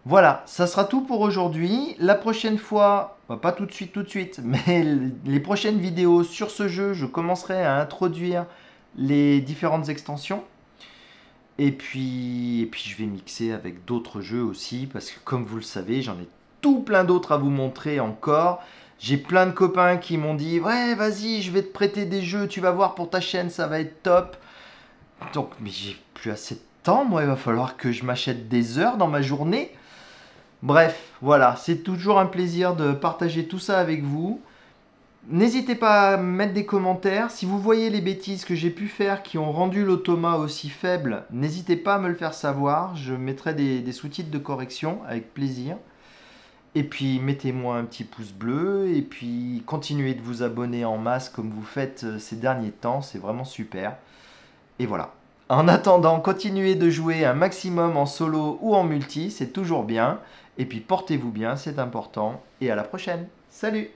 Voilà, ça sera tout pour aujourd'hui. La prochaine fois, pas tout de suite, mais les prochaines vidéos sur ce jeu, je commencerai à introduire les différentes extensions. Et puis je vais mixer avec d'autres jeux aussi, parce que comme vous le savez, j'en ai tout plein d'autres à vous montrer encore. J'ai plein de copains qui m'ont dit « Ouais, vas-y, je vais te prêter des jeux, tu vas voir pour ta chaîne, ça va être top. » Donc, mais j'ai plus assez de temps, moi, il va falloir que je m'achète des heures dans ma journée. Bref, voilà, c'est toujours un plaisir de partager tout ça avec vous. N'hésitez pas à mettre des commentaires. Si vous voyez les bêtises que j'ai pu faire qui ont rendu l'automa aussi faible, n'hésitez pas à me le faire savoir. Je mettrai des sous-titres de correction avec plaisir. Et puis mettez-moi un petit pouce bleu et puis continuez de vous abonner en masse comme vous faites ces derniers temps. C'est vraiment super. Et voilà. En attendant, continuez de jouer un maximum en solo ou en multi, c'est toujours bien. Et puis portez-vous bien, c'est important. Et à la prochaine. Salut!